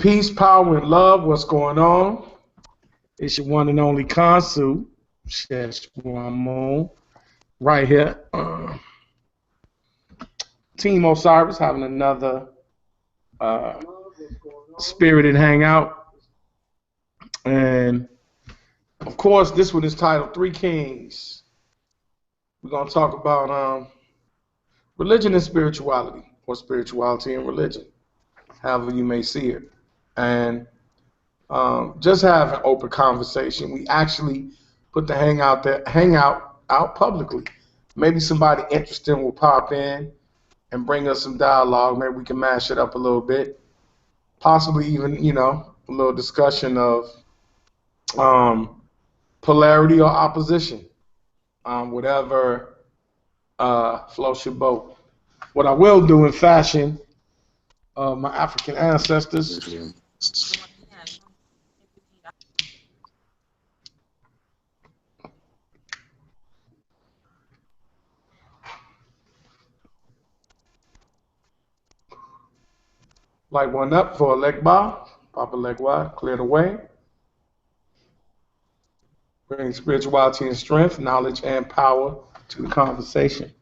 Peace, power, and love. What's going on? It's your one and only Consul, Sheshwamo, right here. Team Osiris having another uh, spirited hangout. And, of course, this one is titled Three Kings. We're going to talk about religion and spirituality, or spirituality and religion, however you may see it. And just have an open conversation. We actually put the hangout out publicly. Maybe somebody interested will pop in and bring us some dialogue. Maybe we can mash it up a little bit. Possibly even, a little discussion of polarity or opposition. Whatever floats your boat. What I will do in fashion of my African ancestors, light one up for a leg bar, pop a leg wide, clear the way. Bring spirituality and strength, knowledge and power to the conversation.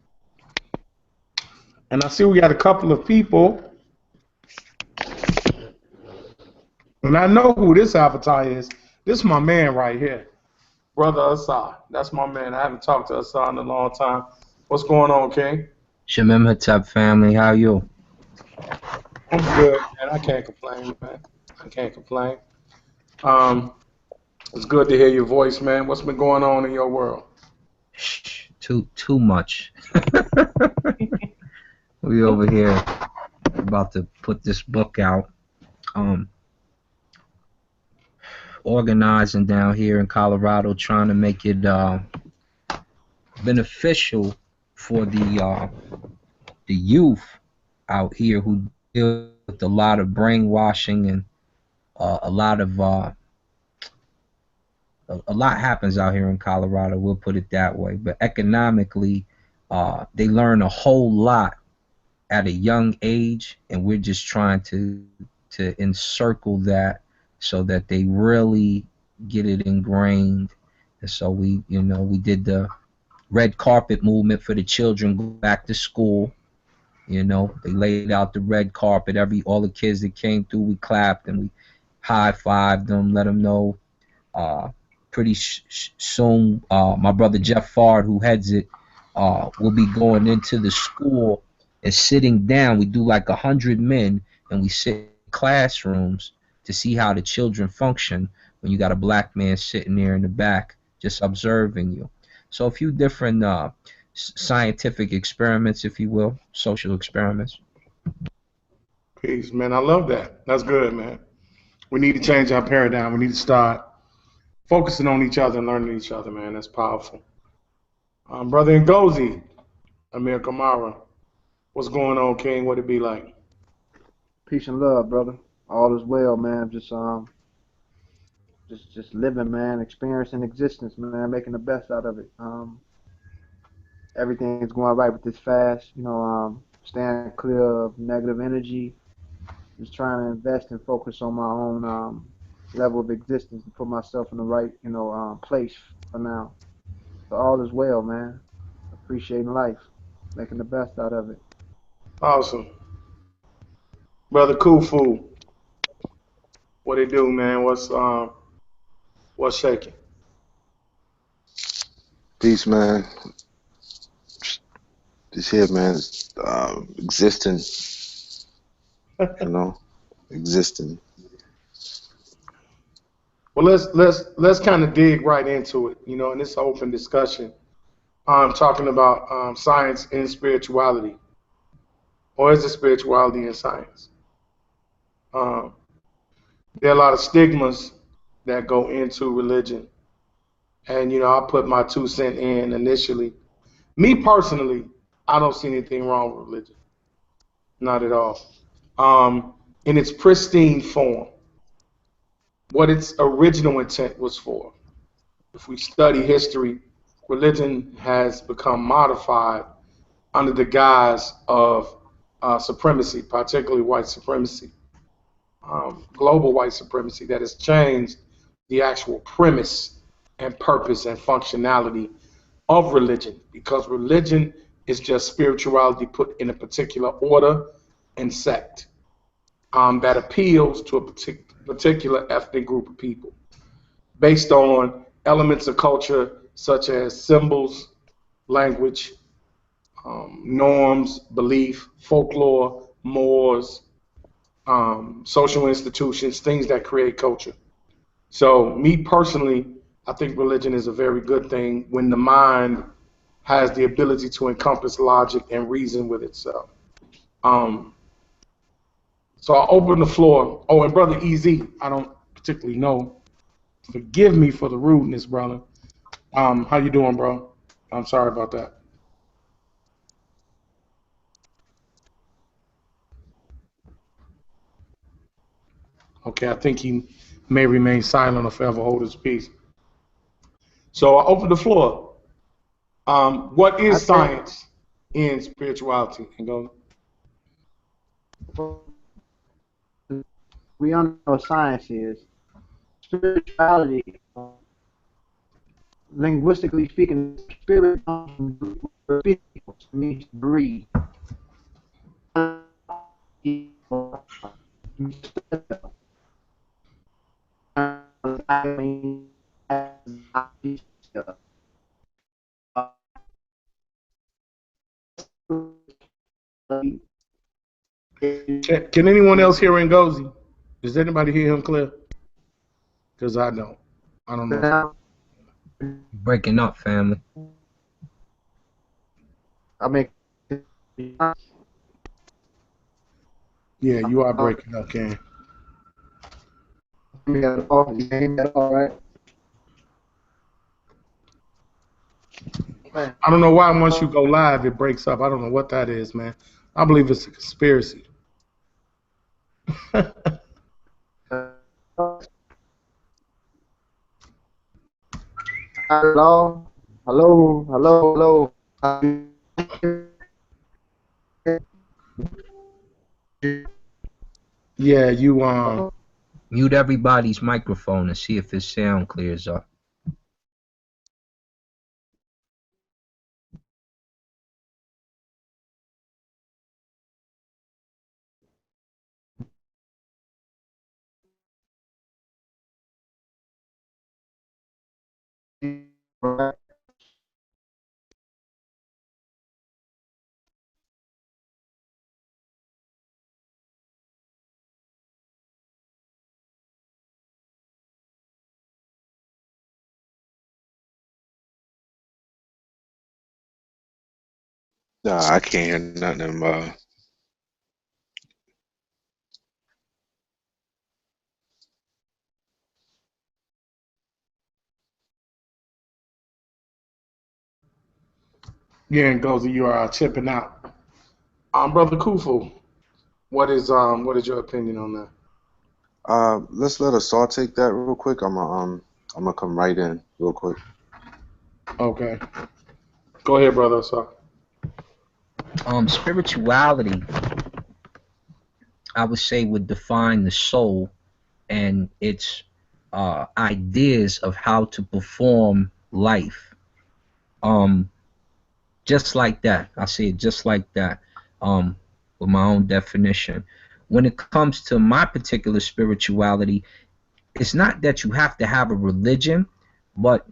And I see we got a couple of people, and I know who this avatar is. This is my man right here, Brother Asar. That's my man. I haven't talked to Asar in a long time. What's going on, King? Shamim Hatep family, how you? I'm good, man. I can't complain, man. I can't complain. It's good to hear your voice, man. What's been going on in your world? Too much. We over here about to put this book out. Organizing down here in Colorado, trying to make it beneficial for the youth out here who deal with a lot of brainwashing and a lot happens out here in Colorado. We'll put it that way. But economically, they learn a whole lot at a young age, and we're just trying to encircle that so that they really get it ingrained. And so we did the red carpet movement for the children go back to school. They laid out the red carpet. All the kids that came through, we clapped and we high-fived them, let them know. Pretty soon, my brother Jeff Fard, who heads it, will be going into the school and sitting down. We do like 100 men, and we sit in classrooms to see how the children function when you got a black man sitting there in the back just observing you. So a few different scientific experiments, if you will, social experiments. Peace, man. I love that. That's good, man. We need to change our paradigm. We need to start focusing on each other and learning each other, man. That's powerful. Brother Ngozi, Amir Kamara, what's going on, King? What it be like? Peace and love, brother. All is well, man. Just living, man. Experiencing existence, man. Making the best out of it. Everything's going right with this fast. Staying clear of negative energy. Just trying to invest and focus on my own level of existence to put myself in the right, place for now. So all is well, man. Appreciating life, making the best out of it. Awesome. Brother Kufu, what it do, man? What's shaking? Peace, man. Just here, man. Existing. Existing. Well, let's kind of dig right into it, in this open discussion. I'm talking about science and spirituality, or is it spirituality and science? There are a lot of stigmas that go into religion, and I put my 2 cents in initially. Me personally, I don't see anything wrong with religion, not at all. In its pristine form, what its original intent was for. If we study history, religion has become modified under the guise of supremacy, particularly white supremacy. global white supremacy that has changed the actual premise and purpose and functionality of religion, because religion is just spirituality put in a particular order and sect that appeals to a particular ethnic group of people based on elements of culture such as symbols, language, norms, belief, folklore, mores, social institutions, things that create culture. So, me personally, I think religion is a very good thing when the mind has the ability to encompass logic and reason with itself. Um, so I'll open the floor. Oh, and brother EZ, I don't particularly know. Forgive me for the rudeness, brother. How you doing, bro? I'm sorry about that. Okay, I think he may remain silent or forever hold his peace. So I open the floor. What I is think science in spirituality? And go. we all know what science is. Spirituality, linguistically speaking, spirit comes from spiritus, means breathe. Can anyone else hear Ngozi? Does anybody hear him clear? Because I don't. I don't know if. Breaking up, family. I mean, Yeah, you are breaking up, Ken. all right. I don't know why once you go live it breaks up. I don't know what that is, man. I believe it's a conspiracy. Hello, hello, hello, hello. Yeah, you Mute everybody's microphone and see if his sound clears up. Nah, I can't hear nothing. yeah, Ngozi, you are chipping out. Brother Kufu, what is your opinion on that? Let's let Assault take that real quick. I'm gonna come right in real quick. Okay. Go ahead, brother. So Spirituality, I would say, would define the soul and its ideas of how to perform life. Um, just like that. I say it just like that. With my own definition. When it comes to my particular spirituality, it's not that you have to have a religion, but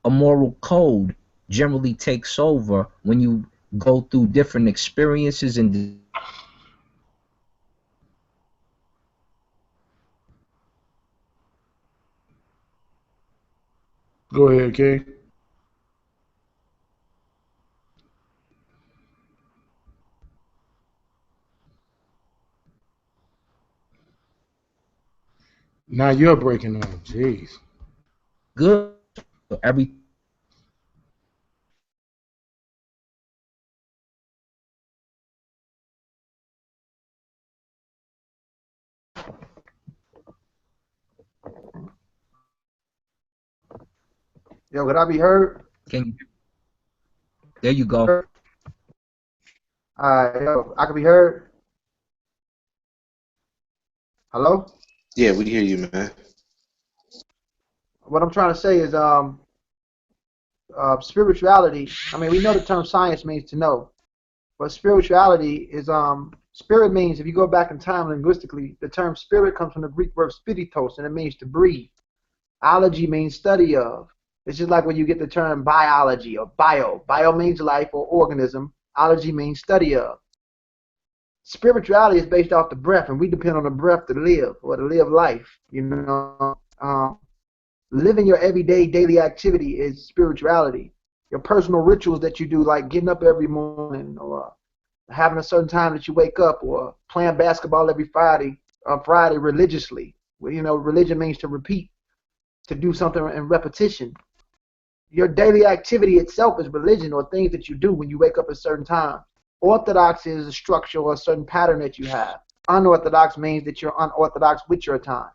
a moral code generally takes over when you go through different experiences and go ahead, King. Now you're breaking up. Jeez. good every Yo, could I be heard? can you, there you go. Yo, I could be heard. Hello? Yeah, we hear you, man. What I'm trying to say is spirituality. I mean, we know the term science means to know, but spirituality is spirit means, if you go back in time linguistically, the term spirit comes from the Greek word spiritos, and it means to breathe. Ology means study of. It's just like when you get the term biology or bio. Bio means life or organism. Ology means study of. Spirituality is based off the breath, and we depend on the breath to live or to live life. Living your everyday daily activity is spirituality. Your personal rituals that you do, like getting up every morning, or having a certain time that you wake up, or playing basketball every Friday religiously. Well, religion means to repeat, to do something in repetition. Your daily activity itself is religion, or things that you do when you wake up at certain times. Orthodoxy is a structure or a certain pattern that you have. Unorthodox means that you're unorthodox with your time.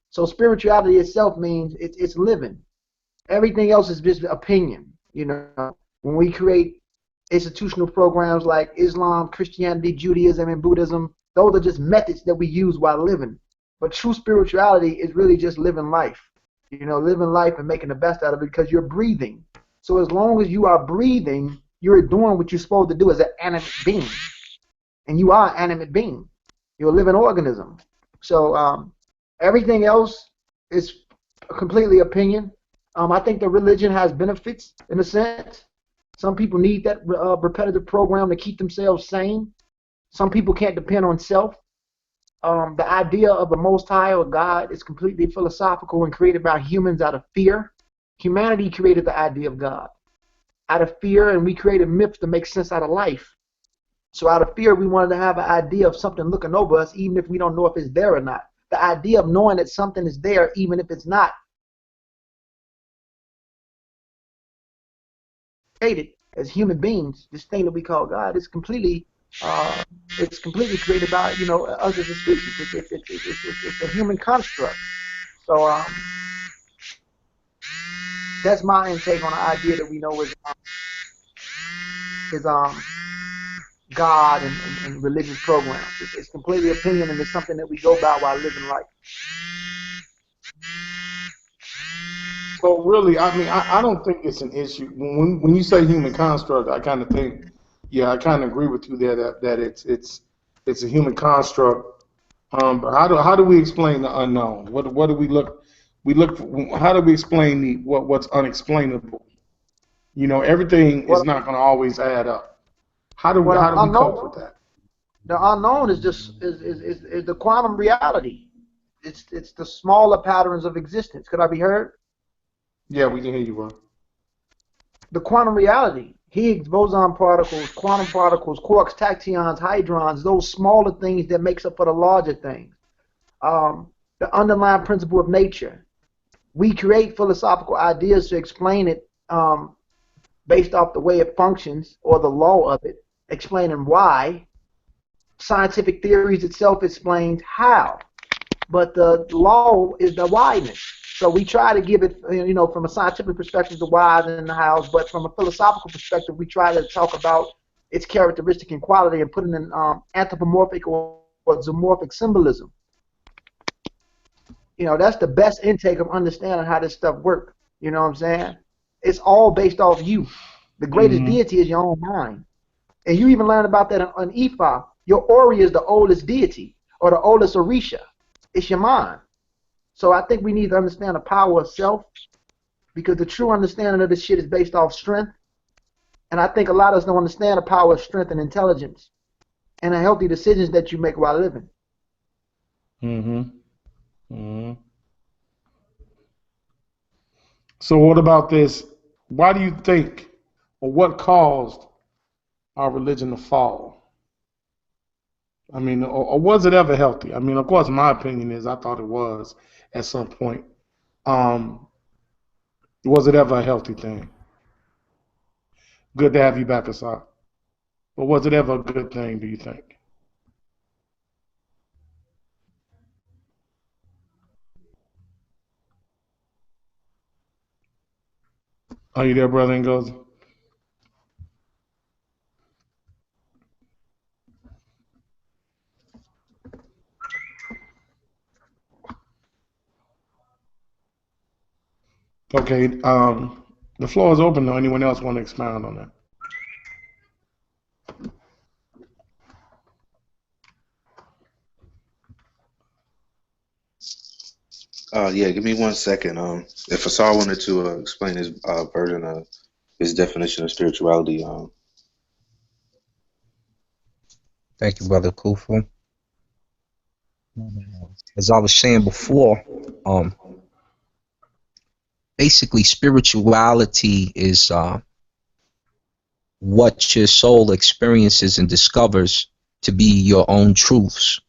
So spirituality itself means it's living. Everything else is just opinion. When we create institutional programs like Islam, Christianity, Judaism, and Buddhism, those are just methods that we use while living. But true spirituality is really just living life. Living life and making the best out of it, because you're breathing. So as long as you are breathing, you're doing what you're supposed to do as an animate being. And you are an animate being. You're a living organism. So everything else is completely opinion. I think that religion has benefits in a sense. Some people need that repetitive program to keep themselves sane. Some people can't depend on self. The idea of a Most High or God is completely philosophical and created by humans out of fear. Humanity created the idea of God out of fear, and we created myths to make sense out of life. So out of fear, we wanted to have an idea of something looking over us, even if we don't know if it's there or not. The idea of knowing that something is there, even if it's not created as human beings, this thing that we call God, is completely created by us as a species. It's a human construct. So that's my intake on the idea that we know is God and religious programs. It's completely opinion, and it's something that we go by while living life. So really, I mean, I don't think it's an issue. When you say human construct, I kind of think, yeah, I kind of agree with you there that it's a human construct. But how do we explain the unknown? What do we look? How do we explain what's unexplainable? Everything is Well, not going to always add up. How do we cope with that? the unknown is just is the quantum reality. It's the smaller patterns of existence. Could I be heard? Yeah, we can hear you, bro. The quantum reality. Higgs, boson particles, quantum particles, quarks, tachyons, hadrons, those smaller things that makes up for the larger things. The underlying principle of nature. We create philosophical ideas to explain it based off the way it functions or the law of it, explaining why. Scientific theories itself explains how, but the law is the whyness. So we try to give it, from a scientific perspective, the whys and the hows, but from a philosophical perspective, we try to talk about its characteristic and quality and put it in anthropomorphic or zoomorphic symbolism. That's the best intake of understanding how this stuff works. You know what I'm saying? It's all based off you. The greatest deity is your own mind. And you even learn about that on Ifa. Your Ori is the oldest deity, or the oldest Orisha. It's your mind. So I think we need to understand the power of self, because the true understanding of this shit is based off strength. And I think a lot of us don't understand the power of strength and intelligence and the healthy decisions that you make while living. Mm-hmm. Mm-hmm. So what about this? Why do you think, or what caused our religion to fall? I mean, or was it ever healthy? I mean, of course, my opinion is I thought it was at some point. Um, was it ever a healthy thing? Good to have you back, Asad. But was it ever a good thing, do you think? Are you there, brother Ngozi? Okay. The floor is open. Though anyone else want to expound on that? Yeah, give me 1 second. If Asar wanted to explain his version of his definition of spirituality, Thank you, Brother Kufu. As I was saying before, basically spirituality is what your soul experiences and discovers to be your own truths,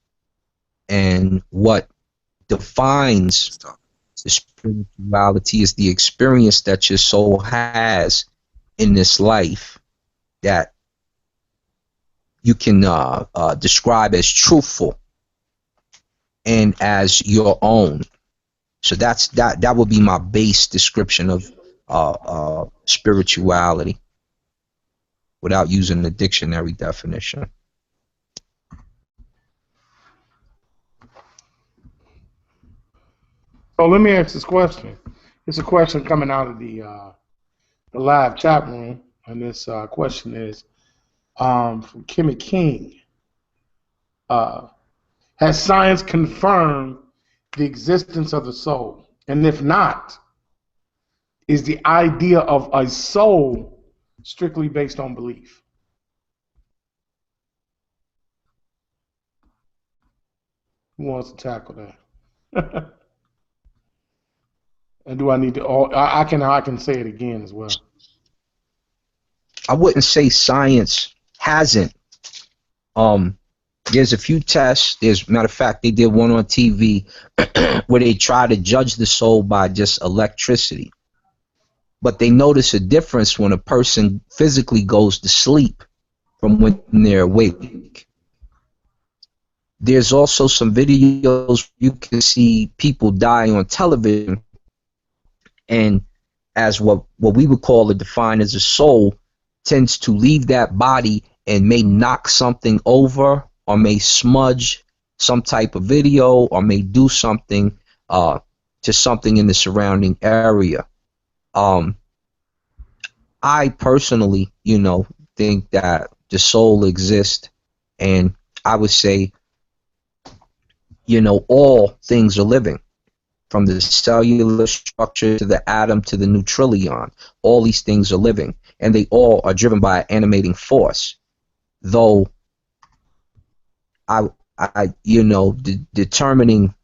and what defines the spirituality is the experience that your soul has in this life that you can describe as truthful and as your own. So that would be my base description of spirituality, without using the dictionary definition. So let me ask this question. It's a question coming out of the live chat room, and this question is from Kimmy King. Has science confirmed the existence of the soul? And if not, is the idea of a soul strictly based on belief? Who wants to tackle that? And do I need to? Oh, I can say it again as well. I wouldn't say science hasn't. There's a few tests. Matter of fact, they did one on TV where they try to judge the soul by just electricity. But they notice a difference when a person physically goes to sleep from when they're awake. There's also some videos you can see people die on television, and as what we would call or define as a soul tends to leave that body and may knock something over, or may smudge some type of video, or may do something to something in the surrounding area. I personally, think that the soul exists, and I would say, all things are living, from the cellular structure to the atom to the neutrillion. All these things are living, and they all are driven by an animating force. Though determining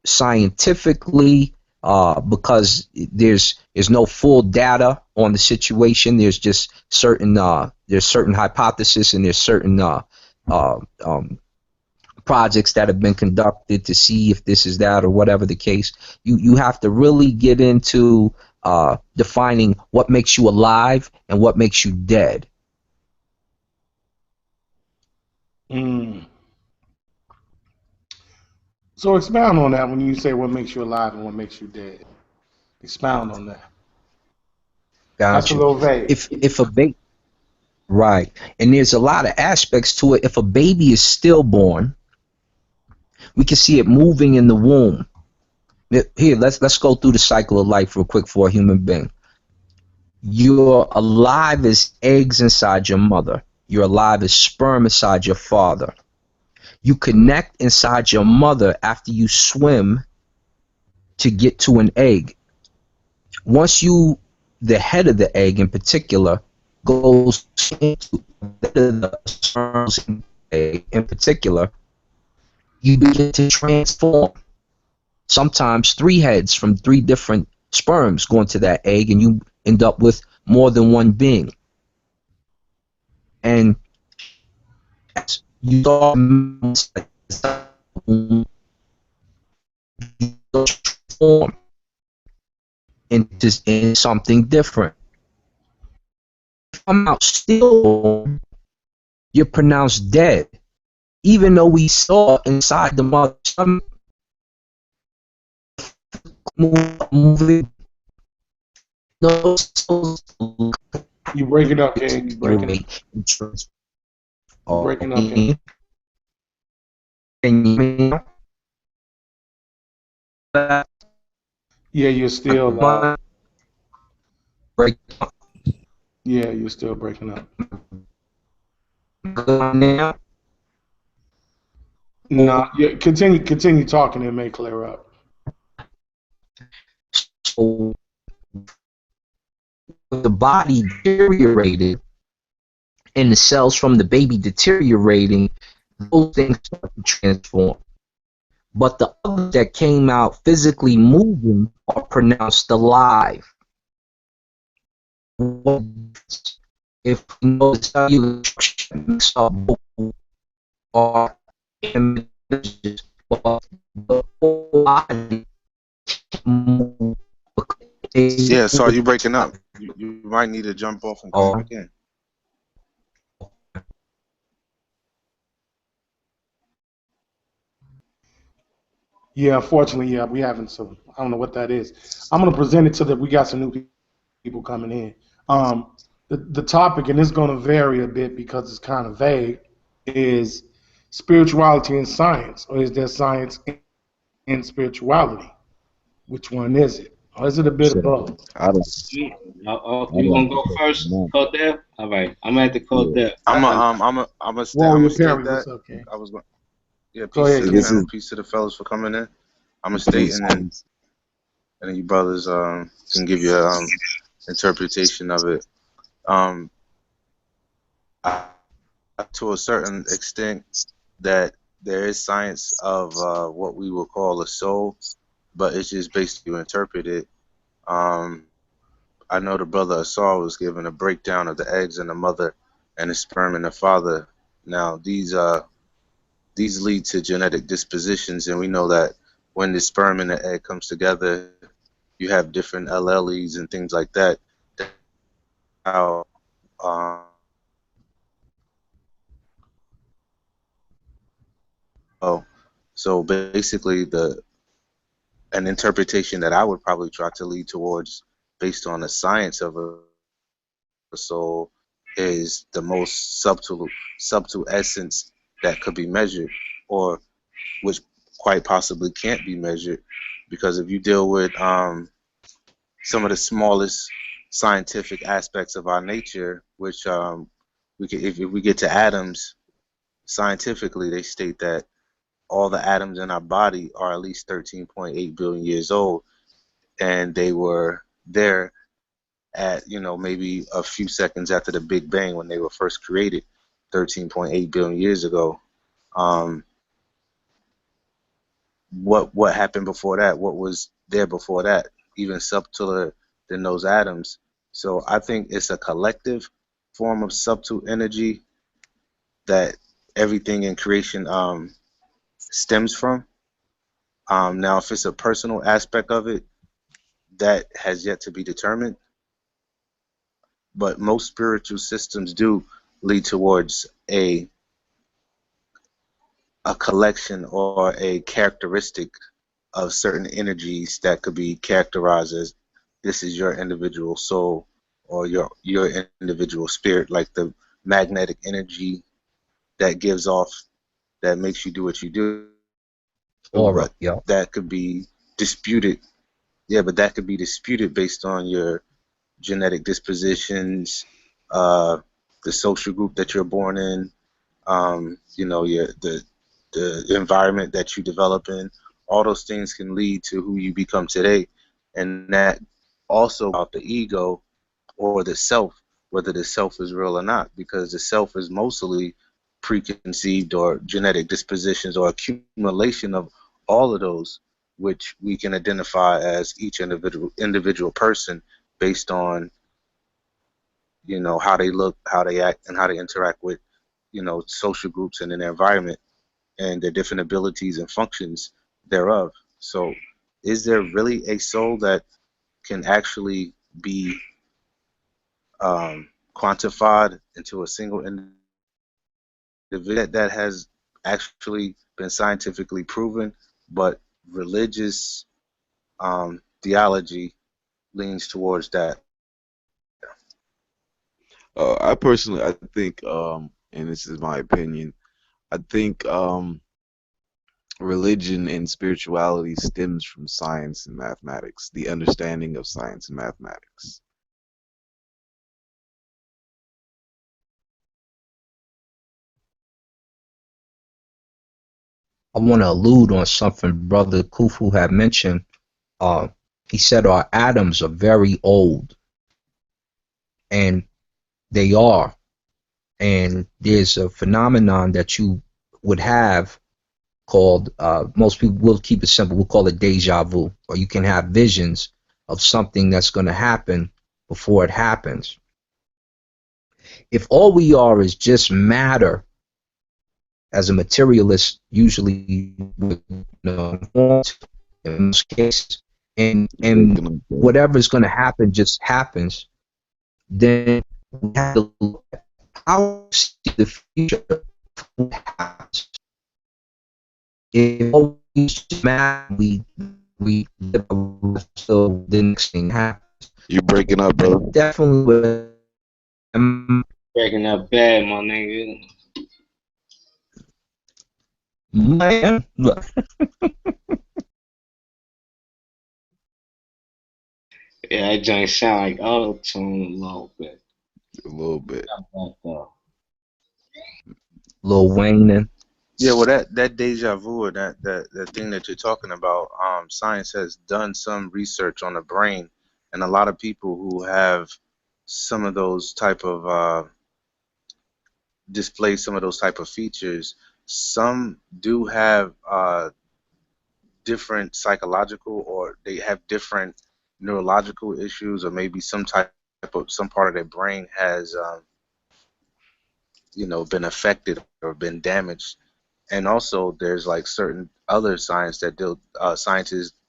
scientifically, because there's no full data on the situation. There's just certain hypotheses, and there's certain projects that have been conducted to see if this is that or whatever the case. You have to really get into defining what makes you alive and what makes you dead. So expound on that when you say what makes you alive and what makes you dead. Expound on that. That's a little vague. If a baby, right, and there's a lot of aspects to it. If a baby is stillborn, we can see it moving in the womb. Here, let's go through the cycle of life real quick for a human being. You're alive as eggs inside your mother. You're alive as sperm inside your father. You connect inside your mother after you swim to get to an egg. Once the head of the egg in particular goes into the sperm's egg in particular, you begin to transform. Sometimes 3 heads from 3 different sperms go into that egg, and you end up with more than one being. And you transform into something different. If I'm out still, you're pronounced dead, even though we saw inside the mother's stomach moving. You breaking up, King. You breaking up. Oh, breaking up, King. Can you hear me? Yeah, you're still Break Yeah, you're still breaking up. now. No, yeah, continue talking. It may clear up. So the body deteriorated and the cells from the baby deteriorating, those things start to transform. But the others that came out physically moving are pronounced alive. If we know the cellular structure makes up or images, but the whole body can move. Yeah, sorry, you breaking up. You might need to jump off and come back in. Yeah, unfortunately, yeah, we having some. I don't know what that is. I'm gonna present it to the. We got some new people coming in. The topic, and it's gonna vary a bit because it's kind of vague, is spirituality and science, or is there science in spirituality? Which one is it? Or is it a bit of So both? I'd like, I'd You like gonna to go take first, that. Kodev? All right, I'm at the Yeah. Kodev. Warrior state Perry, that. what's up, King? I was going. Yeah, Go peace ahead, to So the King. this panel, is peace to the fellas for coming in. I'm gonna state, and then you brothers can give your interpretation of it. Um, I, to a certain extent, that there is science of what we would call a soul, but it's just basically you interpret it. Um, I know the brother Asar was given a breakdown of the eggs and the mother and the sperm and the father. Now these lead to genetic dispositions, and we know that when the sperm and the egg comes together, you have different alleles and things like that. How oh, so basically an interpretation that I would probably try to lead towards, based on the science of a soul, is the most subtle essence that could be measured, or which quite possibly can't be measured, because if you deal with some of the smallest scientific aspects of our nature, which we can, if we get to atoms, scientifically they state that all the atoms in our body are at least 13.8 billion years old, and they were there at, maybe a few seconds after the Big Bang when they were first created 13.8 billion years ago. Um, what happened before that? What was there before that? Even subtler than those atoms. So I think it's a collective form of subtle energy that everything in creation stems from. Now, if it's a personal aspect of it, that has yet to be determined. But most spiritual systems do lead towards a collection or a characteristic of certain energies that could be characterized as this is your individual soul or your individual spirit, like the magnetic energy that gives off, that makes you do what you do. Aura, But yo. that could be disputed. Yeah, but that could be disputed based on your genetic dispositions, uh, the social group that you're born in, the environment that you develop in. All those things can lead to who you become today, and that also about the ego or the self, whether the self is real or not, because the self is mostly preconceived or genetic dispositions or accumulation of all of those, which we can identify as each individual person based on how they look, how they act, and how they interact with social groups and in their environment, and their different abilities and functions thereof. So is there really a soul that can actually be quantified into a single individual that has actually been scientifically proven, but religious theology leans towards that? I personally, I think, and this is my opinion, I think religion and spirituality stems from science and mathematics, the understanding of science and mathematics. I want to allude on something Brother Kufu had mentioned. He said our atoms are very old, and they are. And there's a phenomenon that you would have called, most people will keep it simple, we'll call it deja vu, or you can have visions of something that's going to happen before it happens. If all we are is just matter, as a materialist usually would, in most cases, and whatever's going to happen just happens, then we have to look at how to see the future what happens. If always just matter, we live so the next thing happens. You breaking up, brother. Definitely. Breaking up bad, my nigga. Man, look. Yeah, that joint sound like auto-tune a little bit. A little bit. Lil Wayne and Yeah, well, that deja vu, or that thing that you're talking about, science has done some research on the brain, and a lot of people who have some of those type of display some of those type of features, some do have different psychological, or they have different neurological issues, or maybe some part of their brain has been affected or been damaged. And also there's like certain other scientists,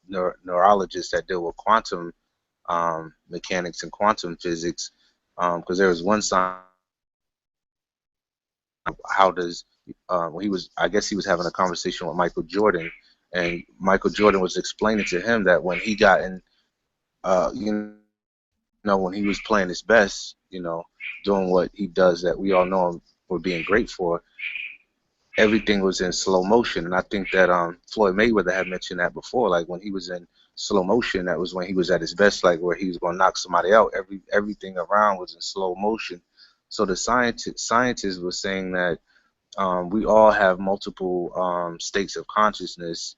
neurologists that deal with quantum mechanics and quantum physics, because there was one science, how does when I guess he was having a conversation with Michael Jordan, and Michael Jordan was explaining to him that when he got in, when he was playing his best, doing what he does that we all know him for being great for, everything was in slow motion. And I think that Floyd Mayweather had mentioned that before, like when he was in slow motion, that was when he was at his best, like where he was going to knock somebody out. Everything around was in slow motion. So the scientists were saying that we all have multiple states of consciousness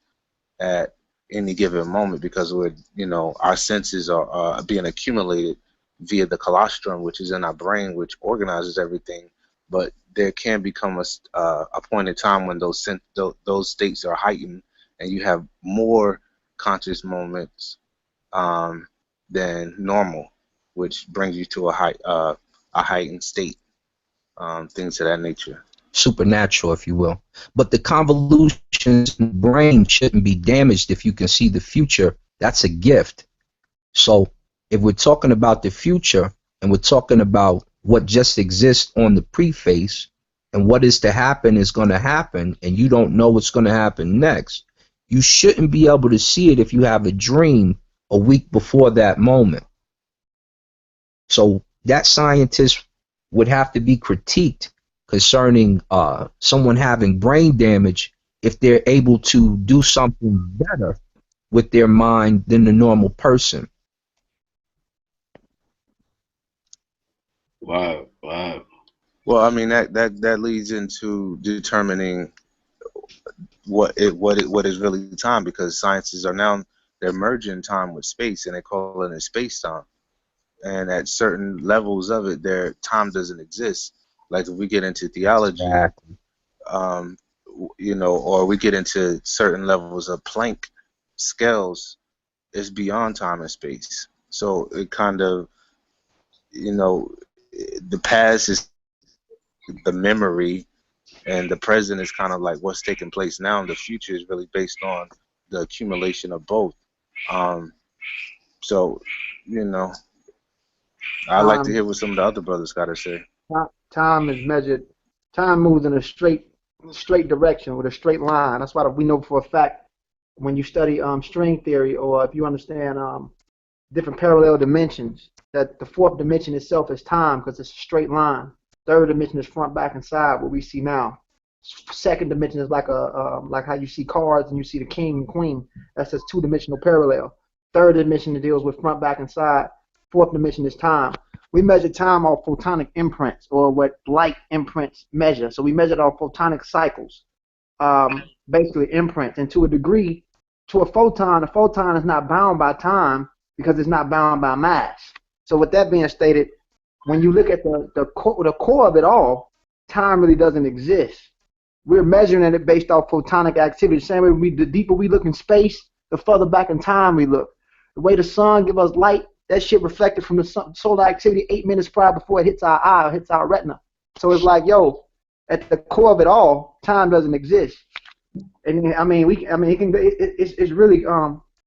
at any given moment, because our senses are being accumulated via the colostrum, which is in our brain, which organizes everything. But there can become a point in time when those states are heightened, and you have more conscious moments than normal, which brings you to a heightened state, things of that nature. supernatural, if you will. But the convolutions in the brain shouldn't be damaged if you can see the future. That's a gift. So if we're talking about the future, and we're talking about what just exists on the preface, and what is to happen is going to happen, and you don't know what's going to happen next, you shouldn't be able to see it if you have a dream a week before that moment. So that scientist would have to be critiqued concerning someone having brain damage if they're able to do something better with their mind than the normal person. Wow. Well, I mean that leads into determining what is really time, because sciences are now, they're merging time with space, and they call it space time. And at certain levels of it, their time doesn't exist. Like if we get into theology, Exactly. or we get into certain levels of Planck scales, it's beyond time and space. So it kind of, the past is the memory, and the present is kind of like what's taking place now, and the future is really based on the accumulation of both. So, I'd like to hear what some of the other brothers got to say. Time is measured. Time moves in a straight direction with a straight line. That's why we know for a fact when you study string theory, or if you understand different parallel dimensions, that the fourth dimension itself is time, because it's a straight line. Third dimension is front, back, and side, what we see now. Second dimension is like like how you see cards and you see the king and queen. That's just two-dimensional parallel. Third dimension deals with front, back, and side. Fourth dimension is time. We measure time off photonic imprints, or what light imprints measure. So we measure our photonic cycles. basically imprints. And to a degree, to a photon is not bound by time because it's not bound by mass. So with that being stated, when you look at the core of it all, time really doesn't exist. We're measuring it based off photonic activity. The same way the deeper we look in space, the further back in time we look. The way the sun gives us light, that shit reflected from the solar activity 8 minutes prior before it hits our eye or hits our retina. So it's like, yo, at the core of it all, time doesn't exist. And it's really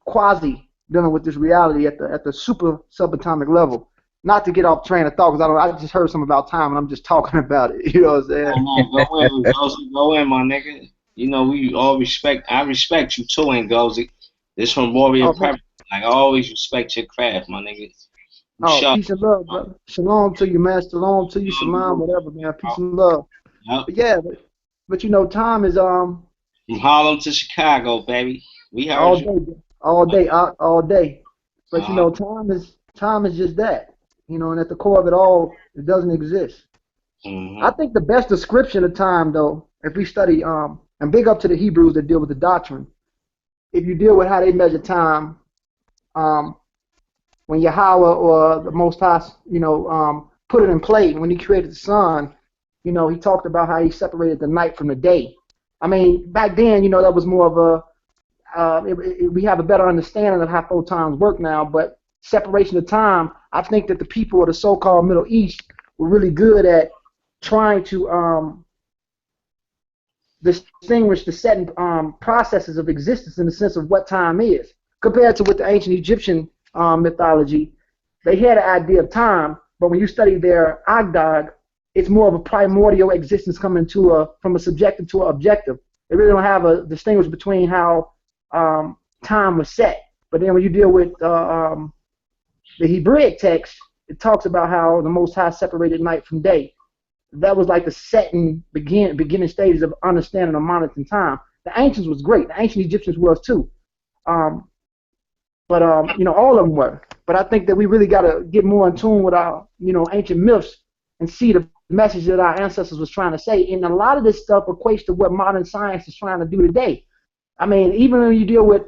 quasi dealing with this reality at the super subatomic level. Not to get off train of thought, because I just heard something about time and I'm just talking about it. You know what I'm saying? Go in, my nigga. You know, we all respect. I respect you too, Ngozi. This from Warrior Purpose. Like, I always respect your craft, my nigga. Peace and love, brother. Shalom to you, man. Shalom to you, salam, whatever, man. Peace and love. Yep. But yeah, but you know, time is from Harlem to Chicago, baby. We heard all you. day, all day. But you know, time is just that. You know, and at the core of it all, it doesn't exist. I think the best description of time, though, if we study, and big up to the Hebrews that deal with the doctrine, if you deal with how they measure time, when Yahweh or the Most High, you know, put it in play, when he created the sun, you know, he talked about how he separated the night from the day. I mean, back then, you know, that was more of a, we have a better understanding of how photons work now, but separation of time, I think that the people of the so-called Middle East were really good at trying to distinguish the set processes of existence in the sense of what time is. Compared to with the ancient Egyptian mythology, they had an idea of time, but when you study their Agdad, it's more of a primordial existence coming from a subjective to an objective. They really don't have a distinguish between how time was set. But then when you deal with the Hebraic text, it talks about how the Most High separated night from day. That was like the setting beginning stages of understanding of monitoring time. The ancients was great. The ancient Egyptians was too. But you know, all of them were. But I think that we really got to get more in tune with our, you know, ancient myths and see the message that our ancestors was trying to say. And a lot of this stuff equates to what modern science is trying to do today. I mean, even when you deal with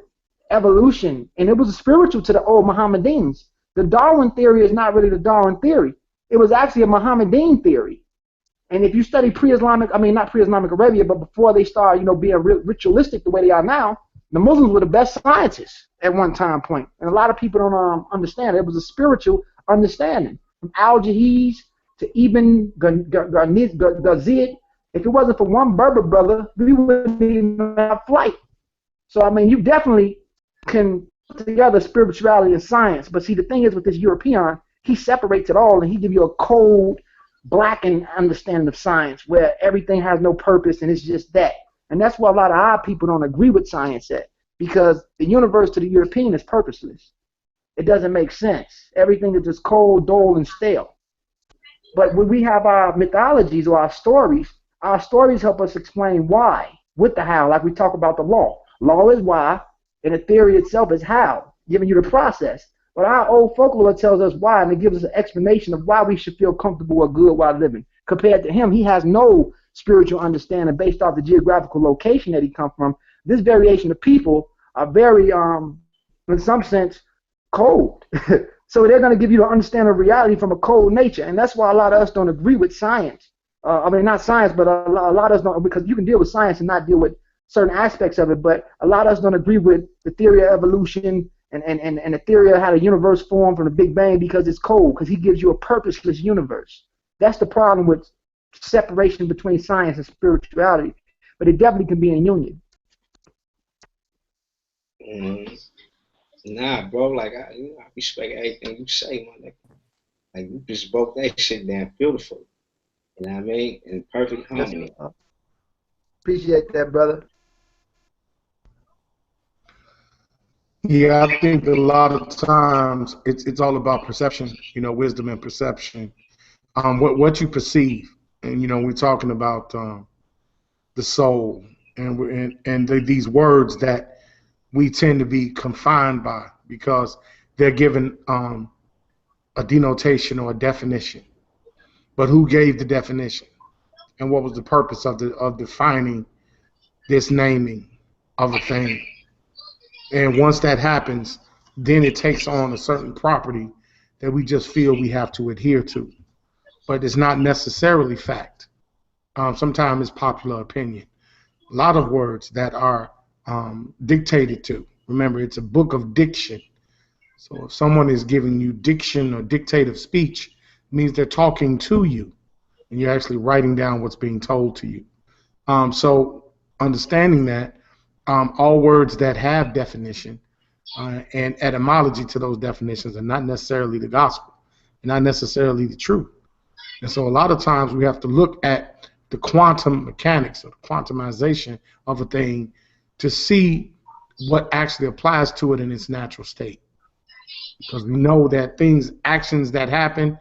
evolution, and it was spiritual to the old Mohammedans. The Darwin theory is not really the Darwin theory. It was actually a Mohammedan theory. And if you study pre-Islamic, I mean, not pre-Islamic Arabia, but before they started, you know, being ritualistic the way they are now, the Muslims were the best scientists at one time point. And a lot of people don't understand it. It was a spiritual understanding. From Al-Jahiz to Ibn Ghazid. If it wasn't for one Berber brother, we wouldn't even have flight. So, I mean, you definitely can put together spirituality and science. But see, the thing is with this European, he separates it all and he gives you a cold, blackened understanding of science where everything has no purpose and it's just that. And that's why a lot of our people don't agree with science at, because the universe to the European is purposeless. It doesn't make sense. Everything is just cold, dull, and stale. But when we have our mythologies or our stories help us explain why with the how, like we talk about the law. Law is why, and the theory itself is how, giving you the process. But our old folklore tells us why, and it gives us an explanation of why we should feel comfortable or good while living. Compared to him, he has no spiritual understanding based off the geographical location that he comes from. This variation of people are very, in some sense, cold. So they're going to give you the understanding of reality from a cold nature, and that's why a lot of us don't agree with science. I mean, not science, but a lot of us don't, because you can deal with science and not deal with certain aspects of it, but a lot of us don't agree with the theory of evolution and the theory of how the universe formed from the Big Bang because it's cold, because he gives you a purposeless universe. That's the problem with separation between science and spirituality, but it definitely can be in union. Nah, bro, like, I respect everything you say, my nigga. Like, you just broke that shit down beautiful. You know what I mean? In perfect harmony. Appreciate that, brother. Yeah, I think a lot of times it's all about perception, you know, wisdom and perception. What you perceive, and you know, we're talking about the soul, and these words that we tend to be confined by because they're given a denotation or a definition. But who gave the definition, and what was the purpose of defining this naming of a thing. And once that happens, then it takes on a certain property that we just feel we have to adhere to. But it's not necessarily fact. Sometimes it's popular opinion. A lot of words that are dictated to. Remember, it's a book of diction. So if someone is giving you diction or dictative speech, it means they're talking to you, and you're actually writing down what's being told to you. So understanding that, all words that have definition and etymology to those definitions are not necessarily the gospel, and not necessarily the truth. And so a lot of times we have to look at the quantum mechanics or the quantumization of a thing to see what actually applies to it in its natural state. Because we know that actions that happen,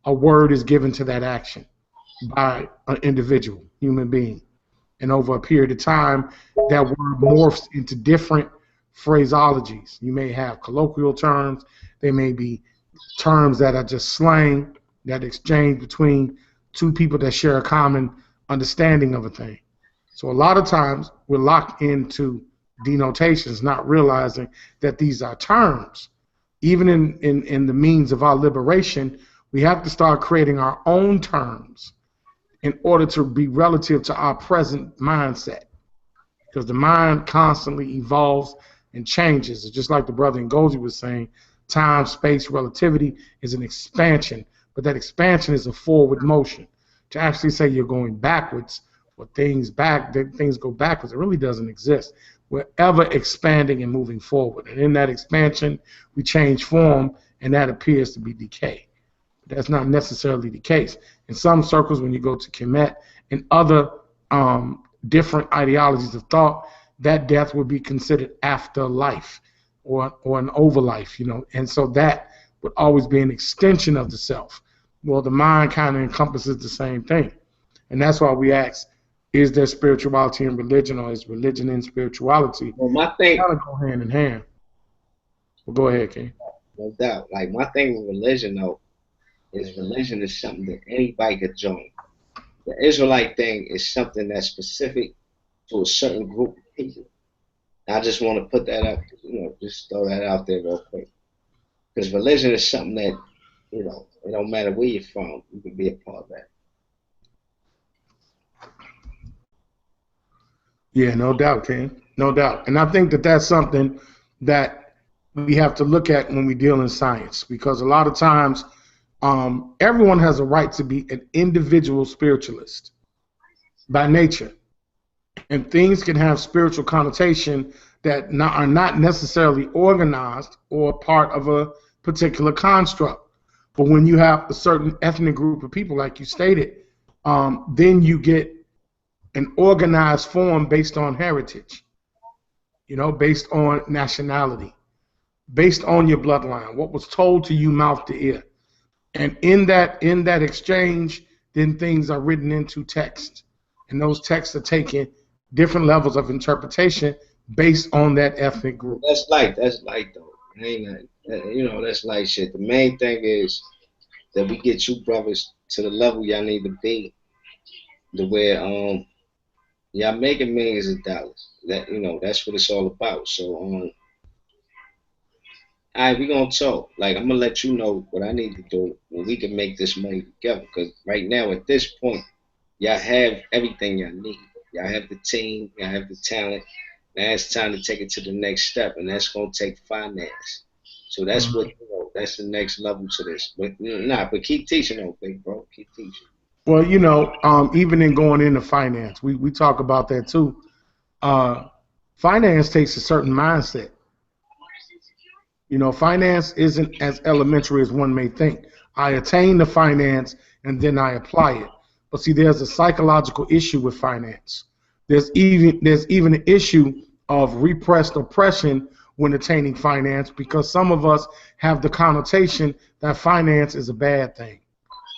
a word is given to that action by an individual, human being. And over a period of time, that word morphs into different phraseologies. You may have colloquial terms. They may be terms that are just slang that exchange between two people that share a common understanding of a thing. So a lot of times we're locked into denotations, not realizing that these are terms. Even in the means of our liberation, we have to start creating our own terms in order to be relative to our present mindset. Because the mind constantly evolves and changes. It's just like the brother Ngozi was saying, time, space, relativity is an expansion, but that expansion is a forward motion. To actually say you're going backwards or things go backwards, it really doesn't exist. We're ever expanding and moving forward. And in that expansion, we change form, and that appears to be decay. But that's not necessarily the case. In some circles, when you go to Kemet and other different ideologies of thought, that death would be considered after life or an overlife, you know. And so that would always be an extension of the self. Well, the mind kind of encompasses the same thing. And that's why we ask, is there spirituality in religion, or is religion in spirituality? Well, my thing kind of go hand in hand. Well, go ahead, King. No doubt. Like, my thing with religion, though, is religion is something that anybody could join. The Israelite thing is something that's specific to a certain group of people. I just want to put that up, just throw that out there real quick. Because religion is something that, it don't matter where you're from, you can be a part of that. Yeah, no doubt, King. No doubt. And I think that that's something that we have to look at when we deal in science, because a lot of times everyone has a right to be an individual spiritualist by nature. And things can have spiritual connotation that are not necessarily organized or part of a particular construct. But when you have a certain ethnic group of people, like you stated, then you get an organized form based on heritage, based on nationality, based on your bloodline, what was told to you mouth to ear. And in that exchange, then things are written into text. And those texts are taking different levels of interpretation based on that ethnic group. That's light though. That's light shit. The main thing is that we get you brothers to the level y'all need to be, to where y'all making millions of dollars. That's what it's all about. So all right, we gonna talk. Like, I'm gonna let you know what I need to do when we can make this money together. Because right now, at this point, y'all have everything y'all need. Y'all have the team, y'all have the talent. Now it's time to take it to the next step, and that's gonna take finance. So that's what that's the next level to this. But but keep teaching, though, big bro. Keep teaching. Well, even in going into finance, we talk about that too. Finance takes a certain mindset. Finance isn't as elementary as one may think. I attain the finance and then I apply it. But see, there's a psychological issue with finance. There's even an issue of repressed oppression when attaining finance, because some of us have the connotation that finance is a bad thing.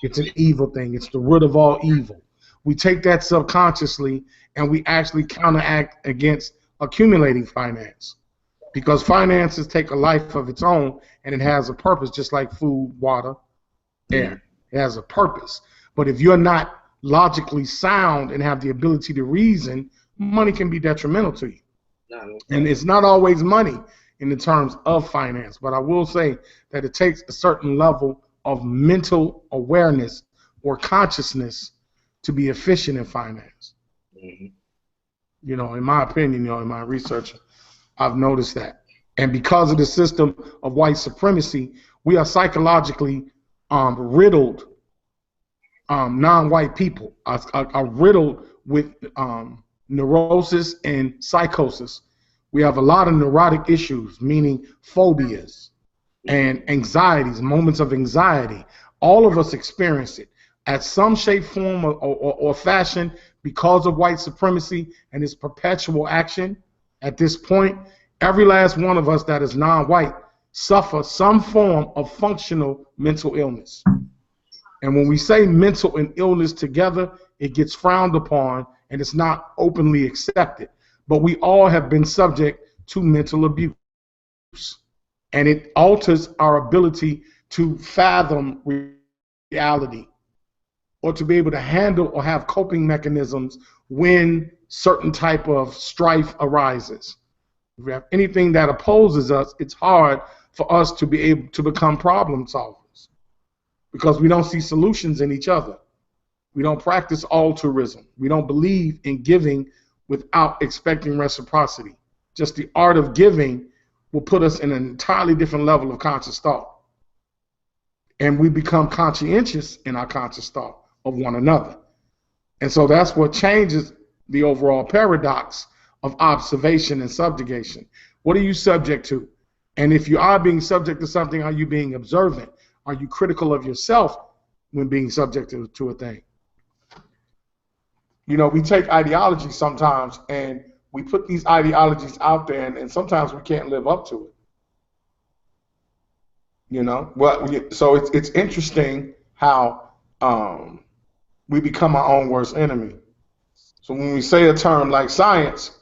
It's an evil thing. It's the root of all evil. We take that subconsciously and we actually counteract against accumulating finance, because finances take a life of its own and it has a purpose, just like food, water, air. It has a purpose. But if you're not logically sound and have the ability to reason, money can be detrimental to you. No. And it's not always money in the terms of finance, but I will say that it takes a certain level of mental awareness or consciousness to be efficient in finance. Mm-hmm. You know, in my opinion, in my research, I've noticed that. And because of the system of white supremacy, we are psychologically riddled. Non-white people are riddled with neurosis and psychosis. We have a lot of neurotic issues, meaning phobias and anxieties, moments of anxiety. All of us experience it at some shape, form, or fashion because of white supremacy and its perpetual action. At this point, every last one of us that is non-white suffer some form of functional mental illness. And when we say mental and illness together, it gets frowned upon and it's not openly accepted. But we all have been subject to mental abuse. And it alters our ability to fathom reality or to be able to handle or have coping mechanisms when certain type of strife arises. If we have anything that opposes us, it's hard for us to be able to become problem solvers because we don't see solutions in each other. We don't practice altruism. We don't believe in giving without expecting reciprocity. Just the art of giving will put us in an entirely different level of conscious thought. And we become conscientious in our conscious thought of one another. And so that's what changes the overall paradox of observation and subjugation. What are you subject to? And if you are being subject to something, are you being observant? Are you critical of yourself when being subject to a thing? You know, we take ideologies sometimes and we put these ideologies out there, and sometimes we can't live up to it. You know, so it's interesting how we become our own worst enemy. So when we say a term like science,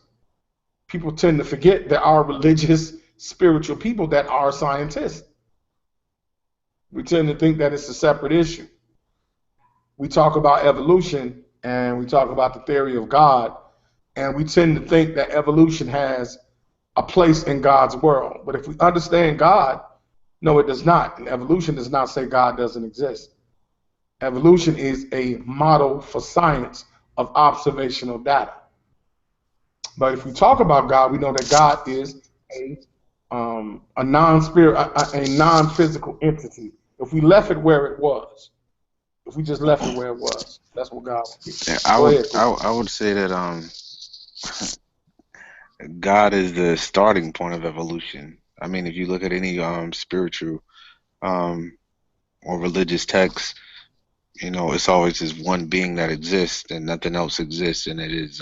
people tend to forget there are religious, spiritual people that are scientists. We tend to think that it's a separate issue. We talk about evolution and we talk about the theory of God, and we tend to think that evolution has a place in God's world. But if we understand God, no, it does not. And evolution does not say God doesn't exist. Evolution is a model for science of observational data. But if we talk about God, we know that God is a non-physical entity. If we left it where it was, if we just left it where it was, that's what God would be. Yeah, I would say that God is the starting point of evolution. I mean, if you look at any spiritual or religious text, you know, it's always this one being that exists and nothing else exists, and it is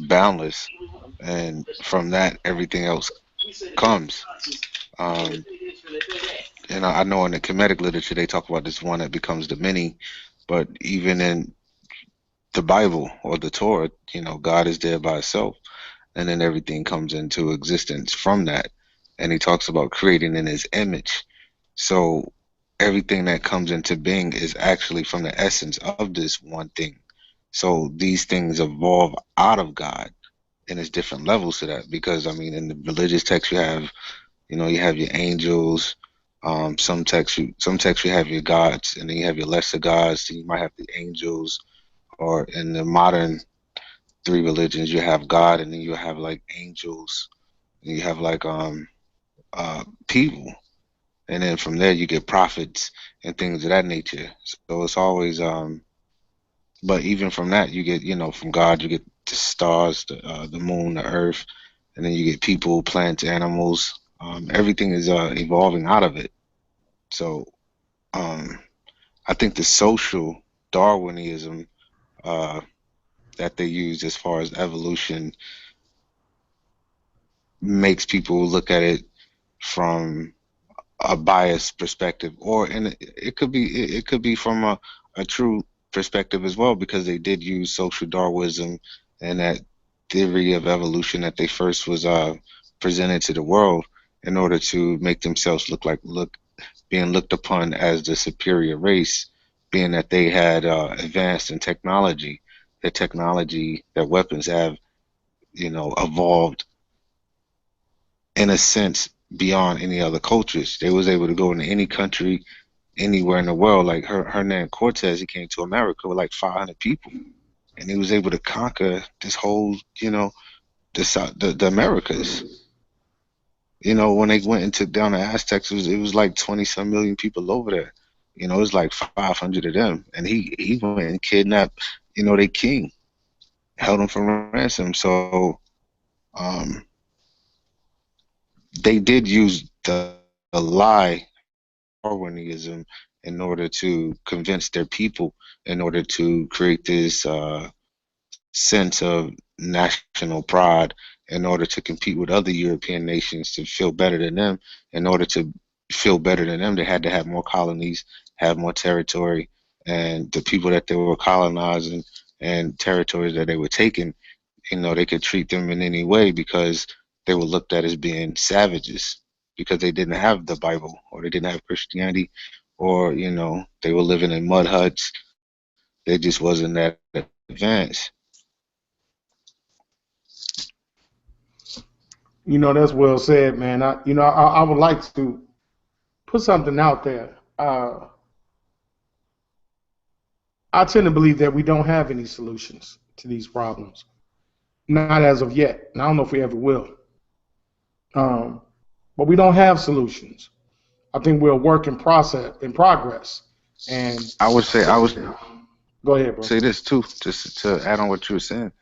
boundless. And from that, everything else comes. And I know in the Kemetic literature they talk about this one that becomes the many, but even in the Bible or the Torah, you know, God is there by itself, and then everything comes into existence from that. And he talks about creating in his image. So everything that comes into being is actually from the essence of this one thing. So these things evolve out of God, and there's different levels to that, because I mean in the religious text you have, you know, you have your angels, some texts you have your gods, and then you have your lesser gods. So you might have the angels, or in the modern three religions you have God, and then you have like angels, and you have like people, and then from there you get prophets and things of that nature. So it's always but even from that you get, you know, from God you get the stars, the moon, the earth, and then you get people, plants, animals. Everything is evolving out of it. So I think the social Darwinism that they use as far as evolution makes people look at it from a biased perspective, or it could be from a true perspective as well, because they did use social Darwinism and that theory of evolution that they first was presented to the world in order to make themselves being looked upon as the superior race, being that they had advanced in technology, the technology that weapons have evolved in a sense beyond any other cultures. They was able to go into any country, anywhere in the world. Like Hernan Cortez, he came to America with like 500 people, and he was able to conquer this whole, the Americas. When they went and took down the Aztecs, it was like 20 some million people over there. It was like 500 of them, and he went and kidnapped, their king, held him for ransom. So um, they did use the lie, Darwinism, in order to convince their people, in order to create this sense of national pride, in order to compete with other European nations to feel better than them. In order to feel better than them, they had to have more colonies, have more territory, and the people that they were colonizing and territories that they were taking, they could treat them in any way because they were looked at as being savages because they didn't have the Bible or they didn't have Christianity, or they were living in mud huts. They just wasn't that advanced. That's well said, man. I would like to put something out there. I tend to believe that we don't have any solutions to these problems. Not as of yet. And I don't know if we ever will. But we don't have solutions. I think we're a work in progress. And I would go ahead, bro. say this too, just to add on what you were saying.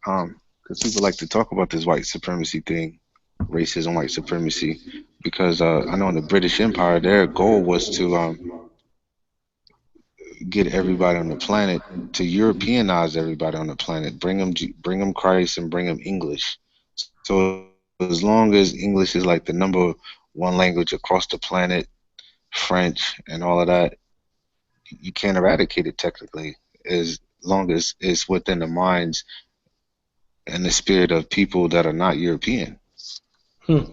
Because people like to talk about this white supremacy thing, racism, white supremacy, because I know in the British Empire, their goal was to get everybody on the planet, to Europeanize everybody on the planet, bring them Christ and bring them English. So as long as English is like the number one language across the planet, French and all of that, you can't eradicate it technically, as long as it's within the minds and the spirit of people that are not European. Hmm.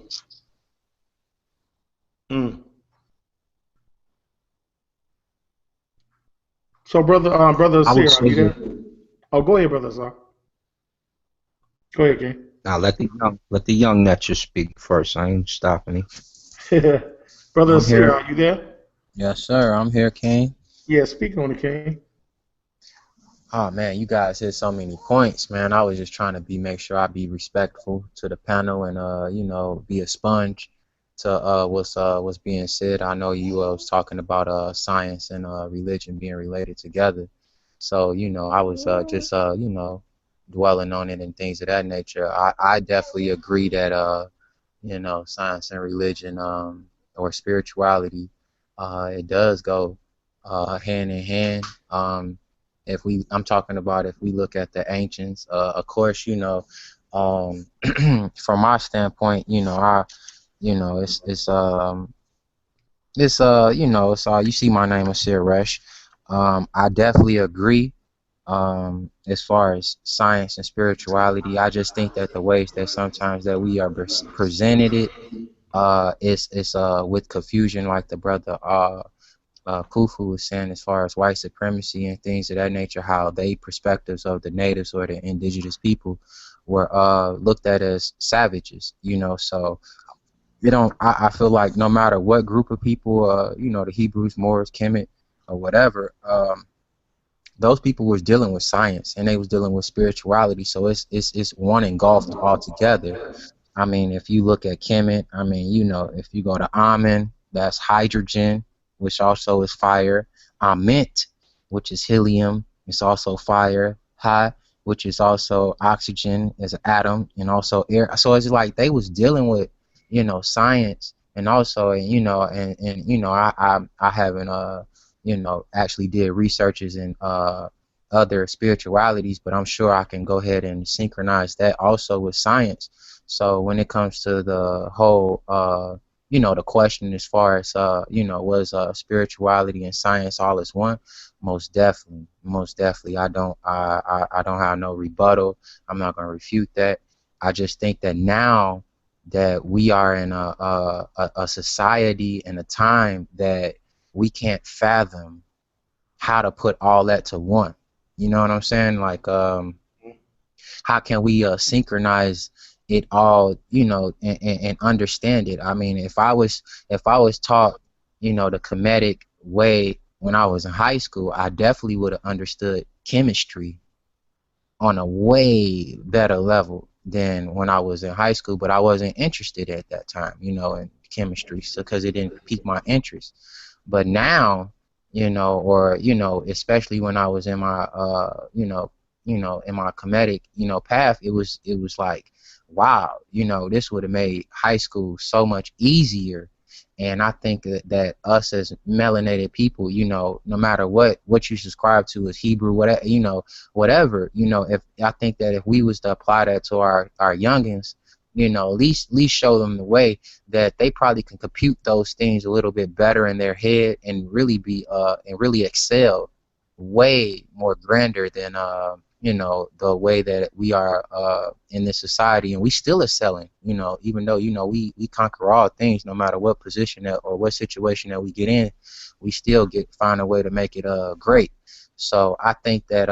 Hmm. So, brother Osiris, are you there? Oh, go ahead, brother Azar. Go ahead, King. Now let the young Netcher speak first. I ain't stopping him. Brother I'm Osiris, here. are you there? Yes, sir. I'm here, King. Yeah, speak on it, King. Oh man, you guys hit so many points, man. I was just trying to make sure I be respectful to the panel and be a sponge to what's being said. I know you was talking about science and religion being related together. So, I was just dwelling on it and things of that nature. I definitely agree that science and religion or spirituality it does go hand in hand. I'm talking about if we look at the ancients, of course, from my standpoint, it's you see my name is Suresh. I definitely agree. As far as science and spirituality, I just think that the ways that sometimes that we are presented it's with confusion, like the brother Kufu was saying, as far as white supremacy and things of that nature, how they perspectives of the natives or the indigenous people were looked at as savages, so I feel like no matter what group of people, the Hebrews, Moors, Kemet, or whatever, those people was dealing with science and they was dealing with spirituality, so it's one engulfed all together. I mean, if you look at Kemet, I mean, if you go to Amen, that's hydrogen, which also is fire. Ament, which is helium, is also fire. Ha, which is also oxygen, is an atom, and also air. So it's like they was dealing with, science, and also, I haven't actually did researches in other spiritualities, but I'm sure I can go ahead and synchronize that also with science. So when it comes to the whole, the question as far as, was spirituality and science all as one? Most definitely. I don't have no rebuttal. I'm not going to refute that. I just think that now that we are in a society and a time that we can't fathom how to put all that to one. You know what I'm saying? Like, how can we synchronize it all, you know, and understand it. I mean, if I was taught, you know, the Kemetic way when I was in high school, I definitely would have understood chemistry on a way better level than when I was in high school, but I wasn't interested at that time, you know, in chemistry, so because it didn't pique my interest. But now, you know, or you know, especially when I was in my in my comedic, you know, path, it was like, wow, you know, this would have made high school so much easier. And I think that us as melanated people, you know, no matter what you subscribe to, is Hebrew, whatever, you know, if I think that if we was to apply that to our youngins, you know, at least show them the way that they probably can compute those things a little bit better in their head and really be and really excel way more grander than you know, the way that we are in this society, and we still excelling, you know, even though, you know, we conquer all things no matter what position or what situation that we get in, we still find a way to make it great. So I think that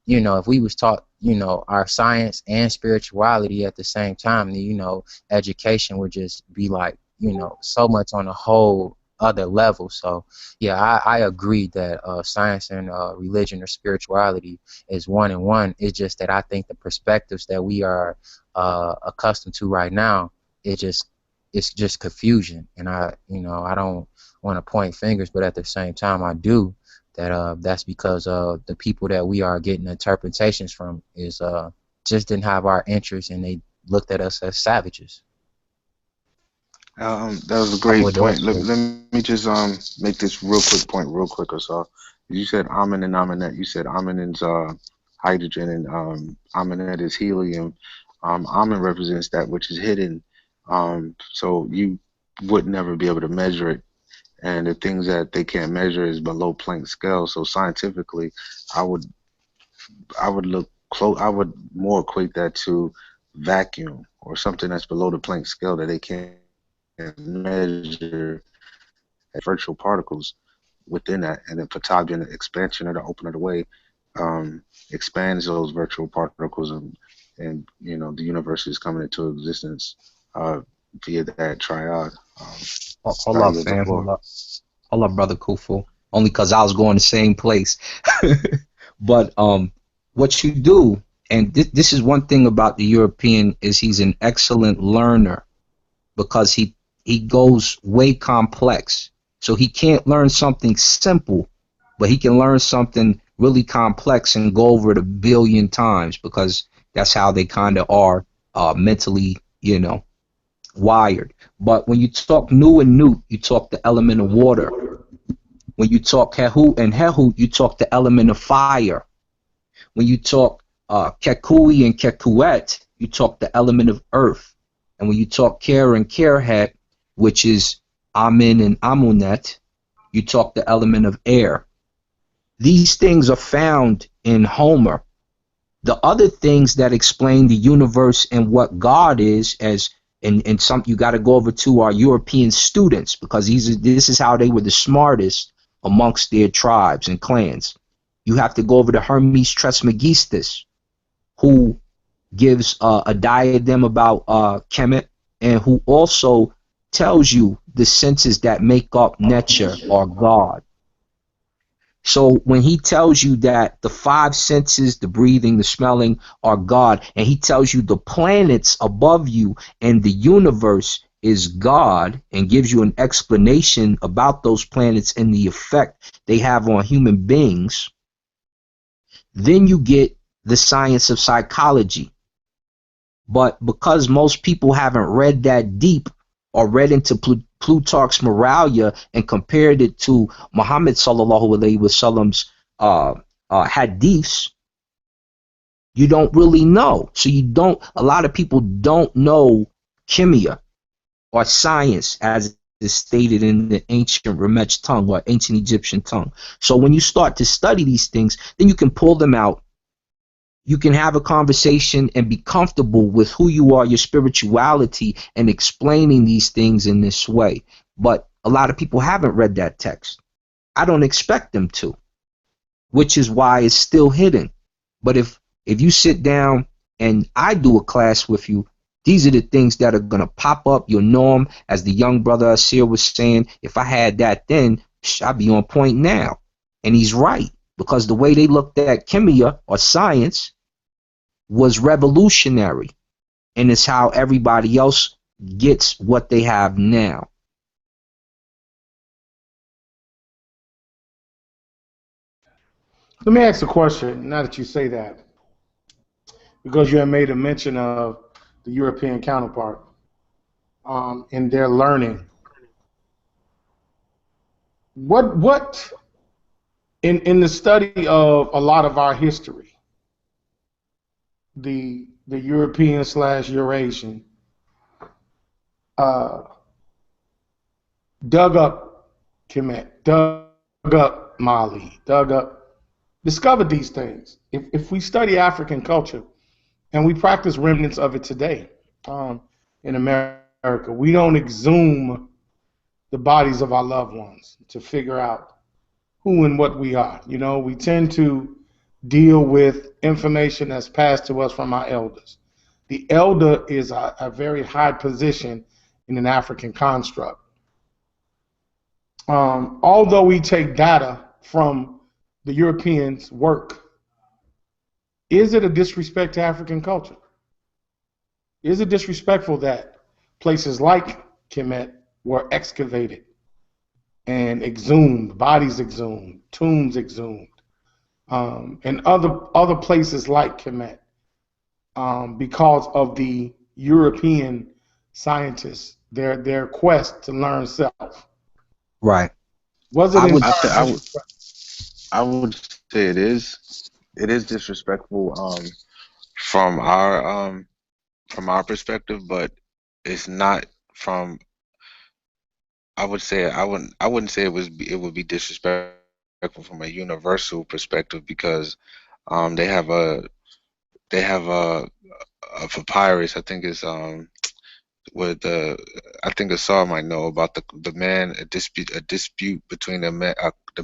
you know, if we was taught, you know, our science and spirituality at the same time, then, you know, education would just be like, you know, so much on a whole other level. So yeah, I agree that science and religion or spirituality is one and one. It's just that I think the perspectives that we are accustomed to right now, it's just confusion. And you know, I don't want to point fingers, but at the same time I do. That's because the people that we are getting interpretations from is just didn't have our interests, and they looked at us as savages. That was a I great would point. also. Let me just make this real quick point, real quick or so. You said Amen and Aminet. You said Amen is hydrogen and Aminet is helium. Amen represents that which is hidden. So you would never be able to measure it, and the things that they can't measure is below Planck scale. So scientifically, I would look close. I would more equate that to vacuum or something that's below the Planck scale that they can't measure as virtual particles within that, and then Patagian expansion or the open of the way expands those virtual particles, and you know, the universe is coming into existence via that triad. Hold I up, yield the fam. floor. Hold up, brother Kufu. Only because I was going the same place. But what you do, and this is one thing about the European, is he's an excellent learner because he goes way complex. So he can't learn something simple, but he can learn something really complex and go over it a billion times because that's how they kind of are mentally, you know, wired. But when you talk Nu and Nut, you talk the element of water. When you talk Hehu and Hehu, you talk the element of fire. When you talk Kekui and Kekuet, you talk the element of earth. And when you talk Ker and Kerhet, which is Amin and Amunet, you talk the element of air. These things are found in Homer. The other things that explain the universe and what God is, and some you got to go over to our European students, because this is how they were the smartest amongst their tribes and clans. You have to go over to Hermes Trismegistus, who gives a diadem about Kemet, and who also tells you the senses that make up nature or God. So when he tells you that the five senses, the breathing, the smelling, are God, and he tells you the planets above you and the universe is God, and gives you an explanation about those planets and the effect they have on human beings, then you get the science of psychology. But because most people haven't read that deep or read into Plutarch's Moralia and compared it to Muhammad sallallahu alaihi wasallam's hadiths, you don't really know. So a lot of people don't know chemia or science as is stated in the ancient Ramech tongue or ancient Egyptian tongue. So when you start to study these things, then you can pull them out. You can have a conversation and be comfortable with who you are, your spirituality, and explaining these things in this way. But a lot of people haven't read that text. I don't expect them to, which is why it's still hidden. But if if you sit down and I do a class with you, these are the things that are gonna pop up. You'll know them. As the young brother Asir was saying, if I had that then, I'd be on point now. And he's right, because the way they looked at chemia or science was revolutionary, and it's how everybody else gets what they have now. Let me ask a question, now that you say that, because you have made a mention of the European counterpart in their learning. What in the study of a lot of our history, the European / Eurasian dug up Kemet, dug up Mali, discovered these things. If we study African culture and we practice remnants of it today in America, we don't exhume the bodies of our loved ones to figure out who and what we are. You know, we tend to deal with information that's passed to us from our elders. The elder is a very high position in an African construct. Although we take data from the Europeans' work, is it a disrespect to African culture? Is it disrespectful that places like Kemet were excavated and exhumed, bodies exhumed, tombs exhumed, and other places like Kemet, because of the European scientists, their quest to learn self? Right. Was it? I would say it is. It is disrespectful from our perspective, but it's not from. I wouldn't say it would be disrespectful from a universal perspective, because they have a papyrus. I think it's with I think Asar might know about the man, a dispute between the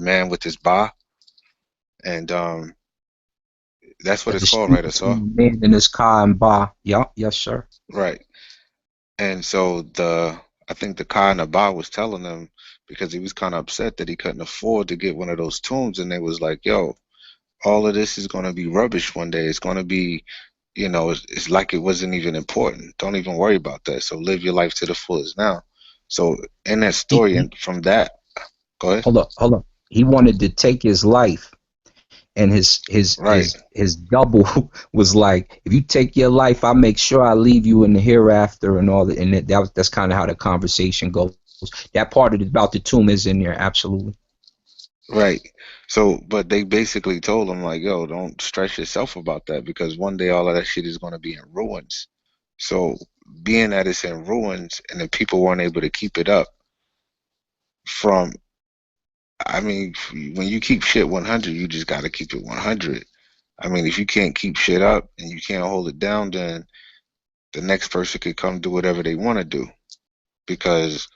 man with his ba, and that's what it's called, right, Asar? Man in his car and ba. Yeah, yes, sir. Right. And so I think the Ka and the Ba was telling them, because he was kind of upset that he couldn't afford to get one of those tombs, and they was like, yo, all of this is going to be rubbish one day. It's going to be, it's like it wasn't even important. Don't even worry about that. So live your life to the fullest now. So in that story, and from that, go ahead. Hold up. He wanted to take his life, and his double was like, if you take your life, I'll make sure I leave you in the hereafter and all that. And that's kind of how the conversation goes. That part about the tomb is in there, absolutely. Right. So, but they basically told him, like, yo, don't stress yourself about that, because one day all of that shit is going to be in ruins. So being that it's in ruins and the people weren't able to keep it up I mean, when you keep shit 100, you just got to keep it 100. I mean, if you can't keep shit up and you can't hold it down, then the next person could come do whatever they want to do, because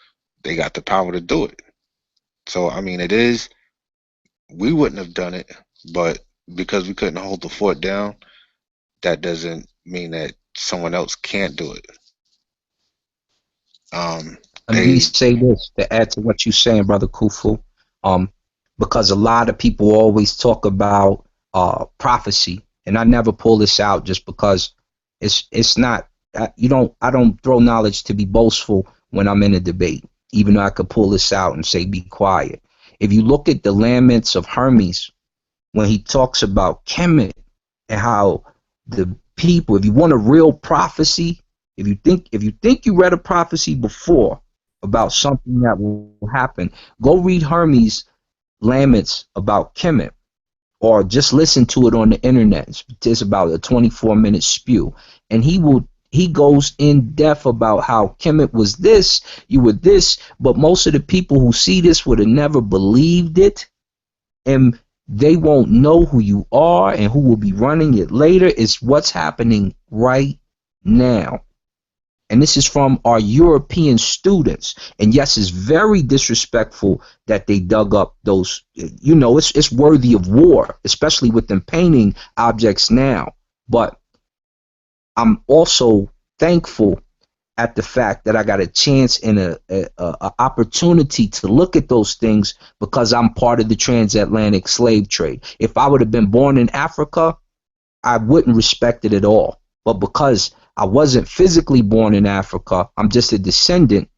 they got the power to do it. So, I mean, we wouldn't have done it, but because we couldn't hold the fort down, that doesn't mean that someone else can't do it. Let me say this to add to what you're saying, Brother Kufu. Because a lot of people always talk about prophecy, and I never pull this out just because it's not. I don't throw knowledge to be boastful when I'm in a debate, even though I could pull this out and say be quiet. If you look at the Laments of Hermes, when he talks about Kemet and how the people, if you want a real prophecy, if you think you read a prophecy before about something that will happen, go read Hermes' Laments about Kemet, or just listen to it on the internet. It's about a 24-minute spew, and he goes in depth about how Kemet was this, you were this, but most of the people who see this would have never believed it, and they won't know who you are and who will be running it later. It's what's happening right now. And this is from our European students. And yes, it's very disrespectful that they dug up those, it's worthy of war, especially with them painting objects now. But I'm also thankful at the fact that I got a chance and a opportunity to look at those things because I'm part of the transatlantic slave trade. If I would have been born in Africa, I wouldn't respect it at all. But because I wasn't physically born in Africa, I'm just a descendant.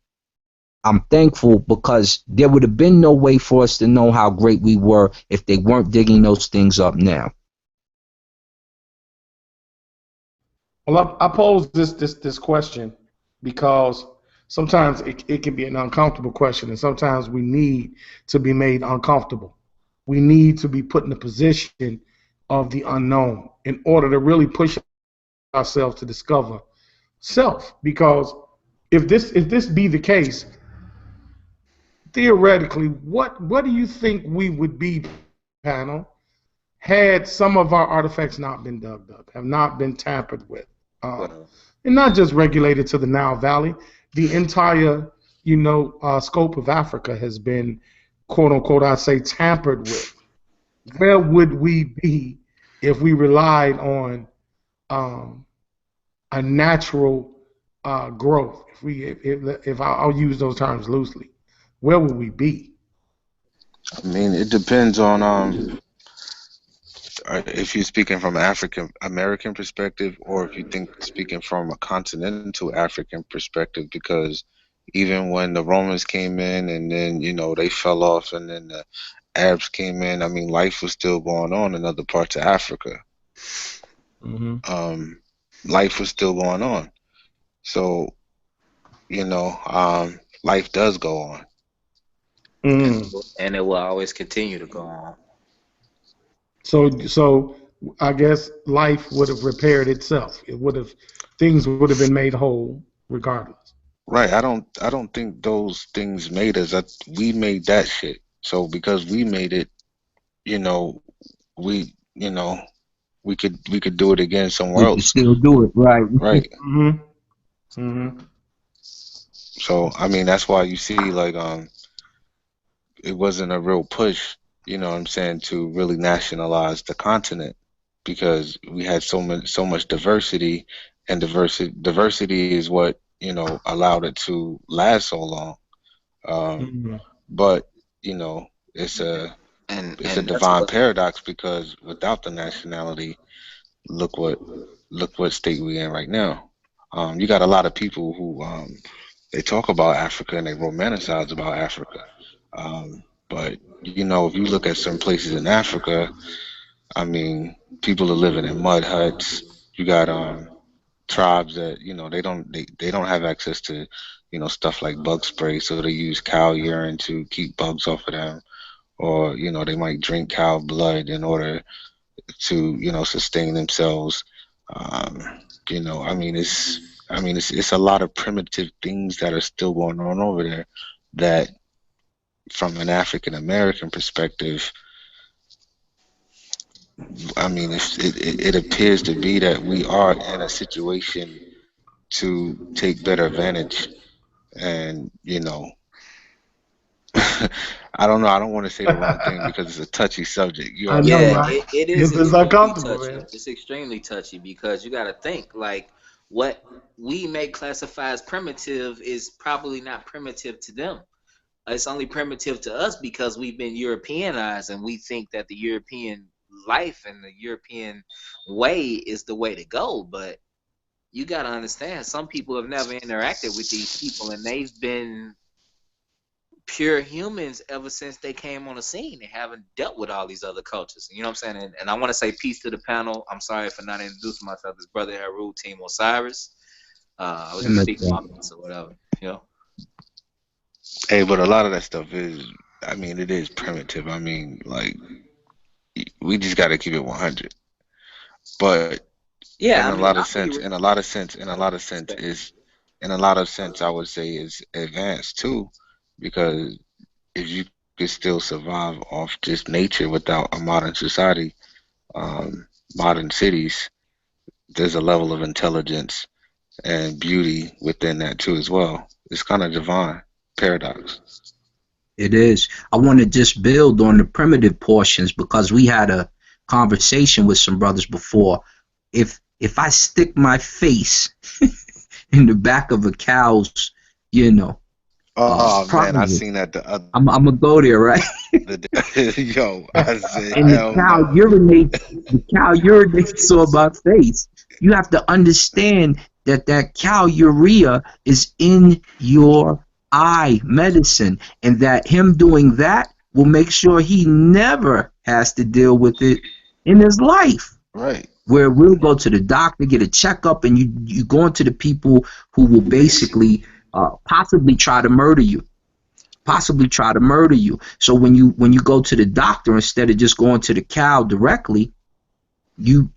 I'm thankful because there would have been no way for us to know how great we were if they weren't digging those things up now. Well, I pose this question because sometimes it can be an uncomfortable question, and sometimes we need to be made uncomfortable. We need to be put in the position of the unknown in order to really push ourselves to discover self. Because if this be the case, theoretically, what do you think we would be, panel, had some of our artifacts not been dug up, have not been tampered with, and not just regulated to the Nile Valley? The entire, scope of Africa has been, quote unquote, I say, tampered with. Where would we be if we relied on a natural growth? If I'll use those terms loosely, where would we be? I mean, it depends on if you're speaking from an African American perspective, or if you think speaking from a continental African perspective, because even when the Romans came in and then they fell off, and then the Arabs came in, I mean, life was still going on in other parts of Africa. Mm-hmm. Life was still going on, so life does go on. And it will always continue to go on. So I guess life would have repaired itself. Things would have been made whole regardless. Right. I don't think those things made us. We made that shit. So because we made it, we we could do it again somewhere We can else. still do it, right? Right. Mm-hmm. Mm-hmm. So I mean, that's why you see like it wasn't a real push, what I'm saying, to really nationalize the continent, because we had so much diversity, and diversity is what allowed it to last so long. But it's a divine paradox, because without the nationality, look what state we're in right now. You got a lot of people who they talk about Africa and they romanticize about Africa. But if you look at certain places in Africa, I mean, people are living in mud huts. You got tribes that they don't have access to stuff like bug spray, so they use cow urine to keep bugs off of them, or they might drink cow blood in order to sustain themselves. It's a lot of primitive things that are still going on over there that, from an African American perspective, I mean, it appears to be that we are in a situation to take better advantage. And I don't know. I don't want to say the wrong thing because it's a touchy subject. You I already know, Yeah, know. right? it is It's extremely uncomfortable, touchy. man. It's extremely touchy because you got to think like what we may classify as primitive is probably not primitive to them. It's only primitive to us because we've been Europeanized and we think that the European life and the European way is the way to go. But you got to understand, some people have never interacted with these people and they've been pure humans ever since they came on the scene. They haven't dealt with all these other cultures. You know what I'm saying? And I want to say peace to the panel. I'm sorry for not introducing myself. This brother Haru, team Osiris. I was just speaking my piece or whatever. Hey, but a lot of that stuff is, I mean, it is primitive. I mean, like, we just got to keep it 100. But Yeah, in I a mean, lot of I'll be sense, I would say is advanced too, because if you could still survive off just nature without a modern society, modern cities, there's a level of intelligence and beauty within that too as well. It's kind of divine paradox. It is. I want to just build on the primitive portions because we had a conversation with some brothers before. if I stick my face in the back of a cow's, you know, Oh man, I private, seen that the other I'm gonna go there, right? yo, I said And hell no. the cow urinates on my face. You have to understand that that cow urea is in your eye medicine, and that him doing that will make sure he never has to deal with it in his life. Right. Where we'll go to the doctor, get a checkup, and you go into the people who will basically possibly try to murder you. So when you go to the doctor instead of just going to the cow directly, you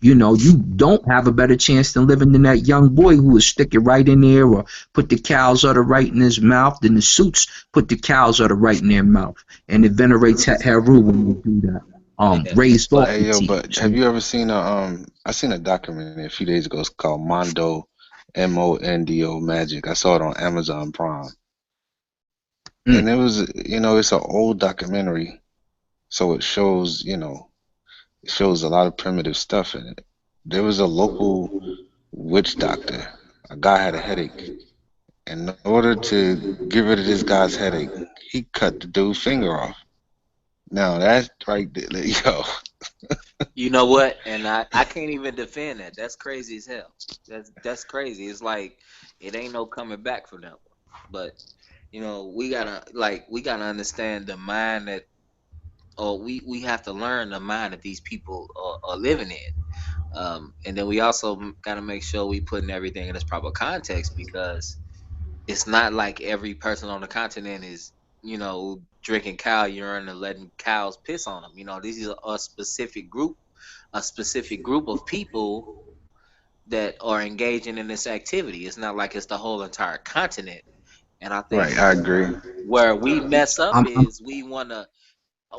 don't have a better chance than living than that young boy who would stick it right in there or put the cow's udder right in his mouth. Then the suits put the cow's udder right in their mouth, and it venerates Heru when you do that. Raised off Hey the yo, teeth. but have you ever seen I seen a documentary a few days ago. It's called Mondo, Mondo Magic. I saw it on Amazon Prime. And it was, it's an old documentary, so it shows, it shows a lot of primitive stuff in it. There was a local witch doctor. A guy had a headache. And in order to get rid of this guy's headache, he cut the dude's finger off. Now that's right there, yo. You know what? And I can't even defend that. That's crazy as hell. That's crazy. It's like it ain't no coming back from that one. But we gotta understand the mind that, or we have to learn the mind that these people are living in. And then we also gotta make sure we putting everything in its proper context, because it's not like every person on the continent is, drinking cow urine and letting cows piss on them. This is a specific group of people that are engaging in this activity. It's not like it's the whole entire continent. And I think Right, I agree. where we mess up is we want to,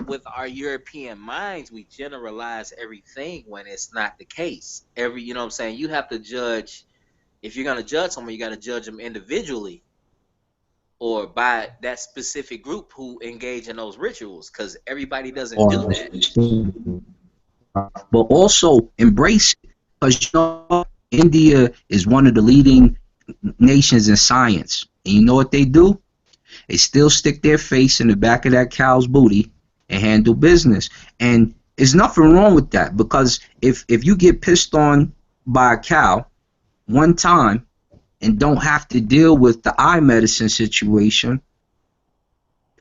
with our European minds, we generalize everything when it's not the case. You know what I'm saying? You have to judge. If you're going to judge someone, you got to judge them individually or by that specific group who engage in those rituals, because everybody doesn't do that. But also embrace it, because India is one of the leading nations in science. And you know what they do? They still stick their face in the back of that cow's booty and handle business. And there's nothing wrong with that, because if you get pissed on by a cow one time and don't have to deal with the eye medicine situation,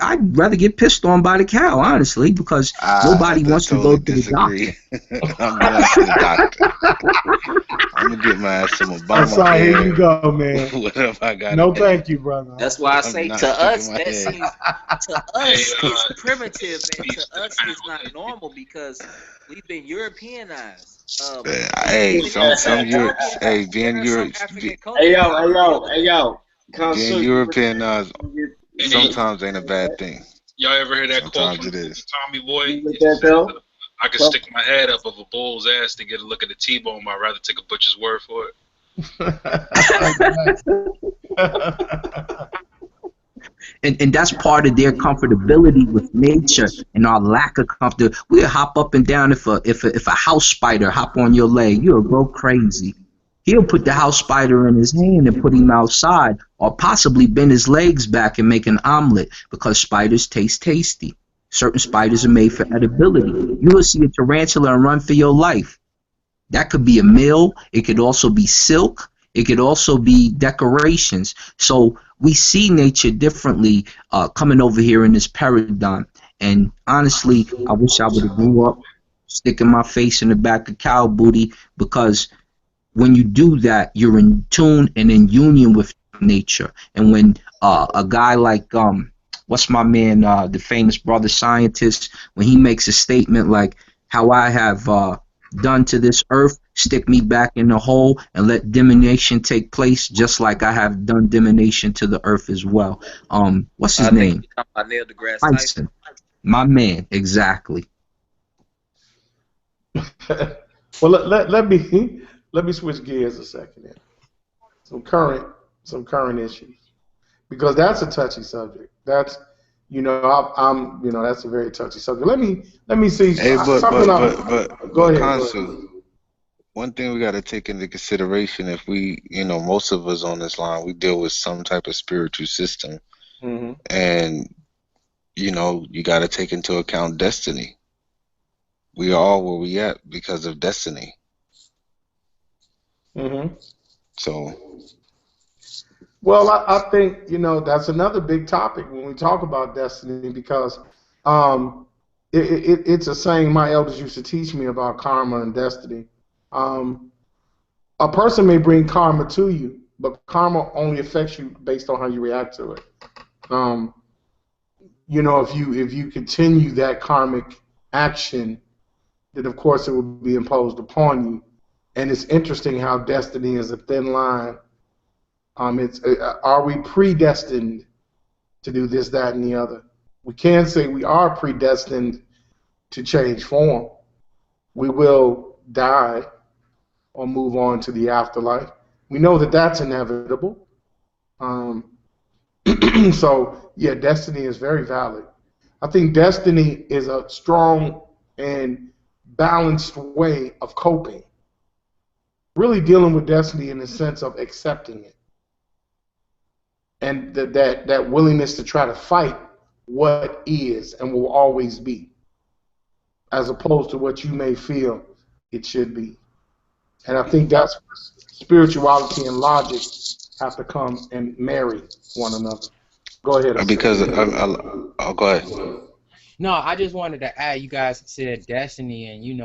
I'd rather get pissed on by the cow, honestly, because nobody wants to go to the doctor. I'm going to the doctor. I'm going to get my ass some Obamacare. I'm sorry, here you go, man. Whatever I got. No, thank you, brother. That's why I say to us, that seems, to us, it's primitive, and to us, it's not normal, because we've been Europeanized. Hey, some Europe, hey, being Europe, hey yo, being Europeanized sometimes ain't a bad thing. Y'all ever hear that Sometimes quote from it is. Tommy Boy? I could Well, stick my head up of a bull's ass to get a look at the T-bone. I'd rather take a butcher's word for it. And that's part of their comfortability with nature and our lack of comfort. We'll hop up and down if a house spider hop on your leg, you'll go crazy. He'll put the house spider in his hand and put him outside, or possibly bend his legs back and make an omelet, because spiders taste tasty. Certain spiders are made for edibility. You will see a tarantula and run for your life. That could be a meal. It could also be silk. It could also be decorations. So we see nature differently coming over here in this paradigm. And honestly, I wish I would have grew up sticking my face in the back of cow booty, because when you do that, you're in tune and in union with nature. And when a guy like what's my man, the famous brother scientist, when he makes a statement like, how I have done to this earth, stick me back in the hole and let divination take place, just like I have done divination to the earth as well. What's his name? Neil deGrasse Tyson. My man, exactly. Well, let me switch gears a second here. Some current issues, because that's a touchy subject. That's that's a very touchy subject. Let me see. Hey, but go ahead. Kansu, one thing we got to take into consideration, if we, most of us on this line, we deal with some type of spiritual system, Mm-hmm. and you got to take into account destiny. We are all where we at because of destiny. Mm-hmm. So, Well, I think, that's another big topic when we talk about destiny because it's a saying my elders used to teach me about karma and destiny. Um, a person may bring karma to you, but karma only affects you based on how you react to it. Um, if you continue that karmic action, then of course it will be imposed upon you. And it's interesting how destiny is a thin line. Are we predestined to do this, that, and the other? We can say we are predestined to change form. We will die or move on to the afterlife. We know that that's inevitable. Um, so, yeah, destiny is very valid. I think destiny is a strong and balanced way of coping. Really dealing with destiny in the sense of accepting it. And that willingness to try to fight what is and will always be, as opposed to what you may feel it should be. And I think that's where spirituality and logic have to come and marry one another. Go ahead, because Osiris. I'll go ahead. No, I just wanted to add. You guys said destiny, and you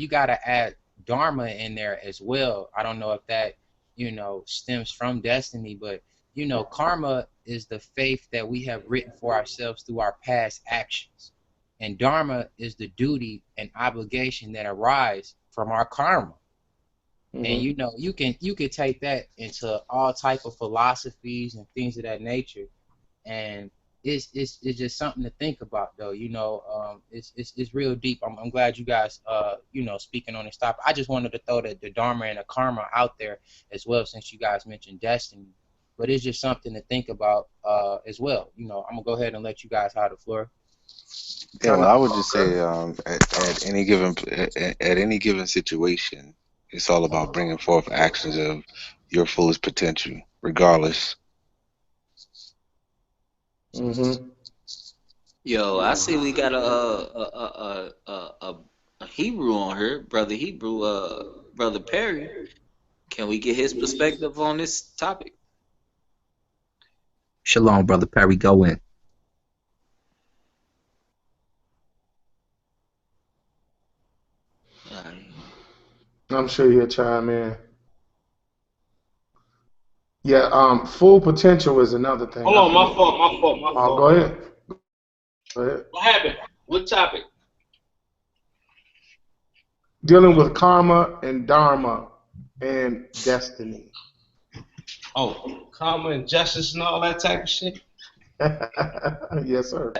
gotta add dharma in there as well. I don't know if that stems from destiny, but karma is the faith that we have written for ourselves through our past actions, and dharma is the duty and obligation that arise from our karma. Mm-hmm. And you can take that into all type of philosophies and things of that nature, and it's just something to think about though. It's real deep. I'm glad you guys speaking on this topic. I just wanted to throw the dharma and the karma out there as well, since you guys mentioned destiny. But it's just something to think about as well. I'm gonna go ahead and let you guys have the floor. Yeah, well, I would just say at any given situation, it's all about bringing forth actions of your fullest potential, regardless. Mm-hmm. Yo, I see we got a Hebrew on here, brother Hebrew, brother Perry. Can we get his perspective on this topic? Shalom, brother Perry. Go in. I'm sure he'll chime in. Yeah, full potential is another thing. Hold on, my fault. Go ahead. Go ahead. What happened? What topic? Dealing with karma and dharma and destiny. Oh, karma and justice and all that type of shit? Yes, sir.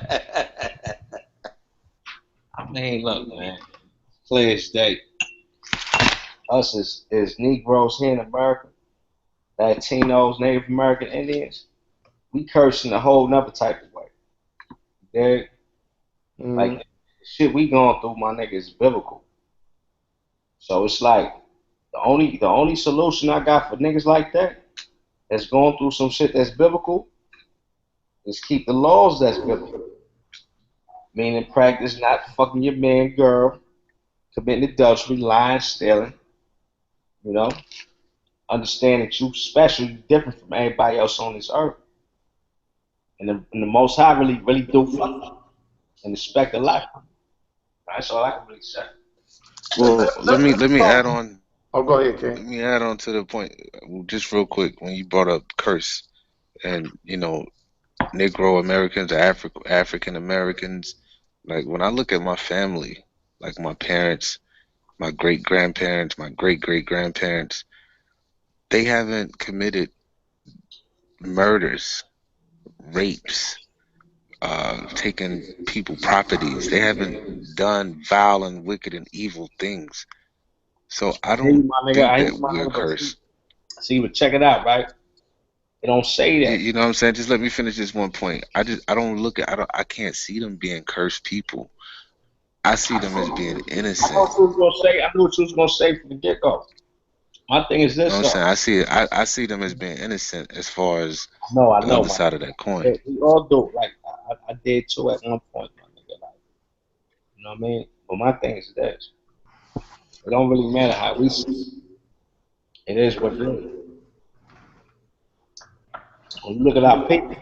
I mean, look, man. Clear as day. Us as Negroes here in America, Latinos, Native American Indians, we curse in a whole nother type of way. They're, like, shit we going through, my nigga, is biblical. So it's like the only solution I got for niggas like that that's going through some shit that's biblical is keep the laws that's biblical. Meaning practice not fucking your man, girl, committing adultery, lying, stealing. Understand that you special, you different from everybody else on this earth. And the Most High really do fuck you and respect the life. That's all I can really say. Well, let me add on. Oh, go ahead, Ken. Let me add on to the point, just real quick, when you brought up curse and Negro Americans or African Americans. Like when I look at my family, like my parents, my great grandparents, my great great grandparents, they haven't committed murders, rapes, taken people properties. They haven't done vile and wicked and evil things. So I don't think that we're cursed. See, but check it out, right? They don't say that. You know what I'm saying? Just let me finish this one point. I can't see them being cursed people. I see them as being I know innocent. what you was gonna say. I knew what you was gonna say from the get go. My thing is You know this what I'm though. saying? I see it. I see them as being innocent as far as I the know, other my side of nigga. that coin. We all do. Like I did too at one point, my nigga. Like, you know what I mean? But my thing is this. It don't really matter how we see it. It is what it is. When you look at our people,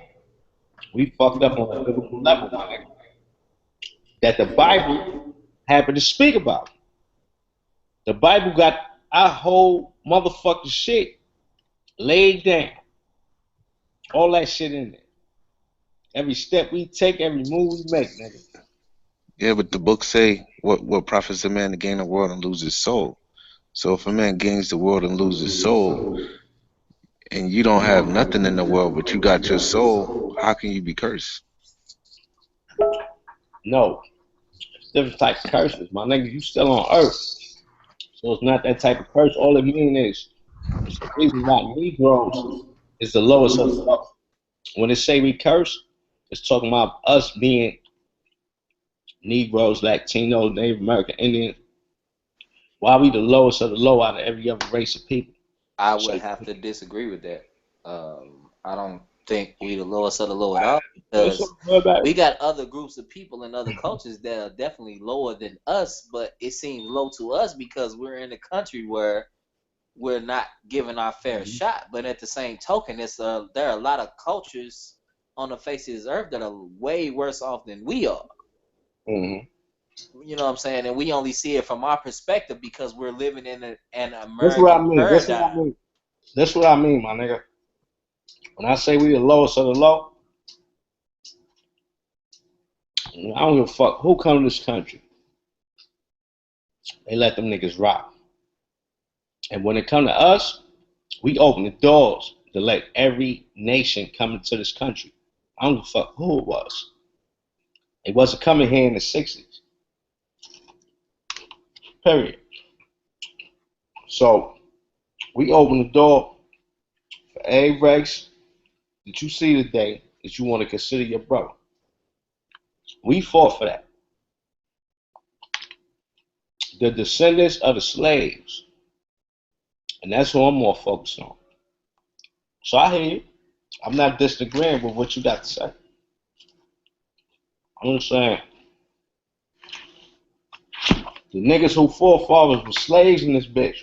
we fucked up on a biblical level, my nigga. That the Bible happened to speak about. The Bible got our whole motherfucking shit laid down. All that shit in there. Every step we take, every move we make, nigga. Yeah, but the book say what profits a man to gain the world and lose his soul. So if a man gains the world and loses his soul, and you don't have nothing in the world, but you got your soul, how can you be cursed? No. It's different type of curses, my nigga. You still on earth. So it's not that type of curse. All it means is it's the reason why Negroes is the lowest of the low. When they say we curse, it's talking about us being Negroes, Latinos, Native American, Indians. Why we the lowest of the low out of every other race of people? I would So have to disagree with that. I don't think we the lowest of the low at all it's because all good, baby. we got other groups of people in other cultures that are definitely lower than us, but it seems low to us because we're in a country where we're not given our fair shot. But at the same token, there are a lot of cultures on the face of this earth that are way worse off than we are. Mm-hmm. You know what I'm saying? And we only see it from our perspective because we're living in an That's what I American mean. That's what I paradigm. mean. That's what I mean, my nigga. When I say we the lowest of the low, I don't give a fuck who come to this country. They let them niggas rock. And when it come to us, we open the doors to let every nation come into this country. I don't give a fuck who it was. It wasn't coming here in the 60s. Period. So we open the door for every race that you see today that you want to consider your brother. We fought for that. The descendants of the slaves. And that's who I'm more focused on. So I hear you. I'm not disagreeing with what you got to say. I'm just saying the niggas who forefathers were slaves in this bitch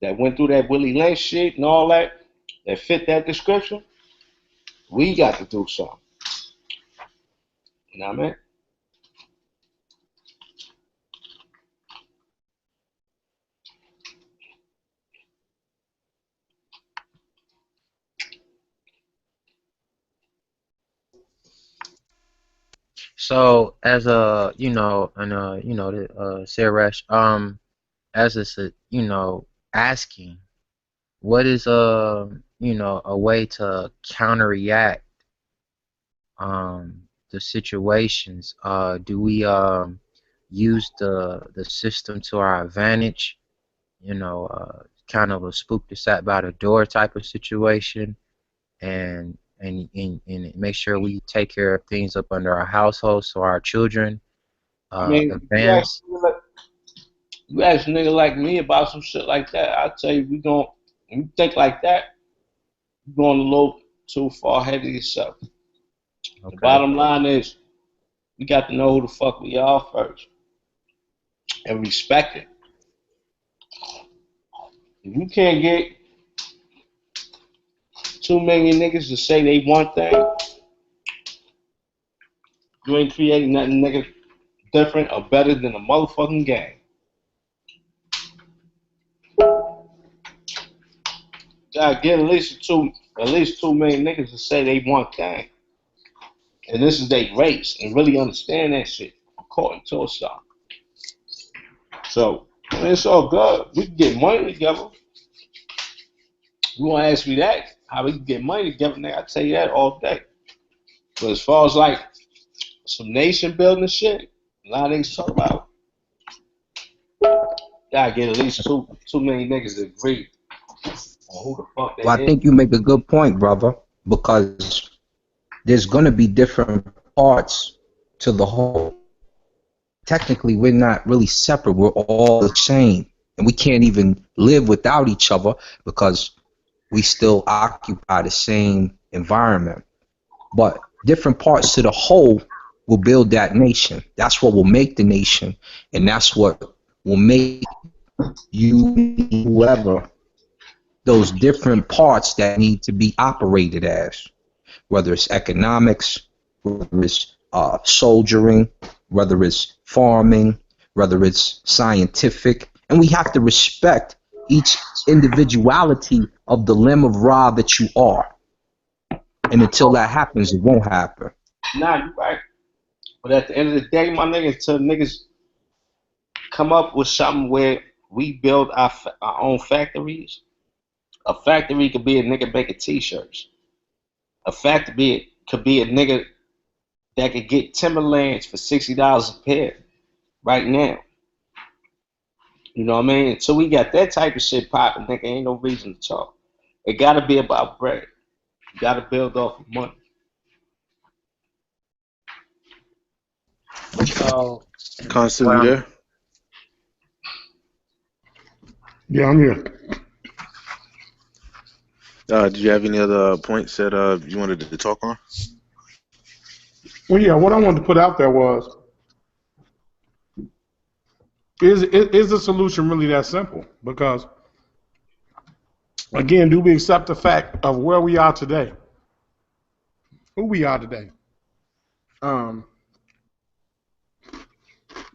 that went through that Willie Lynch shit and all that fit that description, we got to do something. You know what I mean? So as a and the Sarash, as a asking, what is a way to counteract the situations? Do we use the system to our advantage? Kind of a spook the sat by the door type of situation, and make sure we take care of things up under our household so our children I mean, advance. you ask a nigga like me about some shit like that, I'll tell you, when you think like that, you're going a little too far ahead of yourself. The Okay. bottom line is, we got to know who the fuck we are first and respect it. If you can't get 2 million niggas to say they one thing, you ain't creating nothing nigga different or better than a motherfucking game. Gotta get at least 2 million niggas to say they one thing. And this is their race and really understand that shit according to us. So, I mean, it's all good. We can get money together. You want to ask me that? How we can get money together? Nigga, I tell you that all day. But as far as like some nation building shit, a lot of niggas talk about. Gotta get at least 2 million niggas to agree on who the fuck they Well, I is. think you make a good point, brother, because there's going to be different parts to the whole. technically we're not really separate. We're all the same, and we can't even live without each other because we still occupy the same environment. But different parts to the whole will build that nation. That's what will make the nation, and that's what will make you, whoever, those different parts that need to be operated as, whether it's economics, whether it's soldiering, whether it's farming, whether it's scientific. And we have to respect each individuality of the limb of Ra that you are. And until that happens, it won't happen. Nah, you right. But at the end of the day, my niggas, until niggas come up with something where we build our own factories. A factory could be a nigga making t-shirts. A factory could be a nigga that could get Timberlands for $60 a pair right now. You know what I mean? Until we got that type of shit popping, nigga, ain't no reason to talk. It gotta be about bread. You gotta build off of money. Constantly there? Yeah, I'm here. Did you have any other points that you wanted to talk on? Well, yeah, what I wanted to put out there was, is the solution really that simple? Because, again, do we accept the fact of where we are today? Who we are today?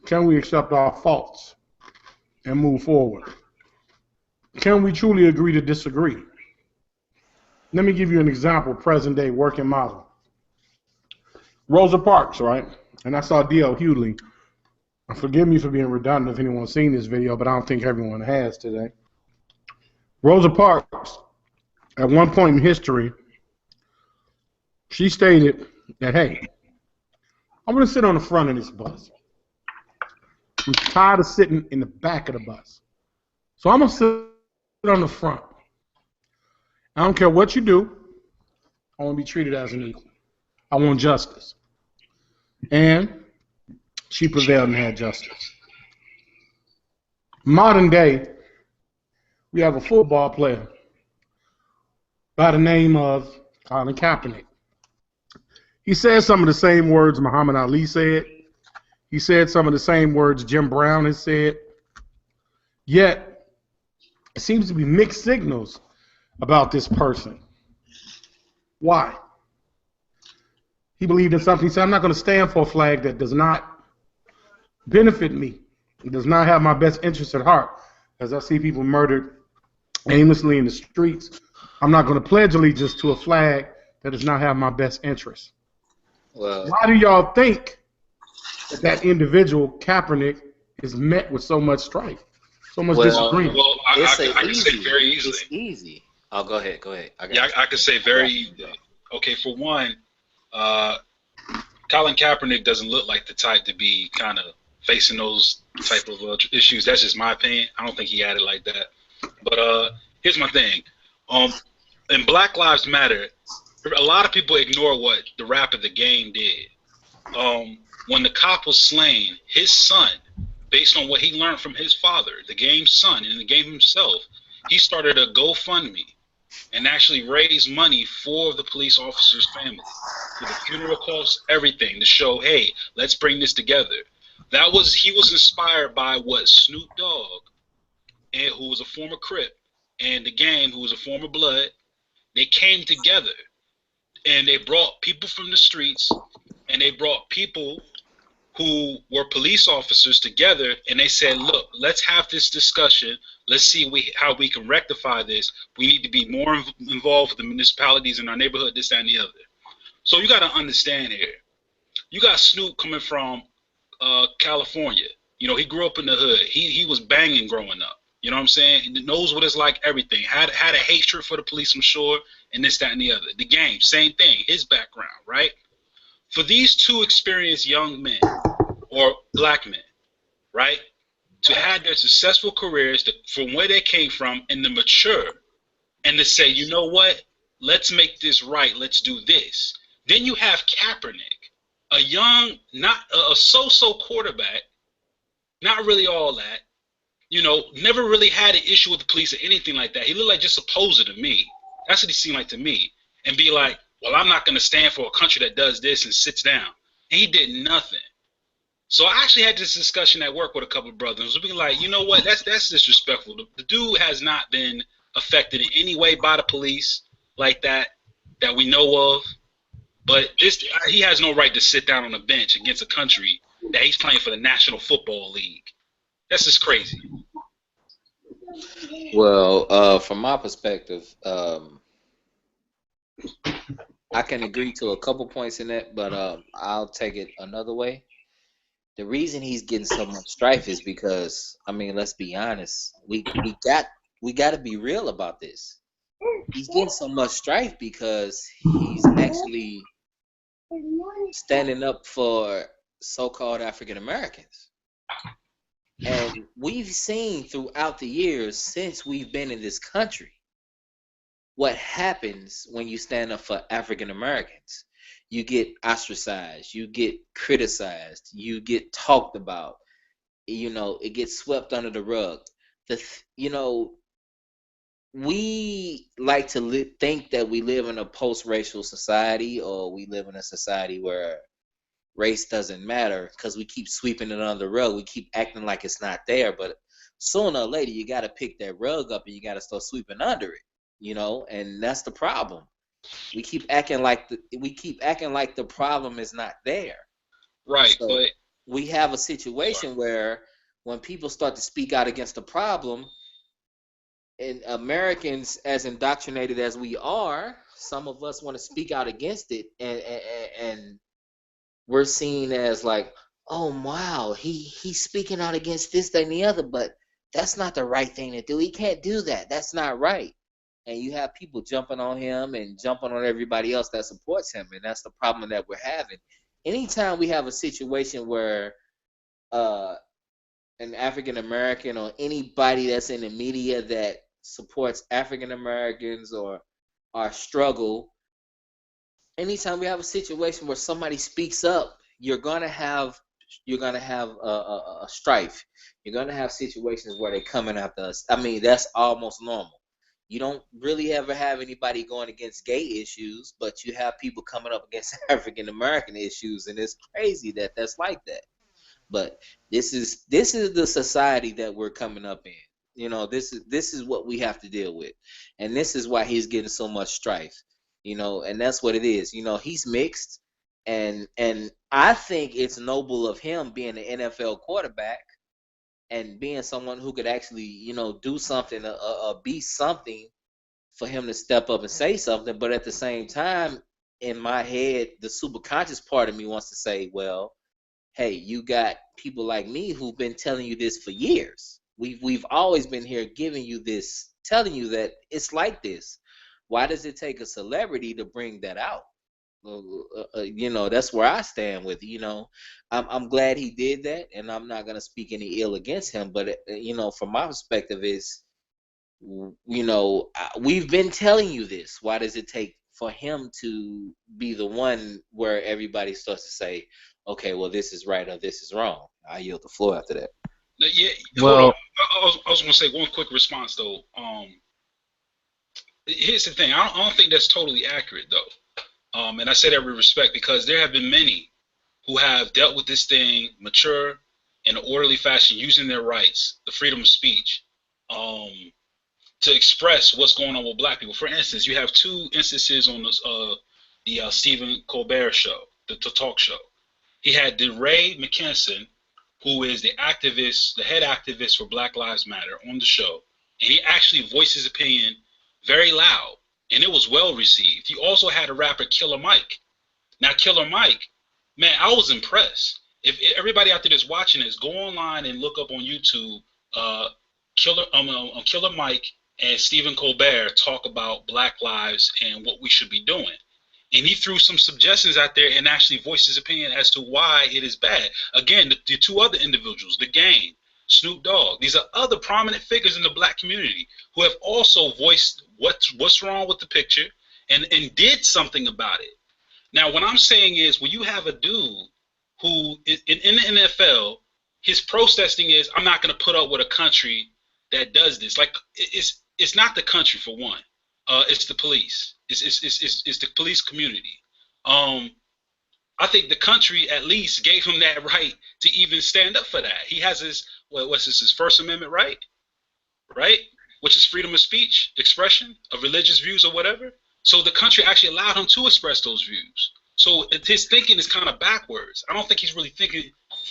Can we accept our faults and move forward? Can we truly agree to disagree? Let me give you an example, present day working model. Rosa Parks, right? And I saw D.L. Hughley. Forgive me for being redundant if anyone's seen this video, but I don't think everyone has today. Rosa Parks, at one point in history, she stated that, hey, I'm going to sit on the front of this bus. I'm tired of sitting in the back of the bus. So I'm going to sit on the front. I don't care what you do. I want to be treated as an equal. I want justice. And she prevailed and had justice. Modern day, we have a football player by the name of Colin Kaepernick. He said some of the same words Muhammad Ali said. He said some of the same words Jim Brown has said. Yet, it seems to be mixed signals about this person. Why? He believed in something. He said, I'm not going to stand for a flag that does not benefit me. It does not have my best interest at heart. As I see people murdered aimlessly in the streets, I'm not going to pledge allegiance to a flag that does not have my best interest. Well, why do y'all think that individual, Kaepernick, is met with so much strife, so much disagreement? Well, I can say very easily. It's easy. Oh, go ahead. I can say very easily. Okay, for one, Colin Kaepernick doesn't look like the type to be kind of facing those type of issues. That's just my opinion. I don't think he had it like that. But here's my thing. In Black Lives Matter, a lot of people ignore what the rapper The Game did. When the cop was slain, his son, based on what he learned from his father, The Game's son, and The Game himself, he started a GoFundMe and actually raised money for the police officer's family, for the funeral costs, everything, to show, hey, let's bring this together. He was inspired by what Snoop Dogg, who was a former Crip, and The Game, who was a former Blood, they came together and they brought people from the streets and they brought people who were police officers together, and they said, look, let's have this discussion. Let's see how we can rectify this. We need to be more involved with the municipalities in our neighborhood, this, that, and the other. So you got to understand here. You got Snoop coming from California. You know, he grew up in the hood. He was banging growing up. You know what I'm saying? He knows what it's like, everything. Had a hatred for the police, I'm sure, and this, that, and the other. The Game, same thing, his background, right? For these two experienced young men, or black men, right, to have their successful careers from where they came from and to mature and to say, you know what, let's make this right, let's do this. Then you have Kaepernick, a young, not a so-so quarterback, Not really all that. You know, never really had an issue with the police or anything like that. He looked like just a poser to me. That's what he seemed like to me. And be like, well, I'm not going to stand for a country that does this and sits down. And he did nothing. So I actually had this discussion at work with a couple of brothers. We'd be like, you know what? That's disrespectful. The dude has not been affected in any way by the police like that we know of. But he has no right to sit down on a bench against a country that he's playing for the National Football League. That's just crazy. Well, from my perspective, I can agree to a couple points in that, but I'll take it another way. The reason he's getting so much strife is because, I mean, let's be honest, we got to be real about this. He's getting so much strife because he's actually standing up for so-called African Americans. And we've seen throughout the years since we've been in this country what happens when you stand up for African Americans. You get ostracized, you get criticized, you get talked about, you know, it gets swept under the rug. You know, we like to think that we live in a post-racial society, or we live in a society where race doesn't matter because we keep sweeping it under the rug. We keep acting like it's not there, but sooner or later you got to pick that rug up and you got to start sweeping under it, you know, and that's the problem. We keep acting like the problem is not there. Right, So but we have a situation where when people start to speak out against the problem, and Americans, as indoctrinated as we are, some of us want to speak out against it, and we're seen as like, oh wow, he's speaking out against this, that, and the other, but that's not the right thing to do. He can't do that. That's not right. And you have people jumping on him and jumping on everybody else that supports him, and that's the problem that we're having. Anytime we have a situation where an African American or anybody that's in the media that supports African Americans or our struggle, anytime we have a situation where somebody speaks up, you're gonna have a strife. You're gonna have situations where they're coming after us. I mean, that's almost normal. You don't really ever have anybody going against gay issues, but you have people coming up against African American issues, and it's crazy that that's like that. But this is the society that we're coming up in. You know, this is what we have to deal with, and this is why he's getting so much strife. You know, and that's what it is. You know, he's mixed, and I think it's noble of him being an NFL quarterback and being someone who could actually, you know, do something, be something, for him to step up and say something. But at the same time, in my head, the superconscious part of me wants to say, well, hey, you got people like me who've been telling you this for years. We've always been here giving you this, telling you that it's like this. Why does it take a celebrity to bring that out? You know, that's where I stand with. You know, I'm glad he did that, and I'm not gonna speak any ill against him. But you know, from my perspective, is, you know, we've been telling you this. Why does it take for him to be the one where everybody starts to say, okay, well, this is right or this is wrong? I yield the floor after that. yeah, Well, I was gonna say one quick response though. Here's the thing. I don't think that's totally accurate though. And I say that with respect because there have been many who have dealt with this thing mature in an orderly fashion, using their rights, the freedom of speech, to express what's going on with black people. For instance, you have two instances on the Stephen Colbert show, the talk show. He had DeRay McKinson, who is the head activist for Black Lives Matter, on the show, and he actually voiced his opinion very loud, and it was well received. He also had a rapper, Killer Mike. Now, Killer Mike, man, I was impressed. If everybody out there that's watching this, go online and look up on YouTube, Killer Mike and Stephen Colbert talk about Black lives and what we should be doing. And he threw some suggestions out there and actually voiced his opinion as to why it is bad. Again, the two other individuals, The Game, Snoop Dogg, these are other prominent figures in the black community who have also voiced what's wrong with the picture and did something about it. Now, what I'm saying is, when you have a dude who is in the NFL, his protesting is, I'm not going to put up with a country that does this. Like, it's not the country, for one. It's the police. It's the police community. I think the country at least gave him that right to even stand up for that. He has his First Amendment right? Right? Which is freedom of speech, expression of religious views or whatever. So the country actually allowed him to express those views. So his thinking is kind of backwards. I don't think he's really thinking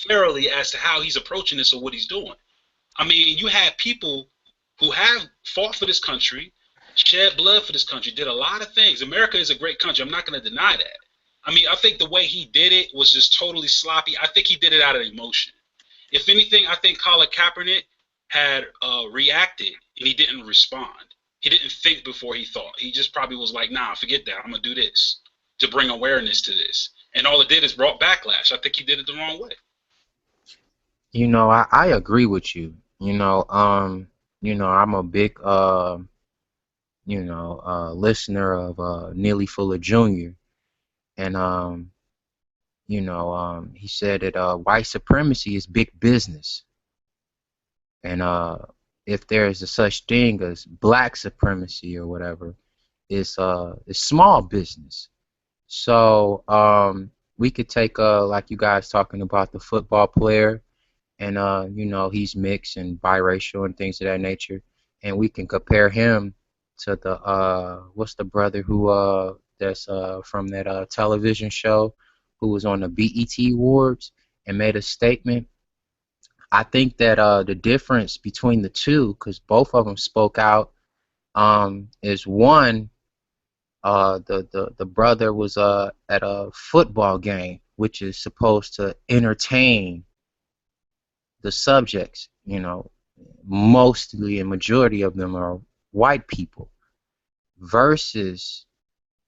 thoroughly as to how he's approaching this or what he's doing. I mean, you have people who have fought for this country, shed blood for this country, did a lot of things. America is a great country. I'm not going to deny that. I mean, I think the way he did it was just totally sloppy. I think he did it out of emotion. If anything, I think Colin Kaepernick had reacted and he didn't respond. He didn't think before he thought. He just probably was like, nah, forget that. I'm going to do this to bring awareness to this. And all it did is brought backlash. I think he did it the wrong way. You know, I agree with you. You know, I'm a big listener of Neely Fuller Jr. And he said that white supremacy is big business. And if there is a such thing as black supremacy or whatever, it's small business. So we could take like you guys talking about the football player, and he's mixed and biracial and things of that nature, and we can compare him to the what's the brother who that's from that television show who was on the BET Awards and made a statement. I think that the difference between the two, because both of them spoke out, is one, the brother was at a football game, which is supposed to entertain the subjects. Mostly and majority of them are white people, versus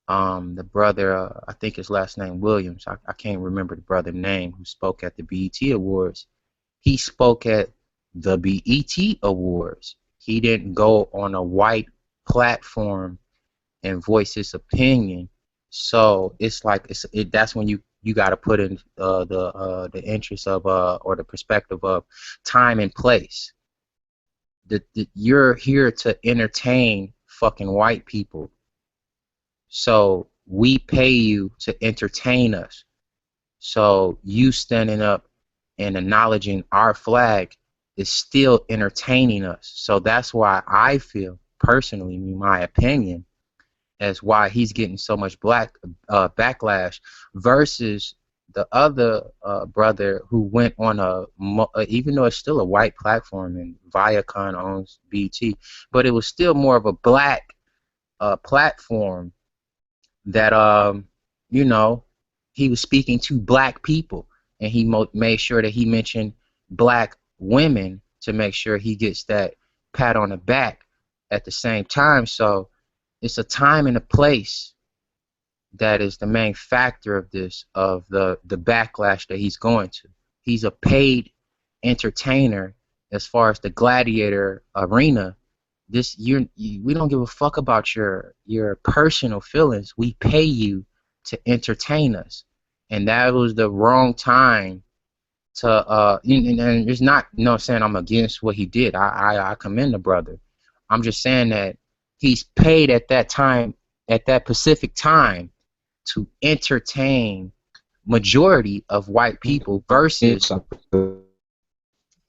the brother, I think his last name Williams. I can't remember the brother's name, who spoke at the BET Awards. He spoke at the BET Awards. He didn't go on a white platform and voice his opinion. So it's like that's when you got to put in the interest of or the perspective of time and place. You're here to entertain fucking white people. So we pay you to entertain us. So you standing up and acknowledging our flag is still entertaining us. So that's why I feel, personally, in my opinion, as why he's getting so much backlash versus the other brother who went on even though it's still a white platform and Viacom owns BT, but it was still more of a black platform that he was speaking to black people, and he made sure that he mentioned black women to make sure he gets that pat on the back at the same time. So it's a time and a place that is the main factor of this, of the backlash that he's going to. He's a paid entertainer as far as the gladiator arena. We don't give a fuck about your personal feelings. We pay you to entertain us, and that was the wrong time to and it's not saying I'm against what he did. I commend the brother. I'm just saying that he's paid at that time, at that specific time, to entertain majority of white people versus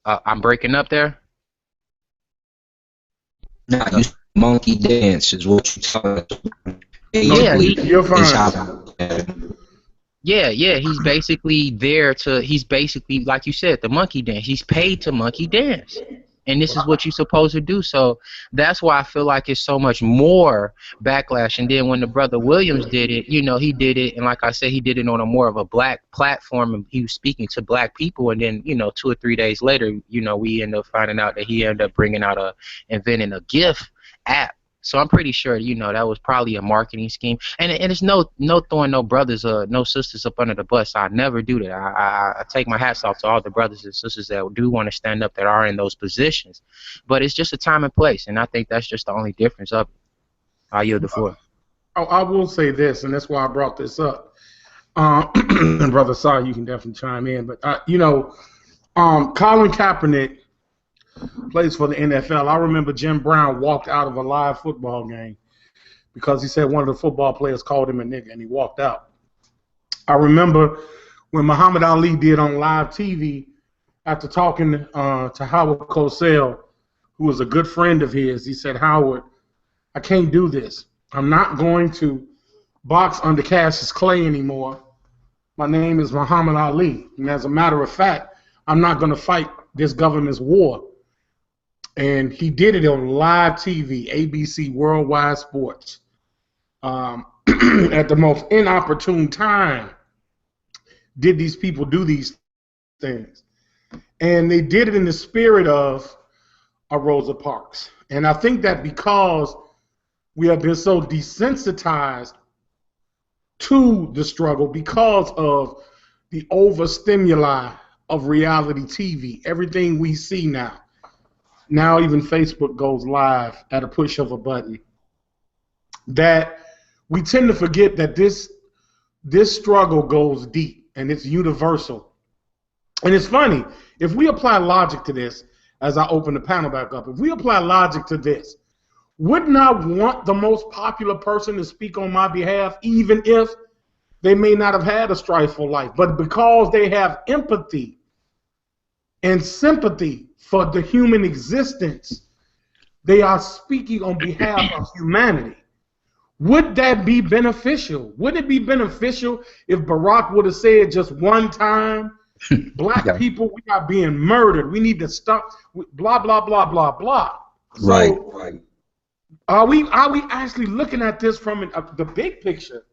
I'm breaking up there. Nah, you monkey dance is what you talking about. Yeah, you're fine. Yeah, he's basically there to, he's basically, like you said, the monkey dance. He's paid to monkey dance. And this is what you're supposed to do. So that's why I feel like it's so much more backlash. And then when the brother Williams did it, he did it, and like I said, he did it on a more of a black platform, and he was speaking to black people. And then 2 or 3 days later, we end up finding out that he ended up inventing a GIF app. So I'm pretty sure, that was probably a marketing scheme. And it's no throwing no brothers or no sisters up under the bus. I never do that. I take my hats off to all the brothers and sisters that do want to stand up, that are in those positions. But it's just a time and place, and I think that's just the only difference of it. I yield the floor. I will say this, and that's why I brought this up. And Brother Sai, you can definitely chime in. But, Colin Kaepernick plays for the NFL. I remember Jim Brown walked out of a live football game because he said one of the football players called him a nigga, and he walked out. I remember when Muhammad Ali did on live TV after talking to Howard Cosell, who was a good friend of his. He said, Howard, I can't do this. I'm not going to box under Cassius Clay anymore. My name is Muhammad Ali. And as a matter of fact, I'm not going to fight this government's war. And he did it on live TV, ABC Worldwide Sports, at the most inopportune time. Did these people do these things? And they did it in the spirit of Rosa Parks. And I think that because we have been so desensitized to the struggle because of the overstimuli of reality TV, everything we see now even Facebook goes live at a push of a button, that we tend to forget that this struggle goes deep and it's universal. And it's funny, if we apply logic to this, as I open the panel back up, if we apply logic to this, wouldn't I want the most popular person to speak on my behalf, even if they may not have had a strifeful life? But because they have empathy and sympathy for the human existence, they are speaking on behalf of humanity. Would that be beneficial? Would it be beneficial if Barack would have said just one time, black people, we are being murdered. We need to stop, blah, blah, blah, blah, blah. Right. So, are we actually looking at this from the big picture?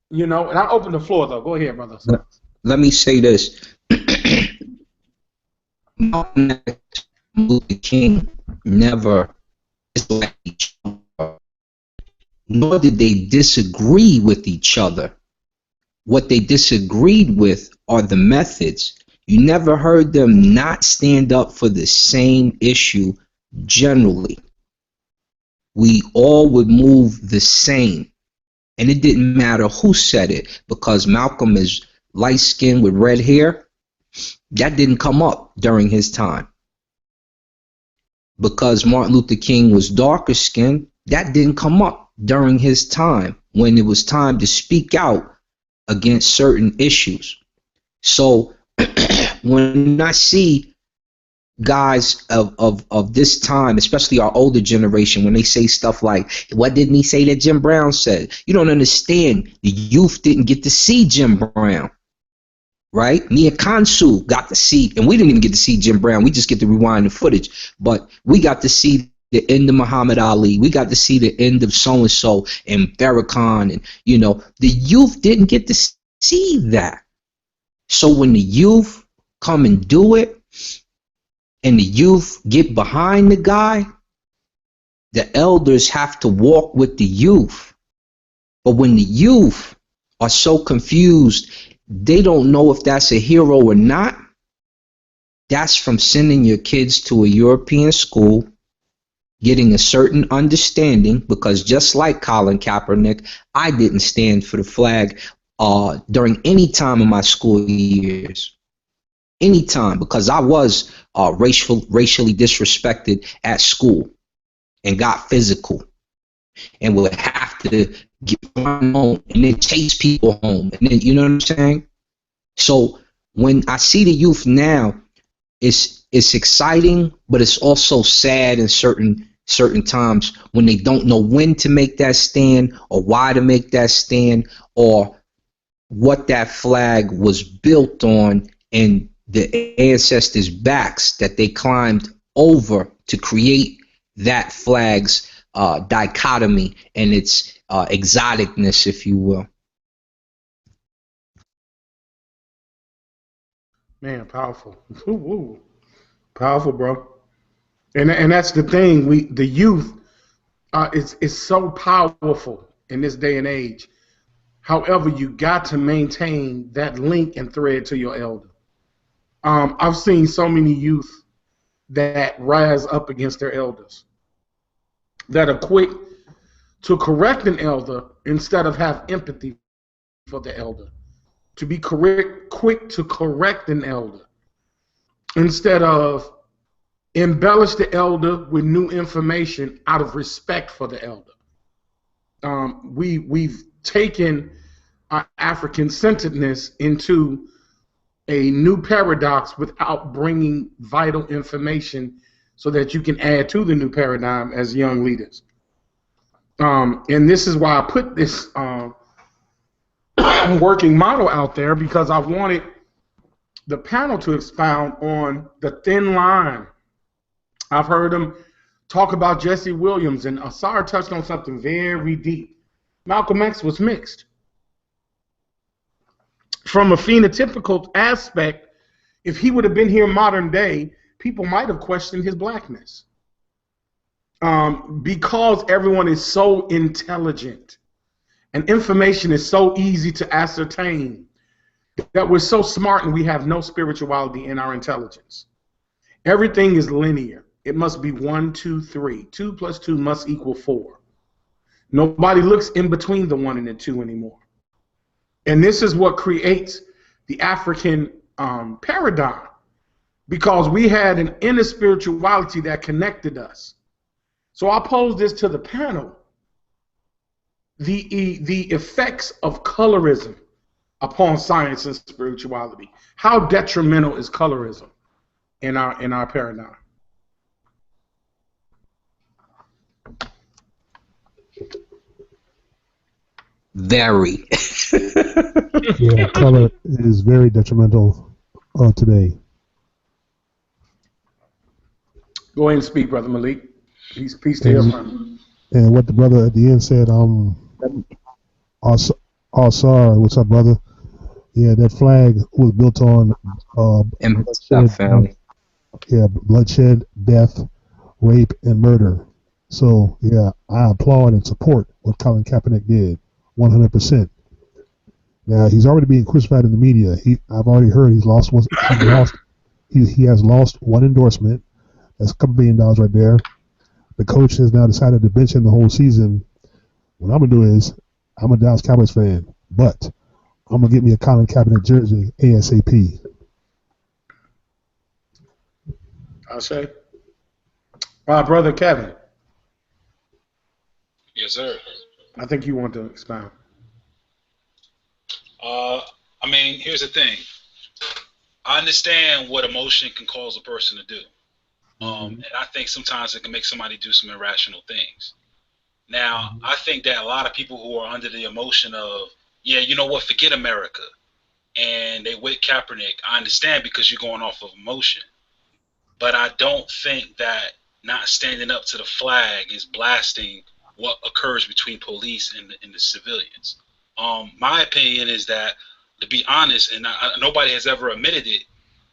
You know, and I open the floor, though. Go ahead, brother. Let me say this. Martin Luther King never disliked each other, nor did they disagree with each other. What they disagreed with are the methods. You never heard them not stand up for the same issue generally. We all would move the same. And it didn't matter who said it, because Malcolm is light-skinned with red hair. That didn't come up during his time. Because Martin Luther King was darker skinned, that didn't come up during his time when it was time to speak out against certain issues. So when I see guys of this time, especially our older generation, when they say stuff like, what didn't he say that Jim Brown said? You don't understand. The youth didn't get to see Jim Brown. Right? Me and Kansu got to see, and we didn't even get to see Jim Brown. We just get to rewind the footage. But we got to see the end of Muhammad Ali. We got to see the end of so-and-so and Farrakhan. And, you know, the youth didn't get to see that. So when the youth come and do it, and the youth get behind the guy, the elders have to walk with the youth. But when the youth are so confused, they don't know if that's a hero or not. That's from sending your kids to a European school, getting a certain understanding, because just like Colin Kaepernick, I didn't stand for the flag during any time of my school years. Anytime, because I was racially disrespected at school and got physical and would have to get home and then chase people home. And then, you know what I'm saying? So when I see the youth now, it's exciting, but it's also sad in certain times when they don't know when to make that stand or why to make that stand or what that flag was built on and the ancestors' backs that they climbed over to create that flag's dichotomy and its exoticness, if you will. Man, powerful. Ooh. Powerful, bro. And that's the thing. The youth is so powerful in this day and age. However, you got to maintain that link and thread to your elder. I've seen so many youth that rise up against their elders, that are quick to correct an elder instead of have empathy for the elder, to be quick to correct an elder, instead of embellish the elder with new information out of respect for the elder. We've taken our African centeredness into a new paradox without bringing vital information so that you can add to the new paradigm as young leaders. And this is why I put this working model out there, because I wanted the panel to expound on the thin line. I've heard them talk about Jesse Williams, and Asar touched on something very deep. Malcolm X was mixed. From a phenotypical aspect, if he would have been here modern day, people might have questioned his blackness. Because everyone is so intelligent and information is so easy to ascertain, that we're so smart and we have no spirituality in our intelligence. Everything is linear. It must be 1, 2, 3. 2 plus 2 must equal 4. Nobody looks in between the 1 and the 2 anymore. And this is what creates the African paradigm, because we had an inner spirituality that connected us. So I pose this to the panel: the effects of colorism upon science and spirituality. How detrimental is colorism in our paradigm? Very. Yeah, color is very detrimental today. Go ahead and speak, Brother Malik. Peace to your friend. And what the brother at the end said, Asar, what's up, brother? Yeah, that flag was built on family. Bloodshed, death, rape, and murder. So yeah, I applaud and support what Colin Kaepernick did, 100%. Now he's already being crucified in the media. I've already heard he's lost one. He has lost one endorsement. That's a couple $1 billion right there. The coach has now decided to bench him the whole season. What I'm gonna do is, I'm a Dallas Cowboys fan, but I'm gonna get me a Colin Kaepernick jersey ASAP. I'll say. Brother Kevin. Yes, sir. I think you want to expound. I mean, here's the thing. I understand what emotion can cause a person to do. And I think sometimes it can make somebody do some irrational things. Now, I think that a lot of people who are under the emotion of, yeah, you know what, forget America, and they with Kaepernick, I understand, because you're going off of emotion. But I don't think that not standing up to the flag is blasting what occurs between police and the civilians. My opinion is that, to be honest, and nobody has ever admitted it,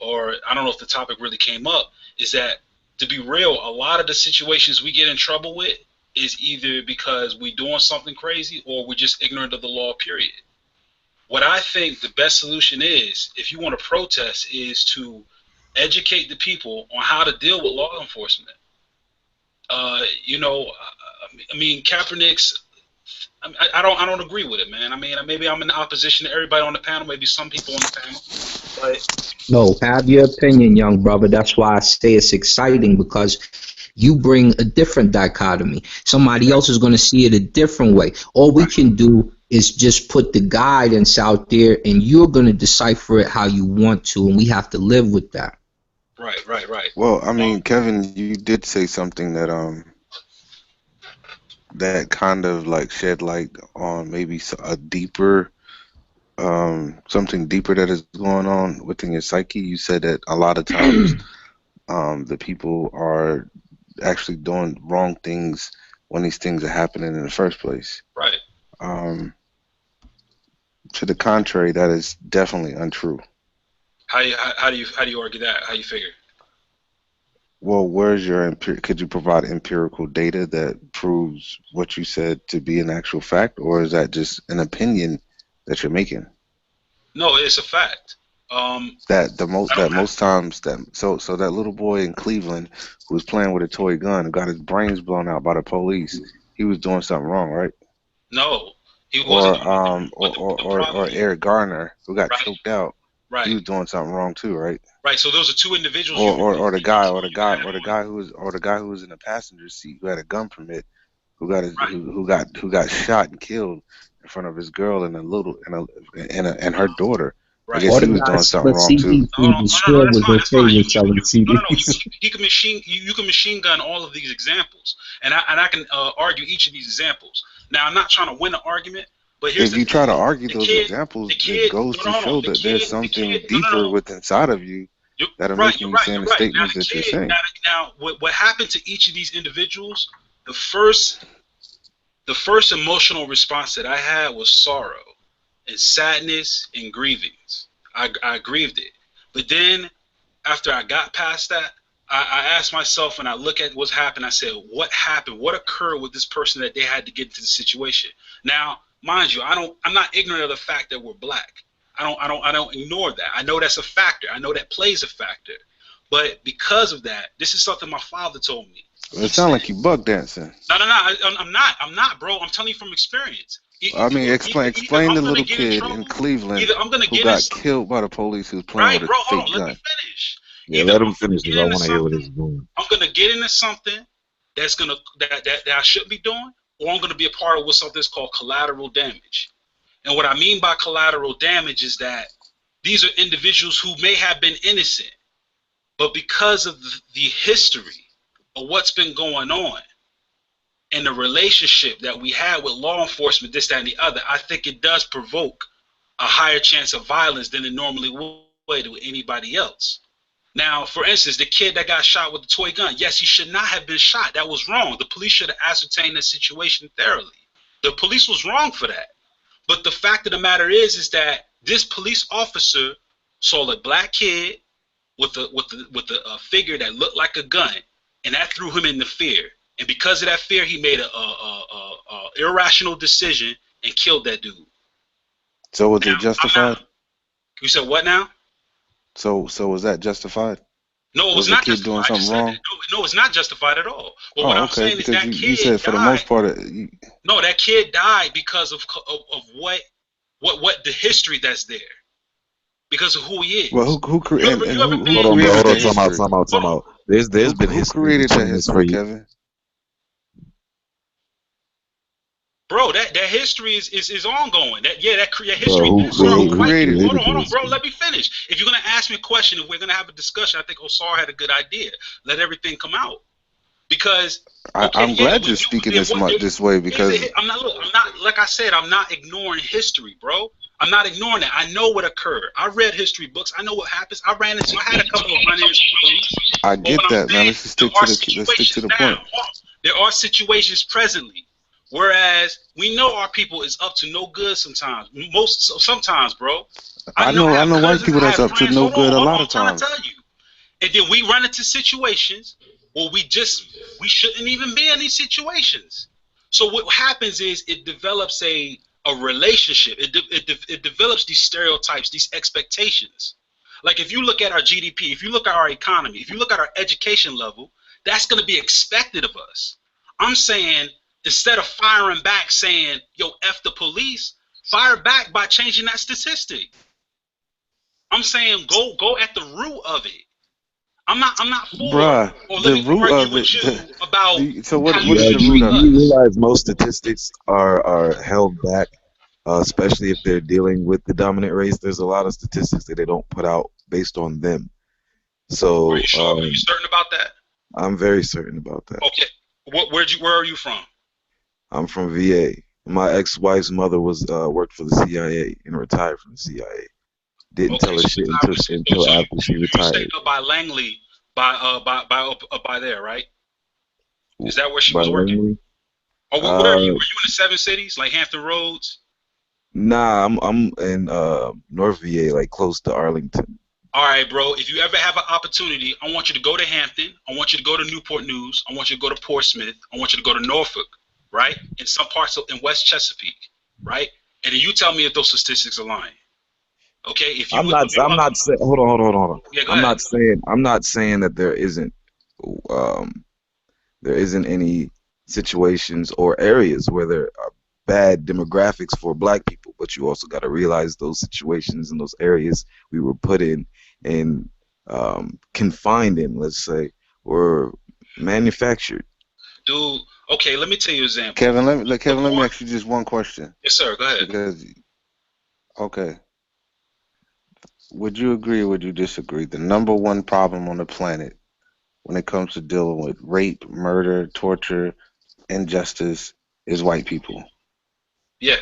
or I don't know if the topic really came up, is that, to be real, a lot of the situations we get in trouble with is either because we're doing something crazy or we're just ignorant of the law, period. What I think the best solution is, if you want to protest, is to educate the people on how to deal with law enforcement. You know, I mean, Kaepernick's, I don't agree with it, man. I mean, maybe I'm in opposition to everybody on the panel, maybe some people on the panel, but No, have your opinion, young brother. That's why I say it's exciting, because you bring a different dichotomy. Somebody else is going to see it a different way. All we can do is just put the guidance out there, and you're going to decipher it how you want to, and we have to live with that. Right. Well, I mean, Kevin, you did say something that that kind of like shed light on maybe a deeper, something deeper that is going on within your psyche. You said that a lot of times the people are actually doing wrong things when these things are happening in the first place. Right. To the contrary, that is definitely untrue. How do you argue that? How you figure? Well, where's your could you provide empirical data that proves what you said to be an actual fact, or is that just an opinion that you're making? No, it's a fact. Most times so that little boy in Cleveland who was playing with a toy gun and got his brains blown out by the police, he was doing something wrong, right? No, he wasn't. Or Eric Garner who got choked out Right. He was doing something wrong too, right? Right. So those are two individuals. Or the guy who was in the passenger seat who had a gun permit, who got shot and killed in front of his girl and her daughter. I Right. guess Or he the was doing guys, something but wrong see, too. No, the sheriff that's was fine. That's okay fine. with selling No, CDs. you can machine gun all of these examples, and I can argue each of these examples. Now, I'm not trying to win an argument, but here's If the you thing: try to argue the those kid, examples, the it kid. goes No, to no, hold on. show The that there's kid, something No, no, deeper no. with inside of you that are Right, making you're you right. saying You're the right. Now statements the that you're kid. saying. Now what happened to each of these individuals? The first emotional response that I had was sorrow and sadness and grievings. I grieved it, but then after I got past that, I asked myself and I look at what's happened. I said, what happened? What occurred with this person that they had to get into the situation? Now, mind you, I'm not ignorant of the fact that we're black. I don't ignore that. I know that's a factor. I know that plays a factor. But because of that, this is something my father told me. It sounds like you bug dancing. No, I'm not, bro. I'm telling you from experience. I mean, explain the little kid in Cleveland who got killed by the police who was playing with a fake gun. Let me finish. Yeah, let him finish because I want to hear what he's doing. I'm gonna get into something that I shouldn't be doing, or I'm gonna be a part of what's something that's called collateral damage. And what I mean by collateral damage is that these are individuals who may have been innocent, but because of the history of what's been going on and the relationship that we had with law enforcement, this, that, and the other, I think it does provoke a higher chance of violence than it normally would to anybody else. Now, for instance, the kid that got shot with the toy gun, yes, he should not have been shot. That was wrong. The police should have ascertained the situation thoroughly. The police was wrong for that. But the fact of the matter is that this police officer saw a black kid with a figure that looked like a gun, and that threw him into fear. And because of that fear, he made a irrational decision and killed that dude. So was it justified? You said what now? So was that justified? No, it was not the kid justified. doing something wrong? No, it's not justified at all. But what I'm saying is that kid you said for died. the most part. No, that kid died because of what the history that's there. Because of who he is. Well, who created? Hold on, bro. Time out. There's been history created that between this history, for you. Kevin? Bro, that history is ongoing. That history. Who created it? Hold on, bro. Let me finish. If you're gonna ask me a question, if we're gonna have a discussion, I think Osar had a good idea. Let everything come out. Because I'm glad you're speaking this way because I'm not. Like I said, I'm not ignoring history, bro. I'm not ignoring that. I know what occurred. I read history books. I know what happens. I had a couple of run-ins with police. I get that, man. Let's stick to the point. There are situations presently. Whereas we know our people is up to no good sometimes. Sometimes, bro. I know white people that's up to no good a lot of times. I'm trying to tell you. And then we run into situations where we shouldn't even be in these situations. So what happens is it develops a relationship. It develops these stereotypes, these expectations. Like if you look at our GDP, if you look at our economy, if you look at our education level, that's going to be expected of us. I'm saying, instead of firing back saying, yo, F the police, fire back by changing that statistic. I'm saying go at the root of it. I'm not for Bruh, the root of it. So what is the root of it? You realize most statistics are held back, especially if they're dealing with the dominant race. There's a lot of statistics that they don't put out based on them. So are you sure? Are you certain about that? I'm very certain about that. Okay. Where are you from? I'm from VA. My ex-wife's mother was worked for the CIA and retired from the CIA. Didn't tell her shit until after she retired. You stayed up by Langley, by there, right? Is that where she was working? Or where are you? Were you in the 7 cities, like Hampton Roads? Nah, I'm in North VA, like close to Arlington. All right, bro. If you ever have an opportunity, I want you to go to Hampton. I want you to go to Newport News. I want you to go to Portsmouth. I want you to go to Norfolk, right? In some parts in West Chesapeake, right? And then you tell me if those statistics are lying. Okay? If you I'm not saying. Hold on. Yeah, I'm not saying that there isn't any situations or areas where there are bad demographics for black people, but you also got to realize those situations and those areas we were put in and confined in, let's say, were manufactured. Dude, okay, let me tell you an example. Kevin, let me ask you just one question. Yes, sir. Go ahead. Because, okay, would you agree or would you disagree? The number one problem on the planet when it comes to dealing with rape, murder, torture, injustice is white people. Yeah.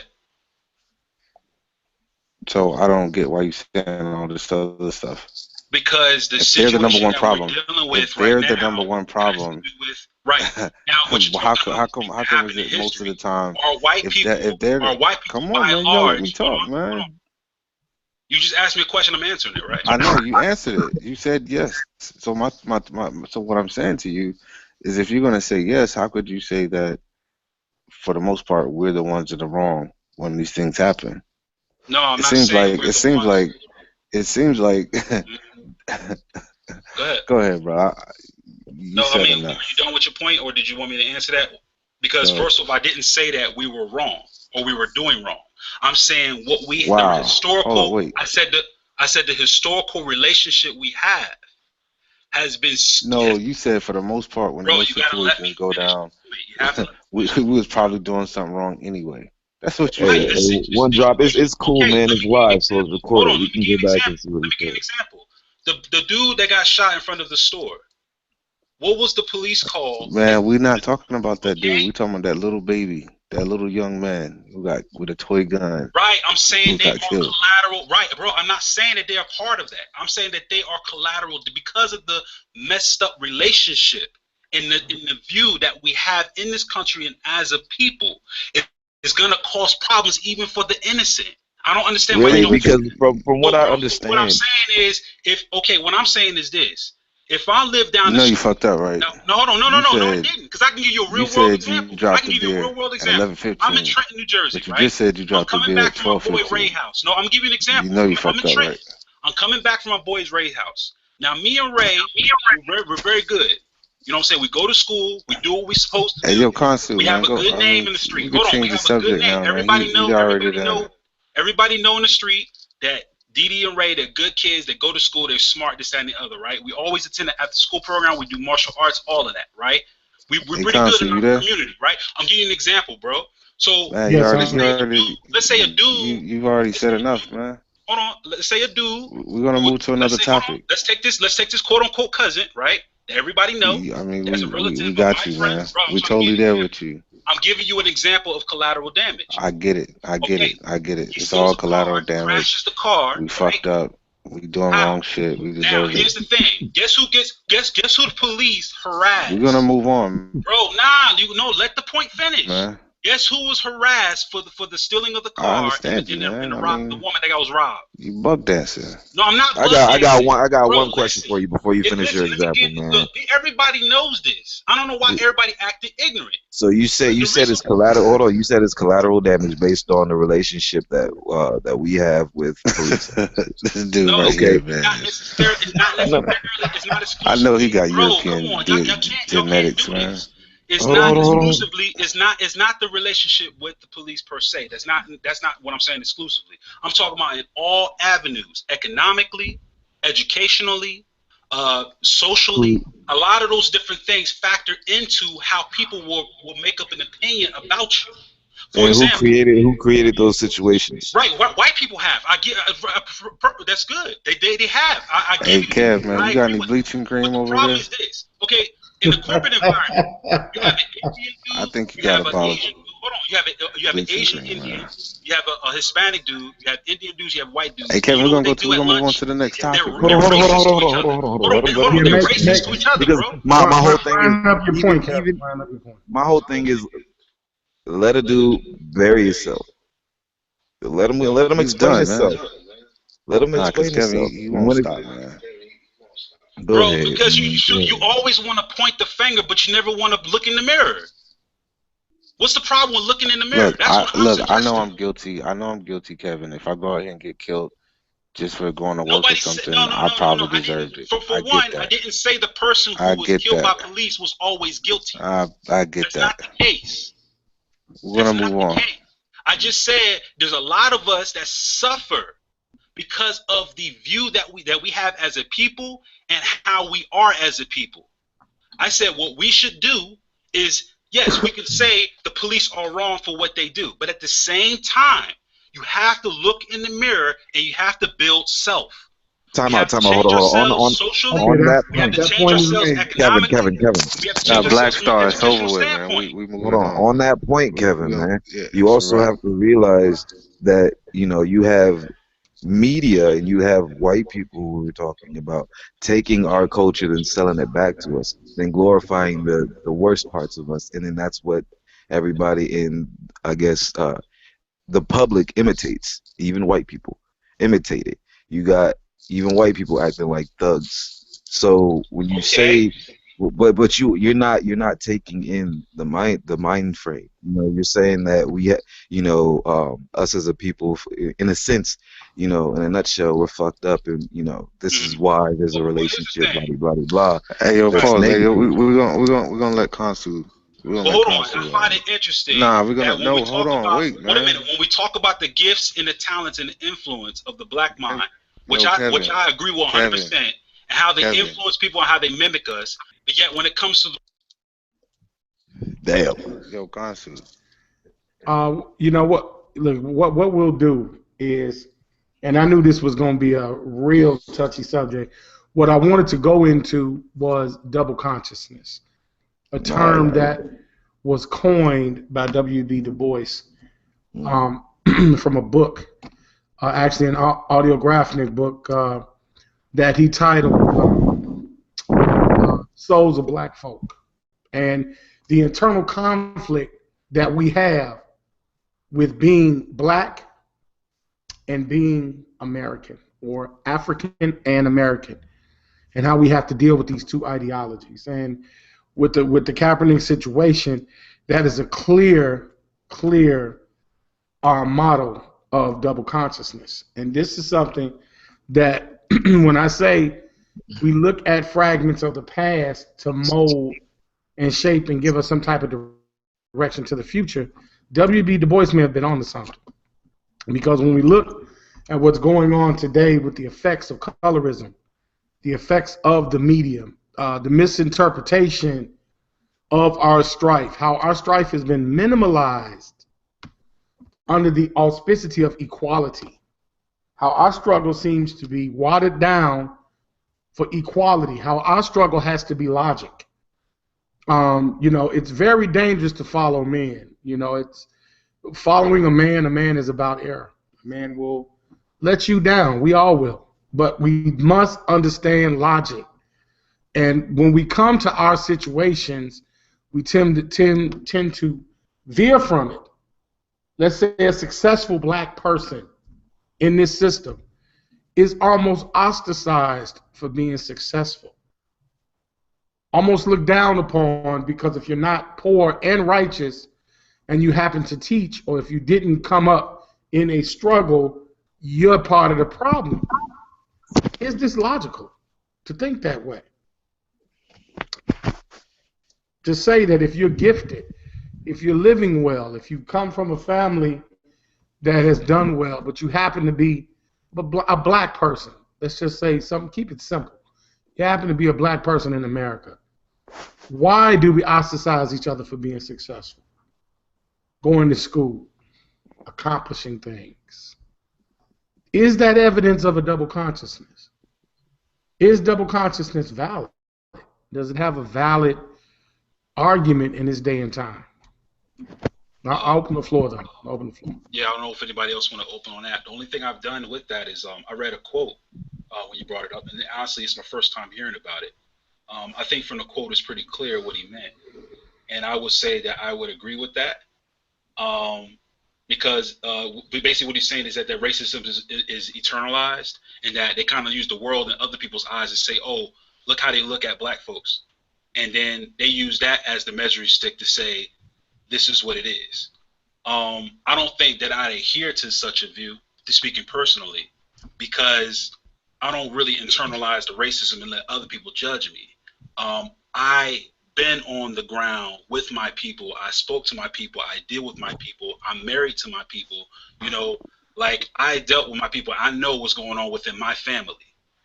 So I don't get why you saying all this other stuff. Because the If they're the number situation one that problem, we're dealing with if they're right the now number one has to problem, do with right now what you're how talking come about how come is happened in it most of history. the time Are white if people they're come on by man, and you gotta let me large? talk, Hold on. man. You just asked me a question. I'm answering it, right? I know you answered it. You said yes. So so what I'm saying to you is if you're gonna say yes, how could you say that for the most part we're the ones that are wrong when these things happen? No, I'm It not seems saying like we're the ones. it seems like Go ahead. go ahead, bro. You No, I said mean, were enough. you done with your point, or did you want me to answer that? Because Go ahead. first of all, I didn't say that we were wrong or we were doing wrong. I'm saying what the Wow. Hold on, historical. wait. I said the historical relationship we have has been. No, you said for the most part when Bro, those you gotta let me situations go finish. down, You have to let me we was probably doing something wrong anyway. That's what you Hey, Right. said. The one drop. It's cool, okay, man. let It's me give you an live, so it's example. Hold recorded. on, We let me can give you go an back example. and see what Let he me give you an said. example. The dude that got shot in front of the store. What was the police call? Man, we're not talking about that dude. Okay. We're talking about that little baby, that little young man who got with a toy gun Right, I'm saying who they got are killed. collateral. Right, bro, I'm not saying that they are part of that. I'm saying that they are collateral because of the messed up relationship in the view that we have in this country and as a people. It's gonna cause problems even for the innocent. I don't understand why you Really, don't. because from So, what I bro, what I'm understand, saying is, what I'm saying is this: if I live down You the know you street, fucked up, right? no, hold on, no, I You didn't, because I can give you a you real world said you example. I dropped can the give you a beer real world at example. I'm in 11:15, Trenton, New Jersey, but you right? just said you I'm dropped the coming beer back at from my boy Ray 12:15. house. No, I'm gonna give you an You example. know you I'm fucked in up, Trenton. right? I'm coming back from my boy's Ray house. Now, me and Ray, we're very good. You know what I'm saying? We go to school. We do what we're supposed to Hey, do. yo, Consul, We have man, a go. good I name mean, in the street. we could Hold on, we change the have a good subject name. now, man. You already done. Everybody know in the street that Dee and Ray, they're good kids. They go to school. They're smart. This, that, and the other, right? We always attend the after-school program. We do martial arts, all of that, right? We're Hey, pretty good Consul, in you our there? community, right? I'm giving you an example, bro. So Man, Yes, let's say a dude. you've already said enough, man. Hold on. Let's say a dude. We're gonna move to another Hold on. topic. Let's take this quote unquote cousin, right? That everybody know. I mean, That's a relative we of got my you, friend, man. bro. We totally there with you. I'm giving you an example of collateral damage. I get it. Okay. He It's steals all a car, collateral damage. crashes the car, We right? fucked up. We doing How? wrong shit. We Now deserve here's it. the thing. Guess who the police We're gonna harassed? move on, Bro, let the point finish. man. Guess who was harassed for the stealing of the I car understand you, and man. the I woman mean, that was robbed? you bug dancing. No, I'm not I bug got dancing. one. I got Bro, one question listen. for you before you finish your Listen, example, man. everybody knows this. I don't know why everybody acted ignorant. So you said it's collateral. Hold on, you said it's collateral damage based on the relationship that we have with police. This dude No, right Okay. here, man. It's not necessarily. It's not exclusively. I know he got Bro, come European on, y'all can't genetics, do man. this. It's Hold not on. exclusively. It's not the relationship with the police per se. That's not what I'm saying exclusively. I'm talking about in all avenues, economically, educationally, socially. A lot of those different things factor into how people will make up an opinion about you. For And example, who created those situations? right? White people have. I get that's good. They have. I Hey, give you. Kev, man, I you got agree any with. bleaching But cream the over problem there? is this. Okay, in the corporate environment, you have an Indian I dude. think you You got have a an bottle Asian. of Hold on. You have an bleaching Asian cream, Indian. man. You have a Hispanic dude. You have Indian dudes. You have white dudes. Hey, And Kevin, you we're know what they gonna do at move on lunch? to the next They're topic, Hold on, man. racist to each other. Hold on. Yeah, They're make racist to each other, because bro. my whole thing is line up your point, Kevin. even Line up your point. my whole thing is let a dude bury himself. Let him He's explain done, man. himself. Let him Nah, cause explain Kevin, himself. he And won't when stop, man. go Bro, ahead, because man. Go you ahead. always want to point the finger, but you never want to look in the mirror. What's the problem with looking in the mirror? Look, That's what I'm I suggesting. know I'm guilty. I know I'm guilty, Kevin. If I go out here and get killed just for going to work or Nobody said something, no. I probably I didn't. deserved it. For I one, get I that. didn't say the person I who was get killed by that. police was always guilty. I get That's not that. the case. We're gonna move on. I just said there's a lot of us that suffer because of the view that we have as a people and how we are as a people. I said what we should do is, yes, we could say the police are wrong for what they do, but at the same time, you have to look in the mirror and you have to build self. Time We out, have to time out. Hold change on, hold on. ourselves socially. Okay, On that We have point, to that change point is ourselves made. economically. Kevin. We have to Now, change Black ourselves from Star, an it's over educational with, man. standpoint. We Hold moving on. on. On that point, We Kevin, gonna, man, yeah, you it's a also wrap. have to realize that, you have media and you have white people who we're talking about taking our culture and selling it back to us, then glorifying the worst parts of us, and then that's what everybody in, I guess, the public imitates. Even white people imitate it. You got even white people acting like thugs. So when you Okay. say, but you're not taking in the mind frame. You're saying that us as a people, in a sense, in a nutshell, we're fucked up, and this is why there's a Well, here's the relationship, blah thing. blah blah blah, Hey, yo, that's Right. pause. Hey, yo, negative. we're gonna let Consu. We're gonna Well, let hold on. I Consu. find it interesting Nah, we're that gonna when we no. Hold talk on, about, wait, wait a man. minute, when we talk about the gifts and the talents and the influence of the black mind, which Yo, I Kevin, agree with 100%, Kevin, and how they Kevin. influence people and how they mimic us, but yet when it comes to Damn. Yo, Consu. You know what? Look, what we'll do is, and I knew this was going to be a real touchy subject. What I wanted to go into was double consciousness, a term that was coined by W.B. Du Bois from a book, actually an audiographic book that he titled Souls of Black Folk. And the internal conflict that we have with being black and being American, or African and American, and how we have to deal with these two ideologies. And with the Kaepernick situation, that is a clear model of double consciousness. And this is something that when I say we look at fragments of the past to mold and shape and give us some type of direction to the future, W.B. Du Bois may have been on to something. Because when we look at what's going on today with the effects of colorism, the effects of the medium, the misinterpretation of our strife, how our strife has been minimalized under the auspicity of equality, how our struggle seems to be watered down for equality, how our struggle has to be logic. It's very dangerous to follow men. It's following a man is about error. A man will let you down. We all will. But we must understand logic. And when we come to our situations, we tend to veer from it. Let's say a successful black person in this system is almost ostracized for being successful. Almost looked down upon, because if you're not poor and righteous and you happen to teach, or if you didn't come up in a struggle, you're part of the problem. Is this logical to think that way? To say that if you're gifted, if you're living well, if you come from a family that has done well, but you happen to be a black person, let's just say something, keep it simple. You happen to be a black person in America. Why do we ostracize each other for being successful? Going to school, accomplishing things. Is that evidence of a double consciousness? Is double consciousness valid? Does it have a valid argument in this day and time? I'll open the floor, though. Yeah, I don't know if anybody else want to open on that. The only thing I've done with that is I read a quote when you brought it up, and honestly, it's my first time hearing about it. I think from the quote it's pretty clear what he meant, and I would say that I would agree with that, because basically what he's saying is that racism is eternalized, and that they kind of use the world and other people's eyes to say, oh, look how they look at black folks, and then they use that as the measuring stick to say this is what it is. I don't think that I adhere to such a view, to speaking personally, because I don't really internalize the racism and let other people judge me. I been on the ground with my people. I spoke to my people. I deal with my people. I'm married to my people. You know, like I dealt with my people. I know what's going on within my family.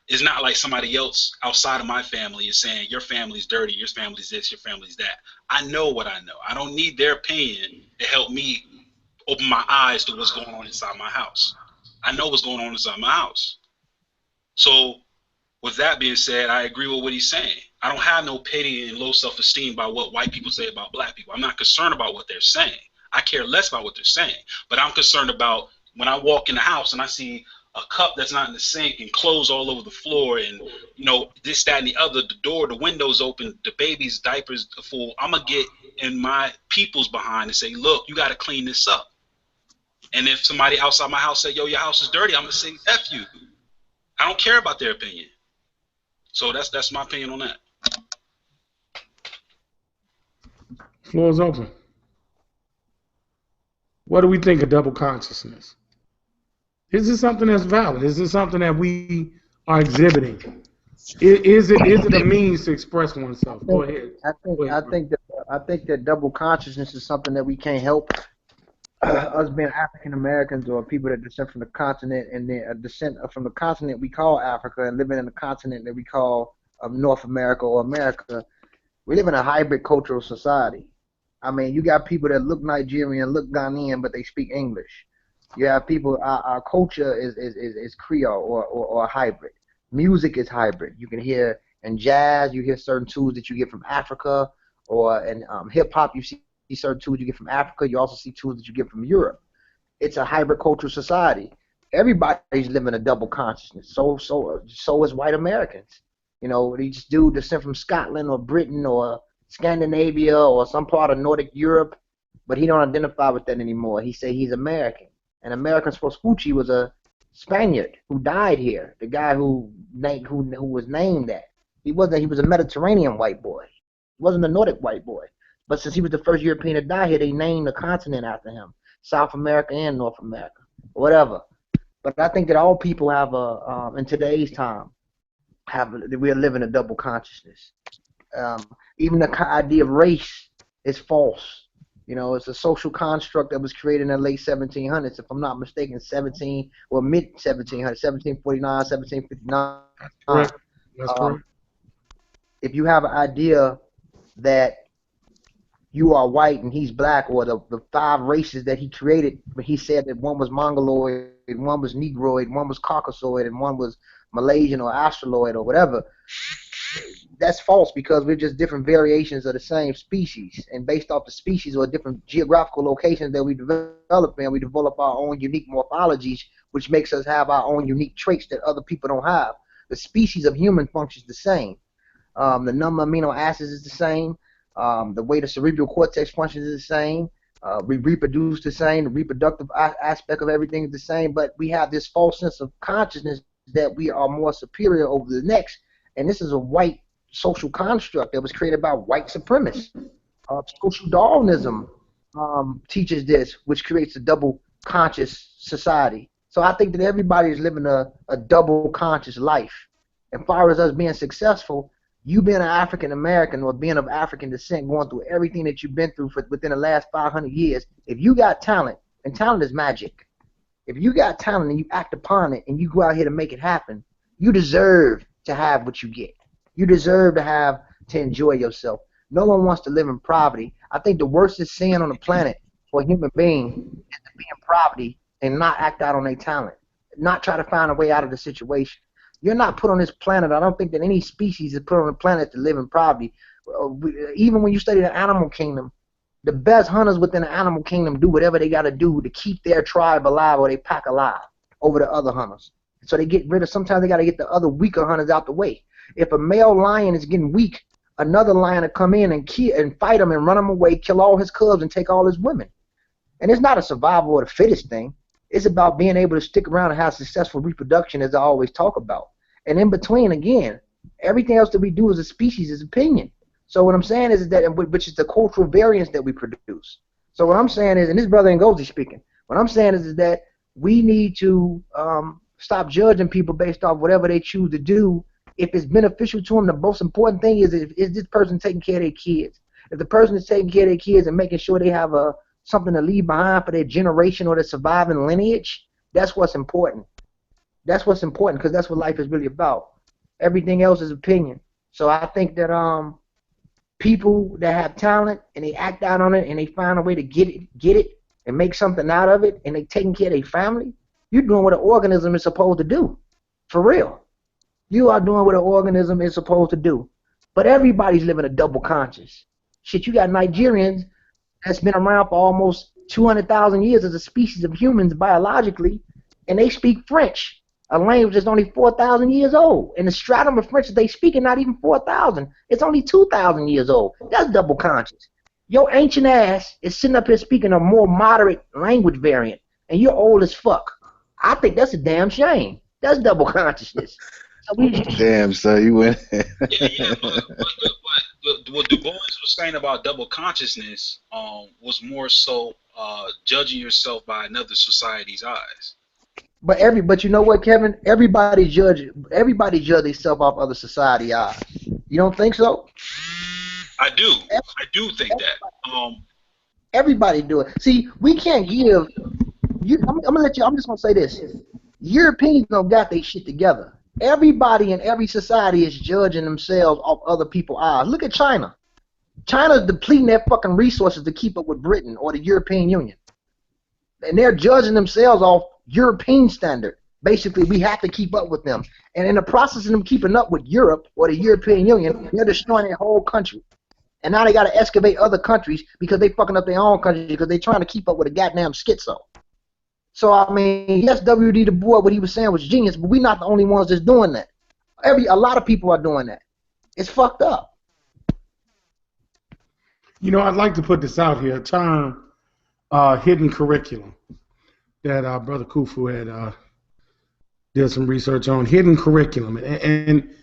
It's not like somebody else outside of my family is saying your family's dirty, your family's this, your family's that. I know what I know. I don't need their opinion to help me open my eyes to what's going on inside my house. I know what's going on inside my house. So with that being said, I agree with what he's saying. I don't have no pity and low self-esteem by what white people say about black people. I'm not concerned about what they're saying. I care less about what they're saying. But I'm concerned about when I walk in the house and I see a cup that's not in the sink and clothes all over the floor and, you know, this, that, and the other, the door, the windows open, the baby's diapers are full. I'm going to get in my people's behind and say, look, you got to clean this up. And if somebody outside my house say, yo, your house is dirty, I'm going to say, F you. I don't care about their opinion. So that's my opinion on that. Floor is open. What do we think of double consciousness? Is this something that's valid? Is this something that we are exhibiting? Is it a means to express oneself? Go ahead. I think that double consciousness is something that we can't help. Us being African Americans or people that descend from the continent and then descent from the continent we call Africa and living in the continent that we call North America or America, we live in a hybrid cultural society. I mean, you got people that look Nigerian, look Ghanaian, but they speak English. You have people. Our culture is Creole or a hybrid. Music is hybrid. You can hear in jazz, you hear certain tools that you get from Africa, or in hip hop, you see certain tools you get from Africa. You also see tools that you get from Europe. It's a hybrid cultural society. Everybody's living a double consciousness. So is white Americans. You know, these dudes descend from Scotland or Britain or Scandinavia or some part of Nordic Europe, but he don't identify with that anymore. He say he's American. And American Vespucci was a Spaniard who died here. The guy who was named that. He was a Mediterranean white boy. He wasn't a Nordic white boy. But since he was the first European to die here, they named the continent after him, South America and North America, whatever. But I think that all people have in today's time, we are living a double consciousness. Even the idea of race is false. You know, it's a social construct that was created in the late 1700s, if I'm not mistaken, mid 1700s, 1749, 1759. Correct. That's correct. If you have an idea that you are white and he's black, or the 5 races that he created, but he said that one was Mongoloid, one was Negroid, one was Caucasoid, and one was Malaysian or Australoid or whatever. That's false, because we're just different variations of the same species, and based off the species or different geographical locations that we develop in, we develop our own unique morphologies, which makes us have our own unique traits that other people don't have. The species of human functions the same. The number of amino acids is the same. The way the cerebral cortex functions is the same. We reproduce the same. The reproductive aspect of everything is the same. But we have this false sense of consciousness that we are more superior over the next. And this is a white social construct that was created by white supremacists. Social Darwinism teaches this, which creates a double conscious society. So I think that everybody is living a double conscious life. As far as us being successful, you being an African American or being of African descent, going through everything that you've been through within the last 500 years, if you got talent, and talent is magic, if you got talent and you act upon it and you go out here to make it happen, you deserve to have what you get. You deserve to enjoy yourself. No one wants to live in poverty. I think the worstest sin on the planet for a human being is to be in poverty and not act out on their talent, not try to find a way out of the situation. You're not put on this planet. I don't think that any species is put on the planet to live in poverty. Even when you study the animal kingdom, the best hunters within the animal kingdom do whatever they got to do to keep their tribe alive or their pack alive over the other hunters. So they get rid of, sometimes they got to get the other weaker hunters out the way. If a male lion is getting weak, another lion will come in and fight him and run him away, kill all his cubs and take all his women. And it's not a survival of the fittest thing. It's about being able to stick around and have successful reproduction, as I always talk about. And in between, again, everything else that we do as a species is opinion. So what I'm saying is that, which is the cultural variance that we produce. So what I'm saying is, and this brother Ngozi speaking, what I'm saying is that we need to stop judging people based off whatever they choose to do if it's beneficial to them, the most important thing is this person taking care of their kids. If the person is taking care of their kids and making sure they have something to leave behind for their generation or their surviving lineage, that's what's important. That's what's important, because that's what life is really about. Everything else is opinion. So I think that people that have talent and they act out on it and they find a way to get it and make something out of it, and they taking care of their family, you're doing what an organism is supposed to do. For real. You are doing what an organism is supposed to do. But everybody's living a double conscious. Shit, you got Nigerians that's been around for almost 200,000 years as a species of humans biologically, and they speak French, a language that's only 4,000 years old. And the stratum of French that they speak is not even 4,000. It's only 2,000 years old. That's double conscious. Your ancient ass is sitting up here speaking a more moderate language variant, and you're old as fuck. I think that's a damn shame. That's double consciousness. So Damn, son, you went. Yeah, but what Du Bois was saying about double consciousness was more so judging yourself by another society's eyes. But you know what, Kevin? Everybody judge themselves off other society eyes. You don't think so? I do think that. Everybody do it. See, we can't give. I'm just gonna say this. Europeans don't got their shit together. Everybody in every society is judging themselves off other people's eyes. Look at China. China's depleting their fucking resources to keep up with Britain or the European Union. And they're judging themselves off European standard. Basically, we have to keep up with them. And in the process of them keeping up with Europe or the European Union, they're destroying their whole country. And now they got to excavate other countries because they fucking up their own country because they're trying to keep up with a goddamn schizo. So, I mean, yes, W.D. Du Bois, what he was saying was genius, but we're not the only ones that's doing that. A lot of people are doing that. It's fucked up. You know, I'd like to put this out here, a term, hidden curriculum, that Brother Kufu had did some research on, hidden curriculum. And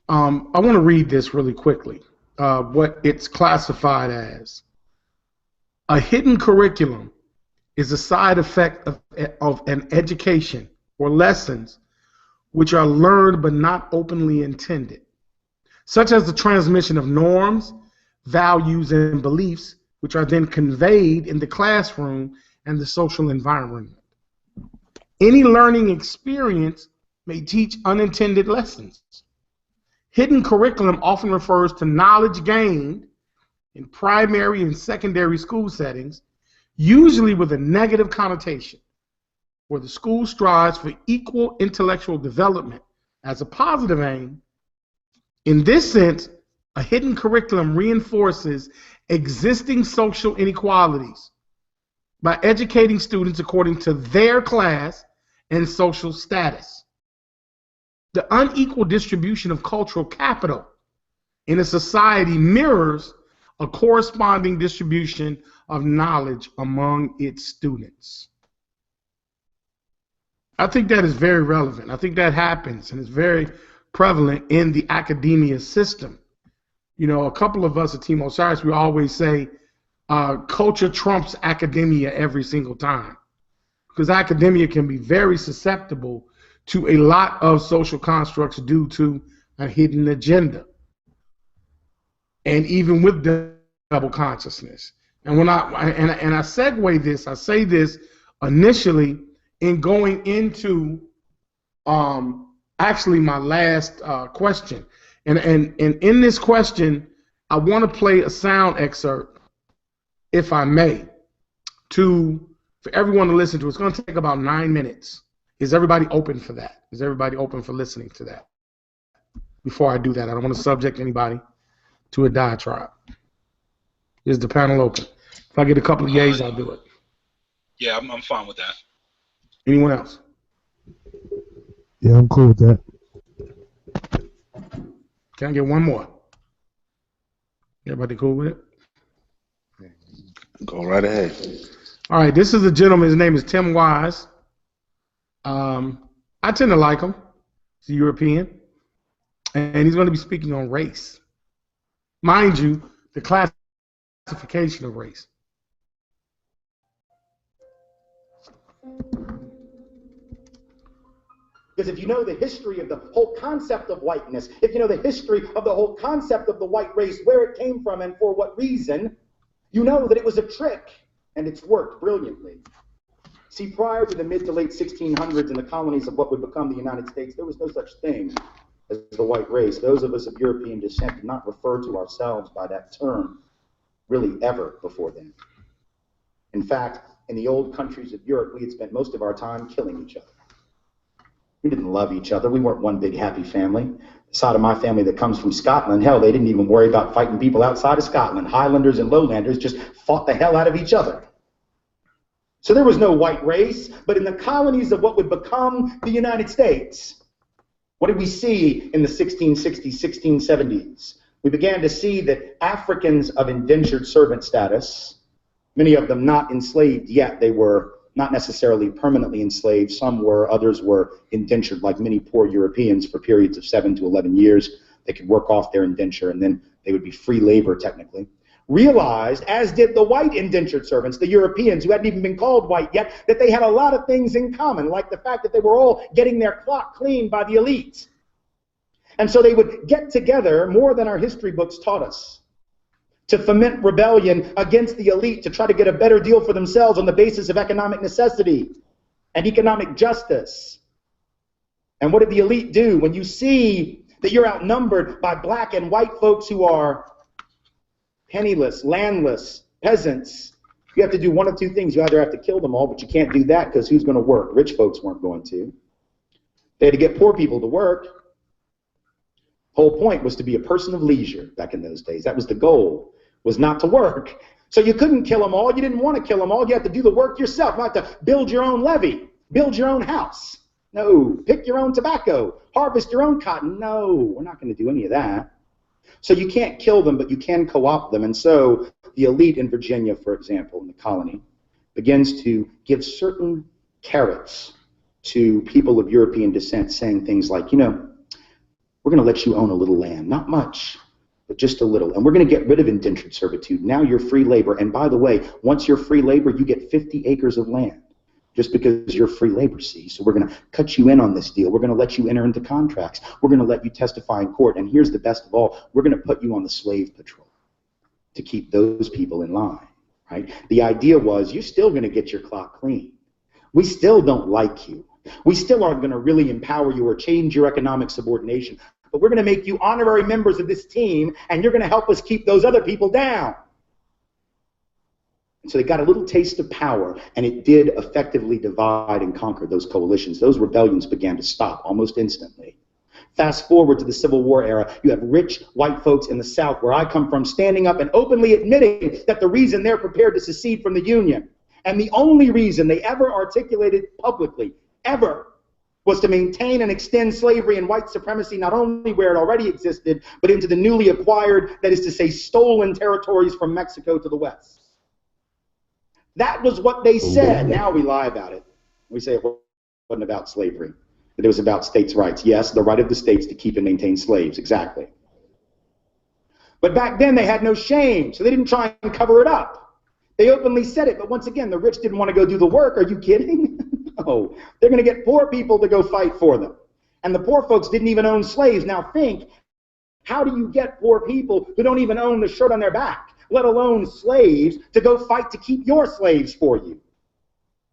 I want to read this really quickly, what it's classified as. A hidden curriculum is a side effect of an education or lessons which are learned but not openly intended, such as the transmission of norms, values, and beliefs, which are then conveyed in the classroom and the social environment. Any learning experience may teach unintended lessons. Hidden curriculum often refers to knowledge gained in primary and secondary school settings, usually with a negative connotation, where the school strives for equal intellectual development as a positive aim. In this sense, a hidden curriculum reinforces existing social inequalities by educating students according to their class and social status. The unequal distribution of cultural capital in a society mirrors a corresponding distribution of knowledge among its students. I think that is very relevant. I think that happens and is very prevalent in the academia system. You know, a couple of us at Team Osiris, we always say culture trumps academia every single time, because academia can be very susceptible to a lot of social constructs due to a hidden agenda, and even with double consciousness. And when I segue this, I say this initially in going into actually my last question. And in this question, I want to play a sound excerpt, if I may, for everyone to listen to. It's going to take about 9 minutes. Is everybody open for that? Is everybody open for listening to that? Before I do that, I don't want to subject anybody to a diatribe. Is the panel open? If I get a couple of yays, I'll do it. Yeah, I'm fine with that. Anyone else? Yeah, I'm cool with that. Can I get one more? Everybody cool with it? Go right ahead. All right, this is a gentleman. His name is Tim Wise. I tend to like him. He's a European. And he's going to be speaking on race. Mind you, the classification of race. Because if you know the history of the whole concept of whiteness, if you know the history of the whole concept of the white race, where it came from and for what reason, you know that it was a trick, and it's worked brilliantly. See, prior to the mid to late 1600s in the colonies of what would become the United States, there was no such thing as the white race. Those of us of European descent did not refer to ourselves by that term really ever before then. In fact, in the old countries of Europe, we had spent most of our time killing each other. We didn't love each other. We weren't one big happy family. The side of my family that comes from Scotland, hell, they didn't even worry about fighting people outside of Scotland. Highlanders and Lowlanders just fought the hell out of each other. So there was no white race, but in the colonies of what would become the United States, what did we see in the 1660s, 1670s? We began to see that Africans of indentured servant status, many of them not enslaved yet, they were not necessarily permanently enslaved, some were, others were indentured like many poor Europeans for periods of 7 to 11 years. They could work off their indenture and then they would be free labor technically. Realized, as did the white indentured servants, the Europeans who hadn't even been called white yet, that they had a lot of things in common, like the fact that they were all getting their clock cleaned by the elite. And so they would get together more than our history books taught us to foment rebellion against the elite, to try to get a better deal for themselves on the basis of economic necessity and economic justice. And what did the elite do? When you see that you're outnumbered by black and white folks who are penniless, landless, peasants, you have to do one of two things. You either have to kill them all, but you can't do that because who's going to work? Rich folks weren't going to. They had to get poor people to work. Whole point was to be a person of leisure back in those days. That was the goal, was not to work. So you couldn't kill them all. You didn't want to kill them all. You had to do the work yourself. You had to build your own levee, build your own house. No. Pick your own tobacco, harvest your own cotton. No, we're not going to do any of that. So you can't kill them, but you can co-opt them. And so the elite in Virginia, for example, in the colony, begins to give certain carrots to people of European descent, saying things like, you know, we're going to let you own a little land, not much, but just a little. And we're going to get rid of indentured servitude. Now you're free labor. And by the way, once you're free labor, you get 50 acres of land just because you're free labor, see? So we're going to cut you in on this deal. We're going to let you enter into contracts. We're going to let you testify in court. And here's the best of all. We're going to put you on the slave patrol to keep those people in line, right? The idea was you're still going to get your clock clean. We still don't like you. We still aren't going to really empower you or change your economic subordination. But we're going to make you honorary members of this team, and you're going to help us keep those other people down. And so they got a little taste of power, and it did effectively divide and conquer those coalitions. Those rebellions began to stop almost instantly. Fast forward to the Civil War era, you have rich white folks in the South, where I come from, standing up and openly admitting that the reason they're prepared to secede from the Union, and the only reason they ever articulated publicly, ever, was to maintain and extend slavery and white supremacy not only where it already existed, but into the newly acquired, that is to say, stolen territories from Mexico to the west. That was what they said. Now we lie about it. We say it wasn't about slavery, that it was about states' rights. Yes, the right of the states to keep and maintain slaves, exactly. But back then they had no shame, so they didn't try and cover it up. They openly said it, but once again, the rich didn't want to go do the work. Are you kidding? No, they're going to get poor people to go fight for them. And the poor folks didn't even own slaves. Now think, how do you get poor people who don't even own the shirt on their back, let alone slaves, to go fight to keep your slaves for you?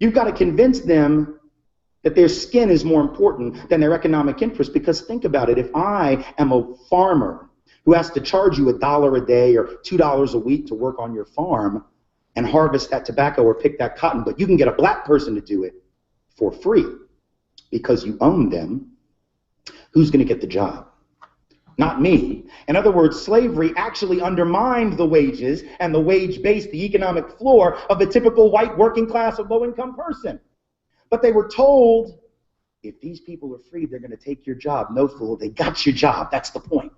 You've got to convince them that their skin is more important than their economic interest, because think about it. If I am a farmer who has to charge you $1 a day or $2 a week to work on your farm and harvest that tobacco or pick that cotton, but you can get a black person to do it for free because you own them, who's going to get the job? Not me. In other words, slavery actually undermined the wages and the wage base, the economic floor of the typical white working class or low-income person. But they were told, if these people are free, they're going to take your job. No, fool, they got your job. That's the point.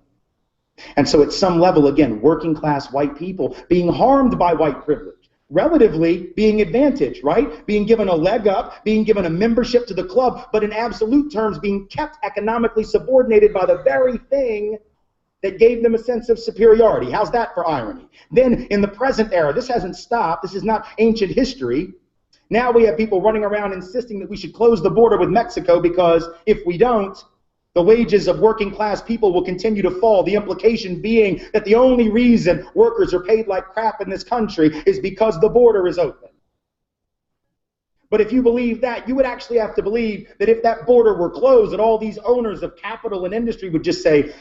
And so at some level, again, working class white people being harmed by white privilege, relatively being advantaged, right? Being given a leg up, being given a membership to the club, but in absolute terms being kept economically subordinated by the very thing that gave them a sense of superiority. How's that for irony? Then in the present era, this hasn't stopped, this is not ancient history. Now we have people running around insisting that we should close the border with Mexico because if we don't, the wages of working class people will continue to fall. The implication being that the only reason workers are paid like crap in this country is because the border is open. But if you believe that, you would actually have to believe that if that border were closed, that all these owners of capital and industry would just say,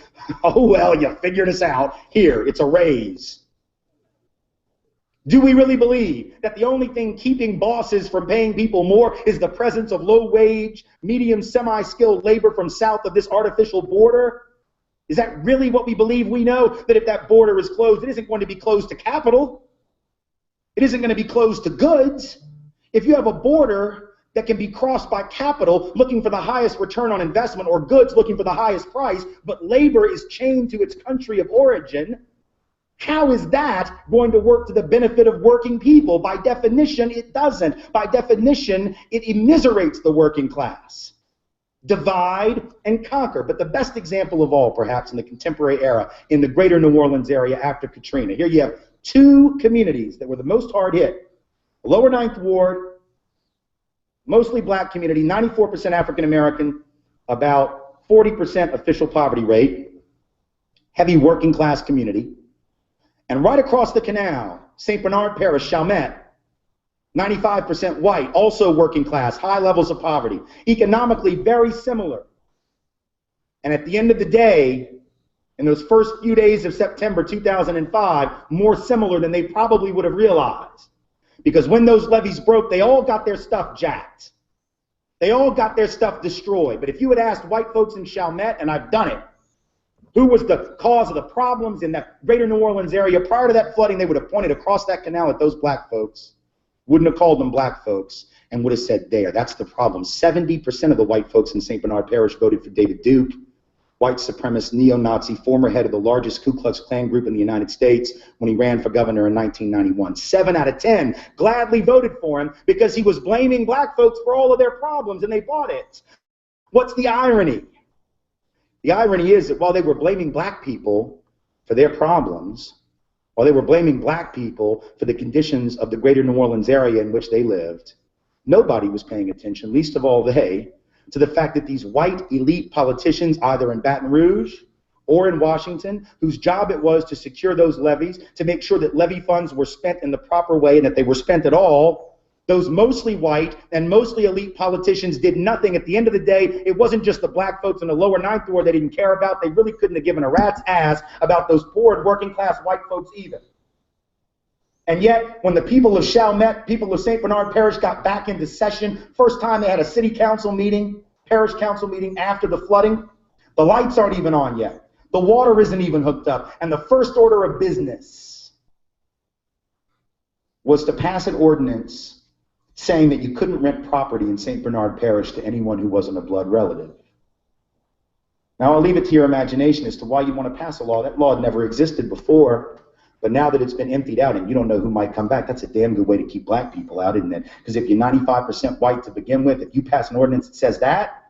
oh, well, you figured us out. Here, it's a raise. Do we really believe that the only thing keeping bosses from paying people more is the presence of low-wage, medium, semi-skilled labor from south of this artificial border? Is that really what we believe? We know that if that border is closed, it isn't going to be closed to capital. It isn't going to be closed to goods. If you have a border that can be crossed by capital looking for the highest return on investment or goods looking for the highest price, but labor is chained to its country of origin, how is that going to work to the benefit of working people? By definition, it doesn't. By definition, it immiserates the working class. Divide and conquer. But the best example of all, perhaps, in the contemporary era, in the greater New Orleans area after Katrina. Here you have two communities that were the most hard hit. Lower Ninth Ward, mostly black community, 94% African American, about 40% official poverty rate, heavy working class community. And right across the canal, St. Bernard Parish, Chalmette, 95% white, also working class, high levels of poverty, economically very similar. And at the end of the day, in those first few days of September 2005, more similar than they probably would have realized. Because when those levees broke, they all got their stuff jacked. They all got their stuff destroyed. But if you had asked white folks in Chalmette, and I've done it, who was the cause of the problems in that greater New Orleans area prior to that flooding, they would have pointed across that canal at those black folks, wouldn't have called them black folks, and would have said, there, that's the problem. 70% of the white folks in St. Bernard Parish voted for David Duke, white supremacist, neo-Nazi, former head of the largest Ku Klux Klan group in the United States when he ran for governor in 1991. 7 out of 10 gladly voted for him because he was blaming black folks for all of their problems, and they bought it. What's the irony? The irony is that while they were blaming black people for their problems, while they were blaming black people for the conditions of the greater New Orleans area in which they lived, nobody was paying attention, least of all they, to the fact that these white elite politicians, either in Baton Rouge or in Washington, whose job it was to secure those levees, to make sure that levy funds were spent in the proper way and that they were spent at all, those mostly white and mostly elite politicians did nothing. At the end of the day, it wasn't just the black folks in the lower Ninth Ward they didn't care about. They really couldn't have given a rat's ass about those poor and working class white folks either. And yet, when the people of Chalmette, people of St. Bernard Parish got back into session, first time they had a city council meeting, parish council meeting after the flooding, the lights aren't even on yet. The water isn't even hooked up. And the first order of business was to pass an ordinance saying that you couldn't rent property in St. Bernard Parish to anyone who wasn't a blood relative. Now, I'll leave it to your imagination as to why you want to pass a law. That law had never existed before, but now that it's been emptied out and you don't know who might come back, that's a damn good way to keep black people out, isn't it? Because if you're 95% white to begin with, if you pass an ordinance that says that,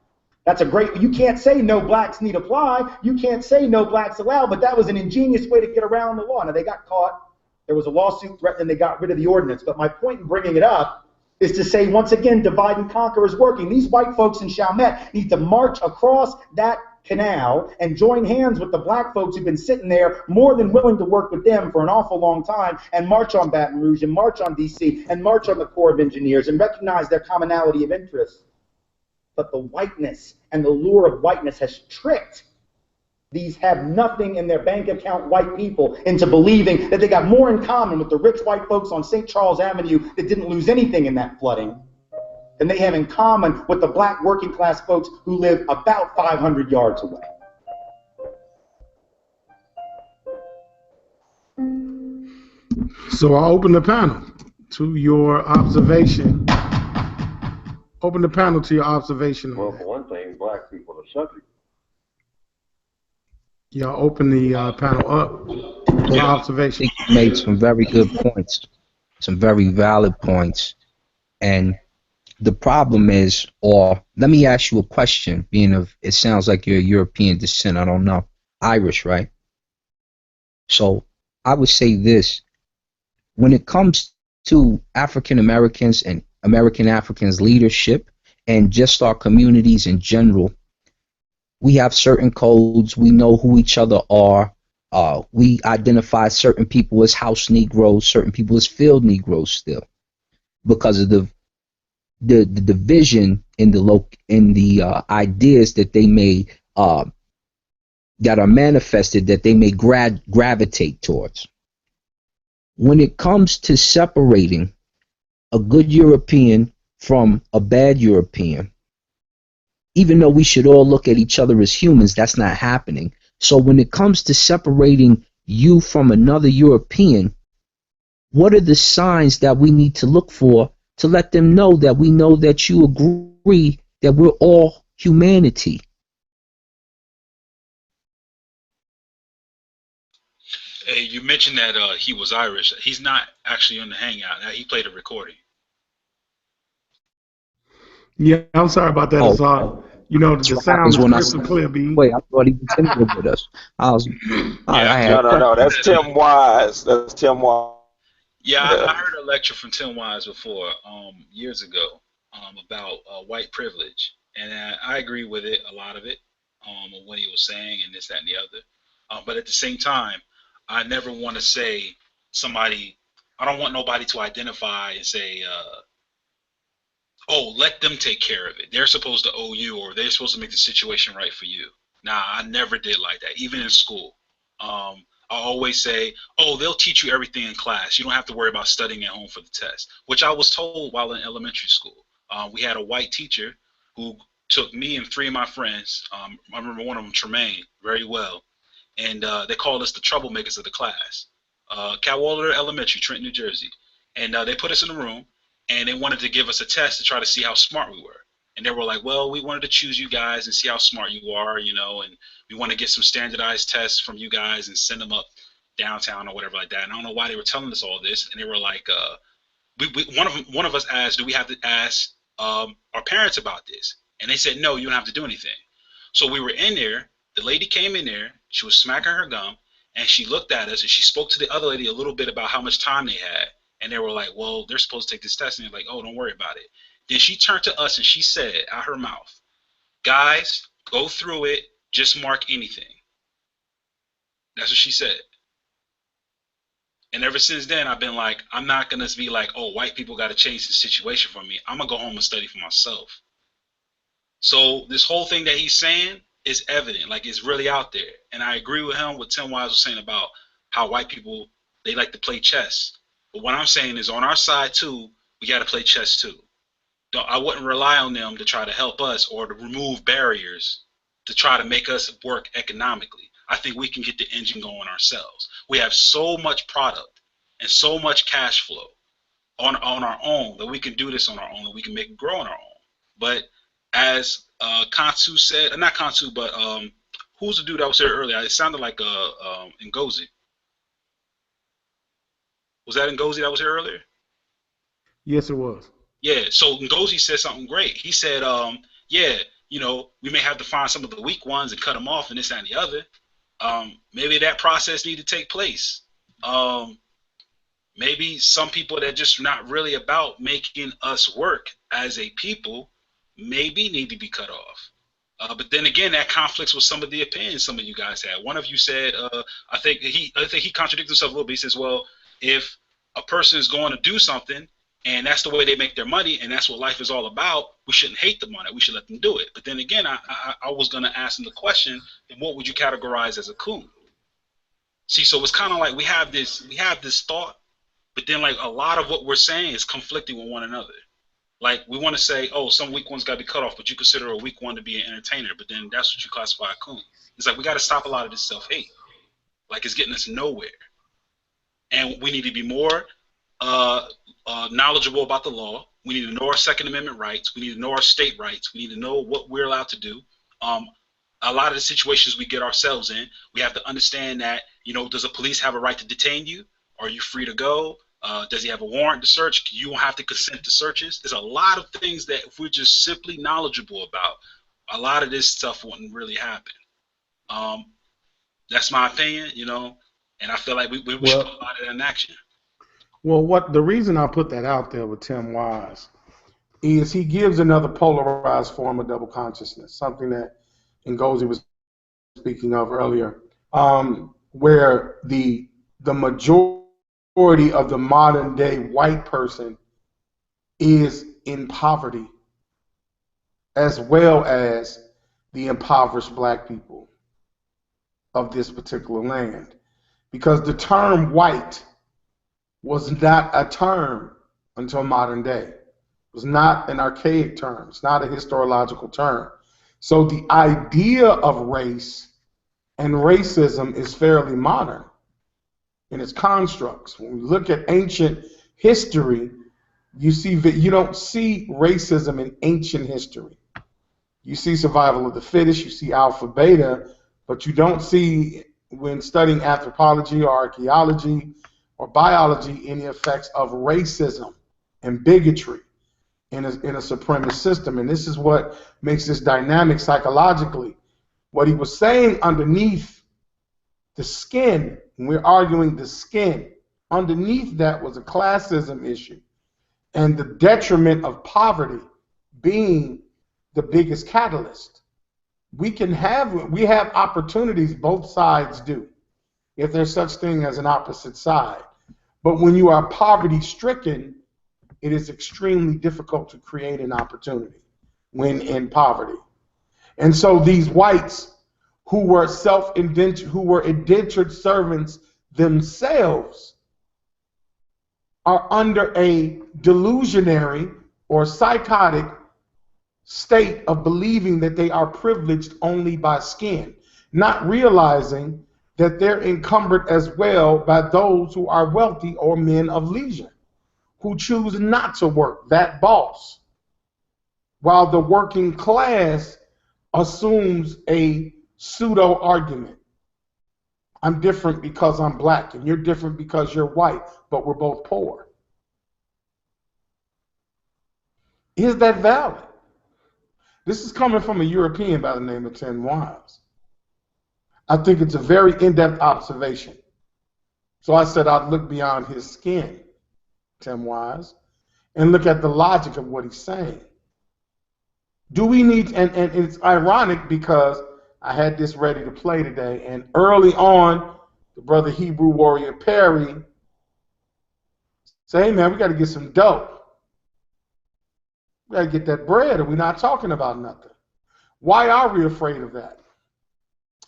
that's a great, you can't say no blacks need apply, you can't say no blacks allowed, but that was an ingenious way to get around the law. Now, they got caught, there was a lawsuit threatening, they got rid of the ordinance, but my point in bringing it up is to say, once again, divide and conquer is working. These white folks in Chalmette need to march across that canal and join hands with the black folks who've been sitting there more than willing to work with them for an awful long time and march on Baton Rouge and march on D.C. and march on the Corps of Engineers and recognize their commonality of interest. But the whiteness and the lure of whiteness has tricked these have nothing in their bank account white people into believing that they got more in common with the rich white folks on St. Charles Avenue that didn't lose anything in that flooding than they have in common with the black working class folks who live about 500 yards away. So I'll open the panel to your observation. Open the panel to your observation. Well, for one thing, black people are subject. Yeah, open the panel up for observation. I think you made some very good points, some very valid points. And the problem is, or let me ask you a question, being of, it sounds like you're European descent, I don't know, Irish, right? So I would say this, when it comes to African Americans and American Africans leadership, and just our communities in general. We have certain codes. We know who each other are. We identify certain people as house Negroes, certain people as field Negroes still, because of the division in the ideas that they may that are manifested, that they may gravitate towards. When it comes to separating a good European from a bad European, even though we should all look at each other as humans, that's not happening. So when it comes to separating you from another European, what are the signs that we need to look for to let them know that we know that you agree that we're all humanity? Hey, you mentioned that he was Irish. He's not actually on the Hangout. He played a recording. Yeah, I'm sorry about that, Oh, Azar. You know, that's the what sound happens is when I crystal clear, B. wait. I thought he was in here with us. I Yeah, had No. That's Tim Wise. That's Tim Wise. yeah. Yeah. I heard a lecture from Tim Wise before, years ago, about white privilege, and I agree with it, a lot of it, what he was saying, and this, that, and the other. But at the same time, I never want to say somebody. I don't want nobody to identify and say, "Oh, let them take care of it. They're supposed to owe you, or they're supposed to make the situation right for you." Nah, I never did like that, even in school. I always say, "Oh, they'll teach you everything in class. You don't have to worry about studying at home for the test," which I was told while in elementary school. We had a white teacher who took me and three of my friends. I remember one of them, Tremaine, very well, and they called us the troublemakers of the class. Cadwallader Elementary, Trenton, New Jersey, and they put us in a room, and they wanted to give us a test to try to see how smart we were. And they were like, "Well, we wanted to choose you guys and see how smart you are, and we want to get some standardized tests from you guys and send them up downtown or whatever like that." And I don't know why they were telling us all this, and they were like, one of us asked, "Do we have to ask our parents about this?" And they said, "No, you don't have to do anything." So we were in there. The lady came in there. She was smacking her gum, and she looked at us and she spoke to the other lady a little bit about how much time they had. And they were like, "Well, they're supposed to take this test." And they're like, "Oh, don't worry about it." Then she turned to us and she said out her mouth, "Guys, go through it. Just mark anything." That's what she said. And ever since then, I've been like, I'm not going to be like, "Oh, white people got to change the situation for me." I'm going to go home and study for myself. So this whole thing that he's saying is evident, like it's really out there. And I agree with him, what Tim Wise was saying about how white people, they like to play chess. But what I'm saying is on our side too, we got to play chess too. I wouldn't rely on them to try to help us or to remove barriers to try to make us work economically. I think we can get the engine going ourselves. We have so much product and so much cash flow on our own that we can do this on our own and we can make it grow on our own. But as Kansu said, not Kansu, but who's the dude that was here earlier? It sounded like Ngozi. Was that Ngozi that was here earlier? Yes, it was. Yeah, so Ngozi said something great. He said, yeah, we may have to find some of the weak ones and cut them off and this, that, and the other. Maybe that process need to take place. Maybe some people that just not really about making us work as a people maybe need to be cut off. But then again, that conflicts with some of the opinions some of you guys had. One of you said, I think he contradicted himself a little bit. He says, well, if a person is going to do something and that's the way they make their money and that's what life is all about, we shouldn't hate them on it. We should let them do it. But then again, I was going to ask him the question, what would you categorize as a coon? See, so it's kind of like we have this thought, but then like a lot of what we're saying is conflicting with one another. Like we want to say, oh, some weak ones got to be cut off, but you consider a weak one to be an entertainer, but then that's what you classify a coon. It's like we got to stop a lot of this self-hate. Like it's getting us nowhere. And we need to be more knowledgeable about the law. We need to know our Second Amendment rights. We need to know our state rights. We need to know what we're allowed to do. A lot of the situations we get ourselves in, we have to understand that, does a police have a right to detain you? Are you free to go? Does he have a warrant to search? You don't have to consent to searches. There's a lot of things that if we're just simply knowledgeable about, a lot of this stuff wouldn't really happen. That's my opinion, and I feel like we should put a lot of that in action. Well, the reason I put that out there with Tim Wise is he gives another polarized form of double consciousness, something that Ngozi was speaking of earlier, where the majority of the modern day white person is in poverty, as well as the impoverished black people of this particular land. Because the term white was not a term until modern day. It was not an archaic term. It's not a historiological term. So the idea of race and racism is fairly modern in its constructs. When we look at ancient history, you see that you don't see racism in ancient history. You see survival of the fittest, you see alpha beta, but you don't see, when studying anthropology or archaeology or biology, any effects of racism and bigotry in a supremacist system. And this is what makes this dynamic psychologically. What he was saying underneath the skin, and we're arguing the skin, underneath that was a classism issue and the detriment of poverty being the biggest catalyst. We have opportunities, both sides do, if there's such thing as an opposite side. But when you are poverty stricken, it is extremely difficult to create an opportunity when in poverty. And so these whites who were indentured servants themselves are under a delusionary or psychotic state of believing that they are privileged only by skin, not realizing that they're encumbered as well by those who are wealthy or men of leisure, who choose not to work, that boss, while the working class assumes a pseudo argument. I'm different because I'm black, and you're different because you're white, but we're both poor. Is that valid? This is coming from a European by the name of Tim Wise. I think it's a very in-depth observation. So I said I'd look beyond his skin, Tim Wise, and look at the logic of what he's saying. Do we need, and it's ironic because I had this ready to play today, and early on, the brother Hebrew Warrior Perry said, hey man, we got to get some dough. We got to get that bread, or we're not talking about nothing. Why are we afraid of that?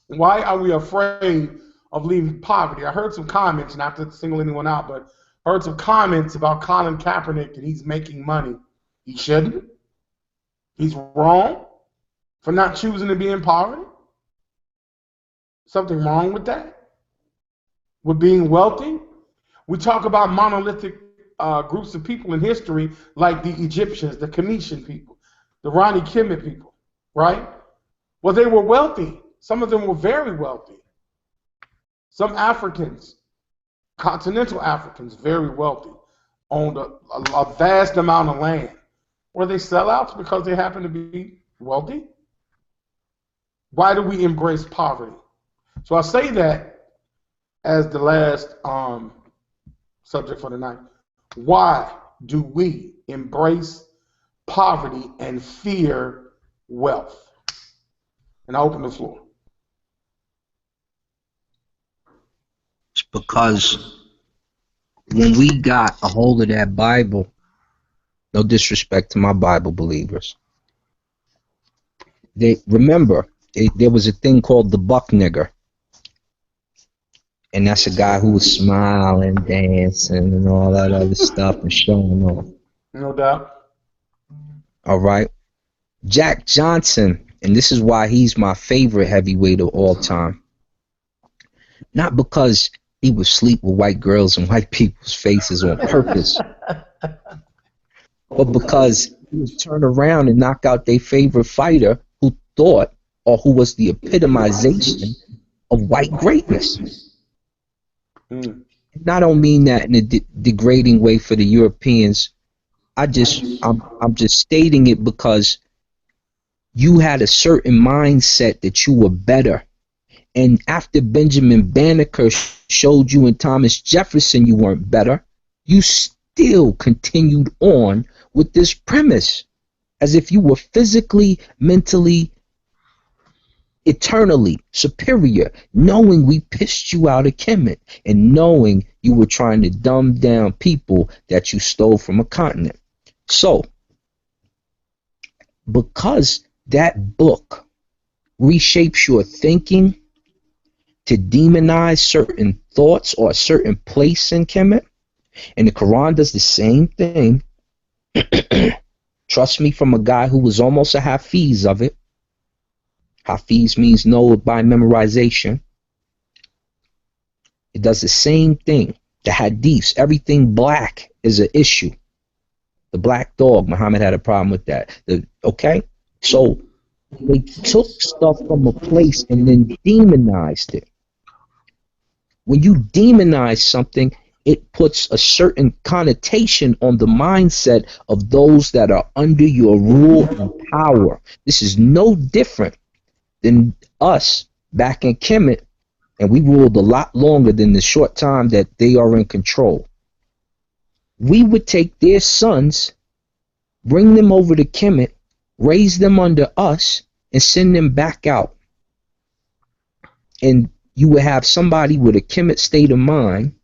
Why are we afraid of leaving poverty? I heard some comments, not to single anyone out, but heard some comments about Colin Kaepernick that he's making money. He shouldn't. He's wrong for not choosing to be in poverty. Something wrong with that? With being wealthy? We talk about monolithic groups of people in history like the Egyptians, the Phoenician people, the Ronnie Kemet people, right? Well, they were wealthy. Some of them were very wealthy. Some Africans, continental Africans, very wealthy, owned a vast amount of land. Were they sellouts because they happen to be wealthy? Why do we embrace poverty? So I say that as the last subject for the night. Why do we embrace poverty and fear wealth? And I open the floor. It's because when we got a hold of that Bible, no disrespect to my Bible believers, they remember there was a thing called the buck nigger. And that's a guy who was smiling, dancing, and all that other stuff and showing off. No doubt. All right. Jack Johnson, and this is why he's my favorite heavyweight of all time. Not because he would sleep with white girls and white people's faces on purpose, but because he would turn around and knock out their favorite fighter who thought, or who was the epitomization of white greatness. And I don't mean that in a degrading way for the Europeans. I'm just stating it because you had a certain mindset that you were better. And after Benjamin Banneker showed you and Thomas Jefferson you weren't better, you still continued on with this premise, as if you were physically, mentally, eternally superior, knowing we pissed you out of Kemet and knowing you were trying to dumb down people that you stole from a continent. So, because that book reshapes your thinking to demonize certain thoughts or a certain place in Kemet, and the Quran does the same thing, trust me, from a guy who was almost a Hafiz of it. Hafiz means know by memorization. It does the same thing. The hadiths, everything black is an issue. The black dog, Muhammad had a problem with that. Okay? So they took stuff from a place and then demonized it. When you demonize something, it puts a certain connotation on the mindset of those that are under your rule and power. This is no different than us back in Kemet, and we ruled a lot longer than the short time that they are in control. We would take their sons, bring them over to Kemet, raise them under us, and send them back out. And you would have somebody with a Kemet state of mind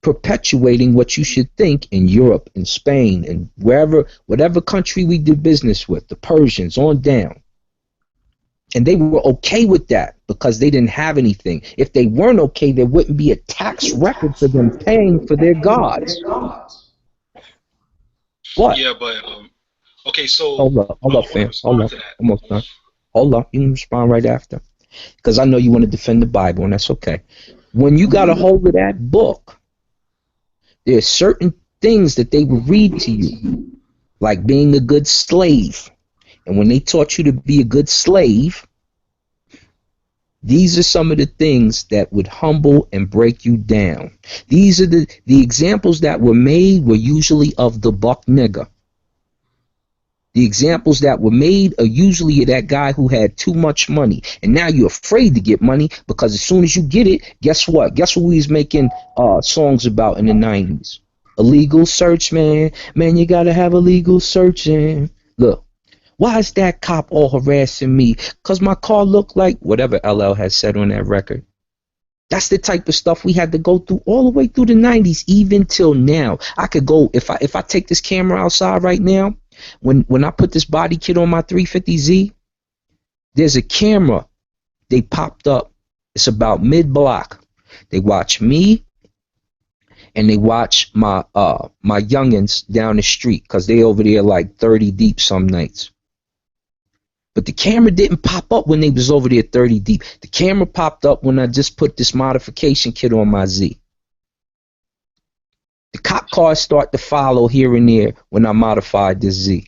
perpetuating what you should think in Europe and Spain and wherever, whatever country we did business with, the Persians on down. And they were okay with that because they didn't have anything. If they weren't okay, there wouldn't be a tax record for them paying for their gods. What? Yeah, but okay, so Hold up, fam. Hold up. Almost done. Hold up. You can respond right after. Because I know you want to defend the Bible, and that's okay. When you got a hold of that book, there are certain things that they will read to you, like being a good slave. And when they taught you to be a good slave, these are some of the things that would humble and break you down. These are the examples that were made were usually of the buck nigger. The examples that were made are usually of that guy who had too much money. And now you're afraid to get money because as soon as you get it, guess what? Guess what we was making songs about in the 90s? A legal search, man. Man, you got to have a legal searching. Look. Why is that cop all harassing me? Because my car looked like whatever LL has said on that record. That's the type of stuff we had to go through all the way through the 90s, even till now. I could go, if I take this camera outside right now, when I put this body kit on my 350Z, there's a camera. They popped up. It's about mid-block. They watch me and they watch my youngins down the street because they over there like 30 deep some nights. But the camera didn't pop up when they was over there 30 deep. The camera popped up when I just put this modification kit on my Z. The cop cars start to follow here and there when I modified this Z.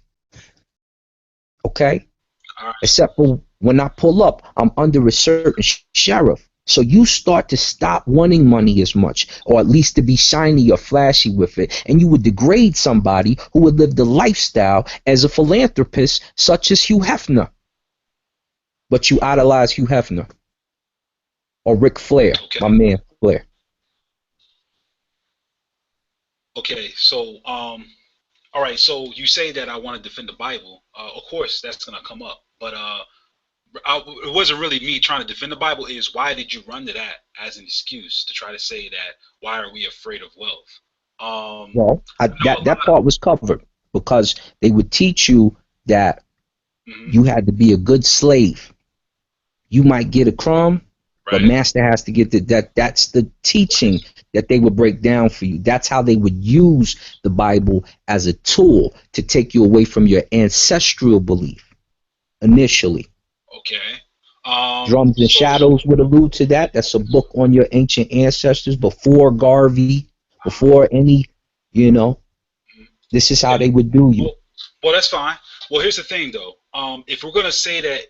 Okay? Except for when I pull up, I'm under a certain sheriff. So you start to stop wanting money as much, or at least to be shiny or flashy with it. And you would degrade somebody who would live the lifestyle as a philanthropist, such as Hugh Hefner. But you idolize Hugh Hefner or Ric Flair, okay. My man Flair. Okay, so all right, so you say that I want to defend the Bible. Of course, that's gonna come up, but it wasn't really me trying to defend the Bible. Is why did you run to that as an excuse to try to say that why are we afraid of wealth? Well, that part was covered because they would teach you that you had to be a good slave. You might get a crumb, but master has to get that. That's the teaching that they would break down for you. That's how they would use the Bible as a tool to take you away from your ancestral belief initially. Okay. Drums and Shadows would allude to that. That's a book on your ancient ancestors before Garvey, before any, this is how they would do you. Well, that's fine. Well, here's the thing, though. If we're going to say that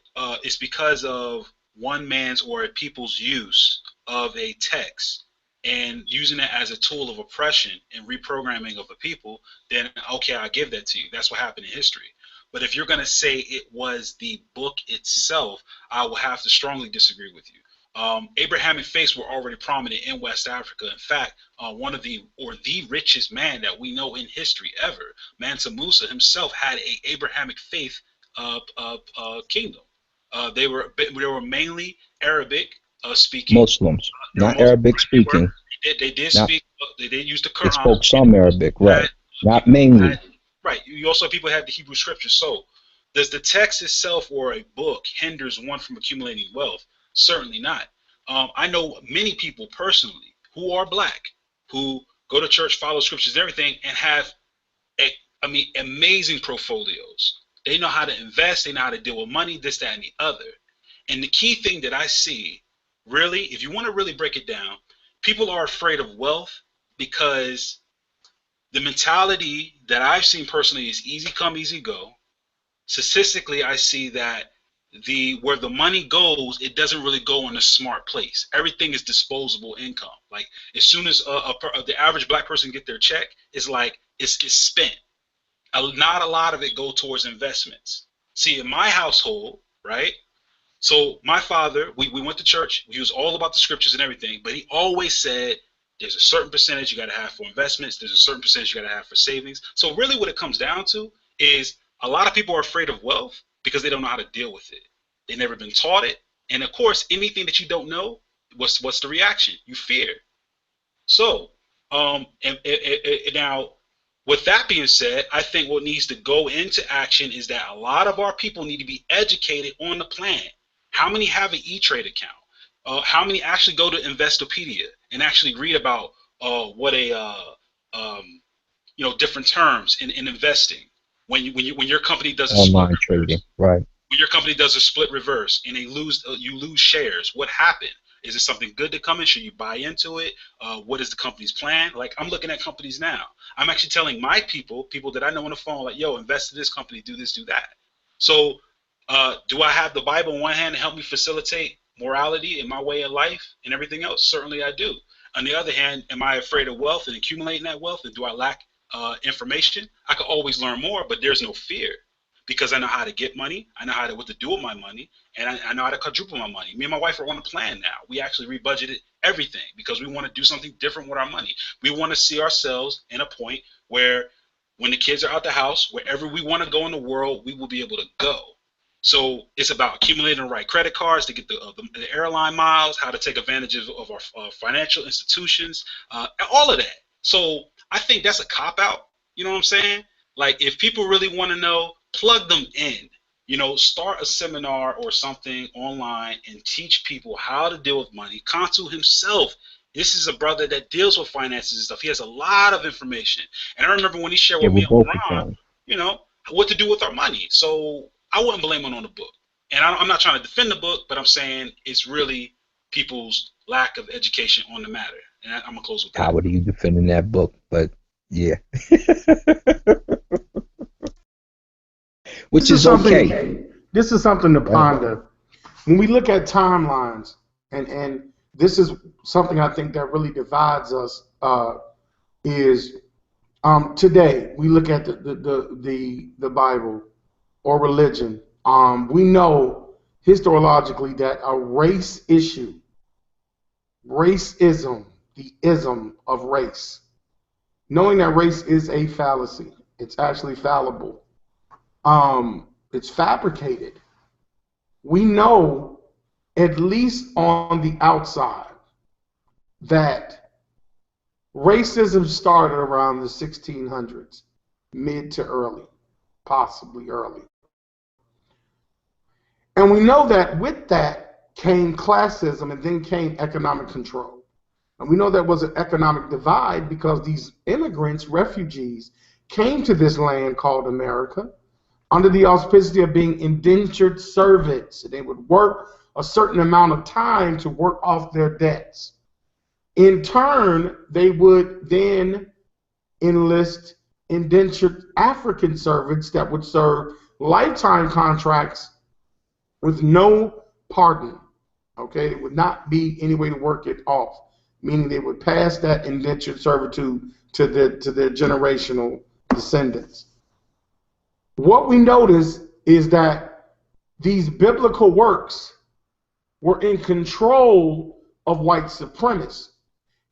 it's because of one man's or a people's use of a text and using it as a tool of oppression and reprogramming of a people, then, okay, I give that to you. That's what happened in history. But if you're going to say it was the book itself, I will have to strongly disagree with you. Abrahamic faiths were already prominent in West Africa. In fact, one of the richest man that we know in history ever, Mansa Musa himself, had a Abrahamic faith kingdom. They were mainly Arabic speaking. Muslims, They were not Muslim. Arabic speaking. They did Not, speak. They did use the they Quran. spoke some Arabic, right? Not mainly. Right. You also have people who had the Hebrew scriptures. So, does the text itself or a book hinders one from accumulating wealth? Certainly not. I know many people personally who are black, who go to church, follow scriptures, and everything, and have, amazing portfolios. They know how to invest. They know how to deal with money, this, that, and the other. And the key thing that I see, really, if you want to really break it down, people are afraid of wealth because the mentality that I've seen personally is easy come, easy go. Statistically, I see that where the money goes, it doesn't really go in a smart place. Everything is disposable income. Like as soon as the average black person get their check, it's like it's spent. Not a lot of it go towards investments. See, in my household, right? So my father, we went to church. He was all about the scriptures and everything, but he always said there's a certain percentage you got to have for investments. There's a certain percentage you got to have for savings. So really what it comes down to is a lot of people are afraid of wealth because they don't know how to deal with it. They've never been taught it. And of course, anything that you don't know, what's the reaction? You fear. So, now, with that being said, I think what needs to go into action is that a lot of our people need to be educated on the plan. How many have an E-Trade account? How many actually go to Investopedia and actually read about what different terms in investing when your company does a Online trading, right? When your company does a split reverse and you lose shares, what happened? Is it something good to come in? Should you buy into it? What is the company's plan? Like I'm looking at companies now. I'm actually telling my people that I know on the phone, like, yo, invest in this company, do this, do that. So do I have the Bible in one hand to help me facilitate morality in my way of life and everything else? Certainly I do. On the other hand, am I afraid of wealth and accumulating that wealth? And do I lack information? I could always learn more, but there's no fear because I know how to get money. I know what to do with my money, and I know how to quadruple my money. Me and my wife are on a plan now. We actually rebudgeted everything because we want to do something different with our money. We want to see ourselves in a point where when the kids are out the house, wherever we want to go in the world, we will be able to go. So it's about accumulating the right credit cards to get the airline miles, how to take advantage of our financial institutions, all of that. So I think that's a cop-out. You know what I'm saying? Like if people really want to know, plug them in. Start a seminar or something online and teach people how to deal with money. Kantu himself, this is a brother that deals with finances and stuff. He has a lot of information. And I remember when he shared with me on Ron, what to do with our money. So I wouldn't blame him on the book. And I'm not trying to defend the book, but I'm saying it's really people's lack of education on the matter. And I'm going to close with that. How are you defending that book? But yeah. Which is okay. This is something to ponder. When we look at timelines, and this is something I think that really divides us, is today we look at the Bible or religion. We know historiologically that a race issue, racism, the ism of race, knowing that race is a fallacy, it's actually fallible. It's fabricated. We know, at least on the outside, that racism started around the 1600s, mid to early, possibly early. And we know that with that came classism and then came economic control. And we know there was an economic divide because these immigrants, refugees, came to this land called America under the auspiciity of being indentured servants. They would work a certain amount of time to work off their debts. In turn, they would then enlist indentured African servants that would serve lifetime contracts with no pardon. Okay, it would not be any way to work it off, meaning they would pass that indentured servitude to their generational descendants. What we notice is that these biblical works were in control of white supremacists.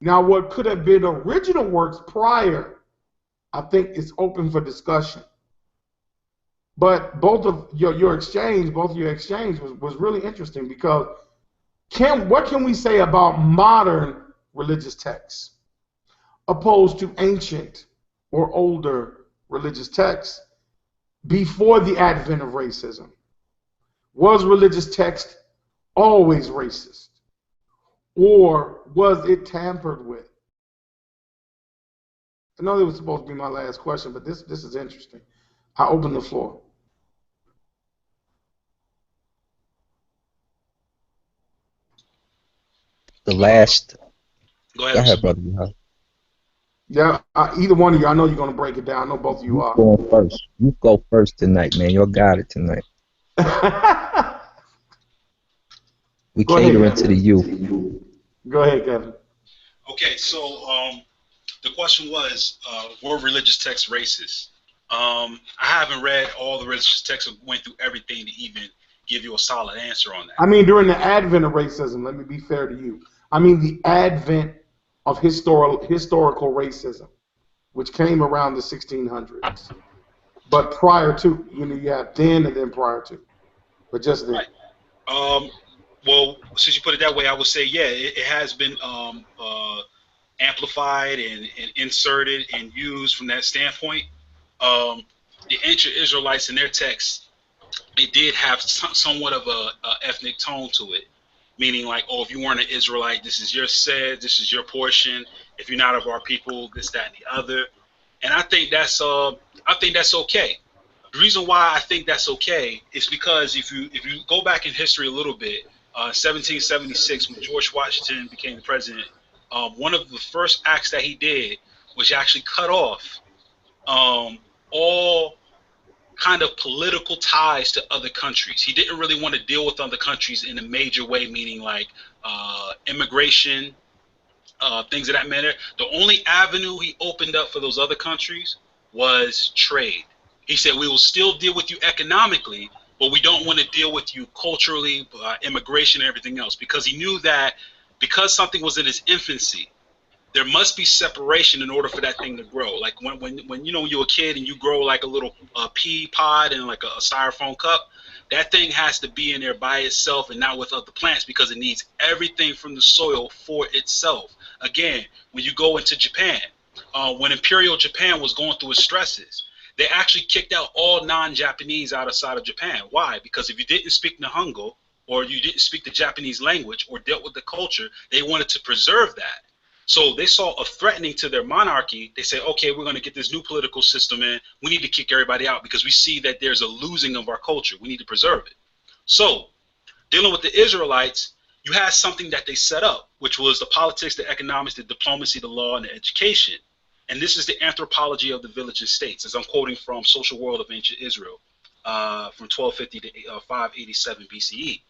Now, what could have been original works prior, I think is open for discussion. But both of your exchange was really interesting because what can we say about modern religious texts opposed to ancient or older religious texts before the advent of racism? Was religious text always racist, or was it tampered with? I know that was supposed to be my last question, but this is interesting. I open the floor. The last. Go Go ahead. ahead, brother. Mihal. Yeah, either one of you. I know you're going to break it down. I know both of you are. Going first. You go first tonight, man. You got it tonight. We catering to the youth. Go ahead, Kevin. Okay, so the question was, were religious texts racist? I haven't read all the religious texts and went through everything to even give you a solid answer on that. I mean, during the advent of racism, let me be fair to you. I mean, the advent of historical racism, which came around the 1600s. But prior to, you have then and then prior to. But just then. Right. Well, since you put it that way, I would say, yeah, it has been amplified and inserted and used from that standpoint. The ancient Israelites in their texts, they did have somewhat of a ethnic tone to it, meaning like, oh, if you weren't an Israelite, this is your set, this is your portion. If you're not of our people, this, that, and the other. And I think that's okay. The reason why I think that's okay is because if you go back in history a little bit, 1776 when George Washington became the president, one of the first acts that he did was actually cut off all kind of political ties to other countries. He didn't really want to deal with other countries in a major way, meaning like immigration, things of that matter. The only avenue he opened up for those other countries was trade. He said, we will still deal with you economically, but we don't want to deal with you culturally, immigration and everything else, because he knew that because something was in its infancy, there must be separation in order for that thing to grow. Like when you're a kid and you grow like a little pea pod in like a styrofoam cup, that thing has to be in there by itself and not with other plants because it needs everything from the soil for itself. Again, when you go into Japan, when Imperial Japan was going through its stresses, they actually kicked out all non-Japanese outside of Japan. Why? Because if you didn't speak Nihongo or you didn't speak the Japanese language or dealt with the culture, they wanted to preserve that. So they saw a threatening to their monarchy. They said, okay, we're going to get this new political system in. We need to kick everybody out because we see that there's a losing of our culture. We need to preserve it. So dealing with the Israelites, you had something that they set up, which was the politics, the economics, the diplomacy, the law, and the education. And this is the anthropology of the village and states, as I'm quoting from Social World of Ancient Israel from 1250 to 587 BCE.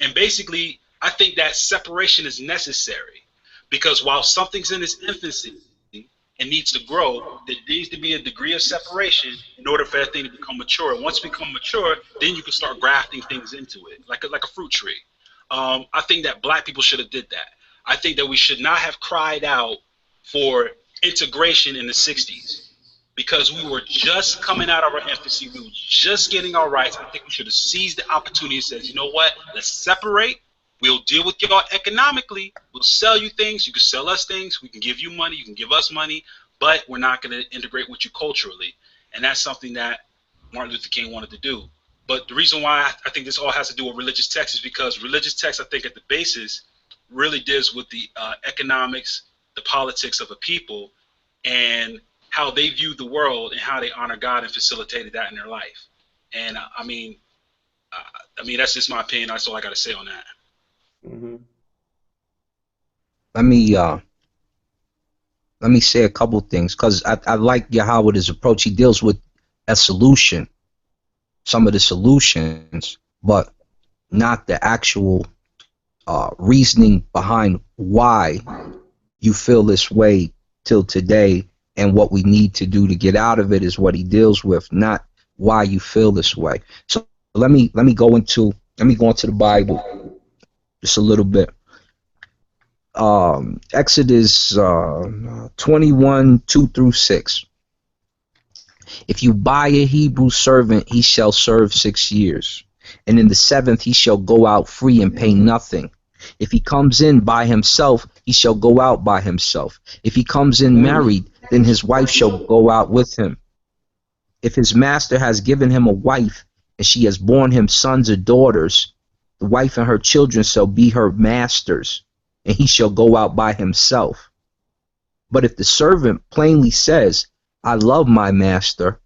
And basically, I think that separation is necessary because while something's in its infancy and needs to grow, there needs to be a degree of separation in order for that thing to become mature. And once it becomes mature, then you can start grafting things into it, like a fruit tree. I think that black people should have did that. I think that we should not have cried out for integration in the 60s because we were just coming out of our infancy. We were just getting our rights. I think we should have seized the opportunity and said, you know what, let's separate. We'll deal with y'all economically. We'll sell you things. You can sell us things. We can give you money. You can give us money. But we're not going to integrate with you culturally. And that's something that Martin Luther King wanted to do. But the reason why I think this all has to do with religious texts is because religious texts, I think, at the basis really deals with the economics, the politics of a people, and how they view the world and how they honor God and facilitated that in their life. And I mean, that's just my opinion. That's all I got to say on that. Mm-hmm. Let me say a couple things because I like Yahweh's approach. He deals with a solution, some of the solutions, but not the actual reasoning behind why you feel this way till today and what we need to do to get out of it is what he deals with, not why you feel this way. So let me go into the Bible. just a little bit. Exodus 21, 2 through 6. If you buy a Hebrew servant, he shall serve 6 years. And in the 7th he shall go out free and pay nothing. If he comes in by himself, he shall go out by himself. If he comes in married, then his wife shall go out with him. If his master has given him a wife, and she has borne him sons or daughters, the wife and her children shall be her masters, and he shall go out by himself. But if the servant plainly says, I love my master,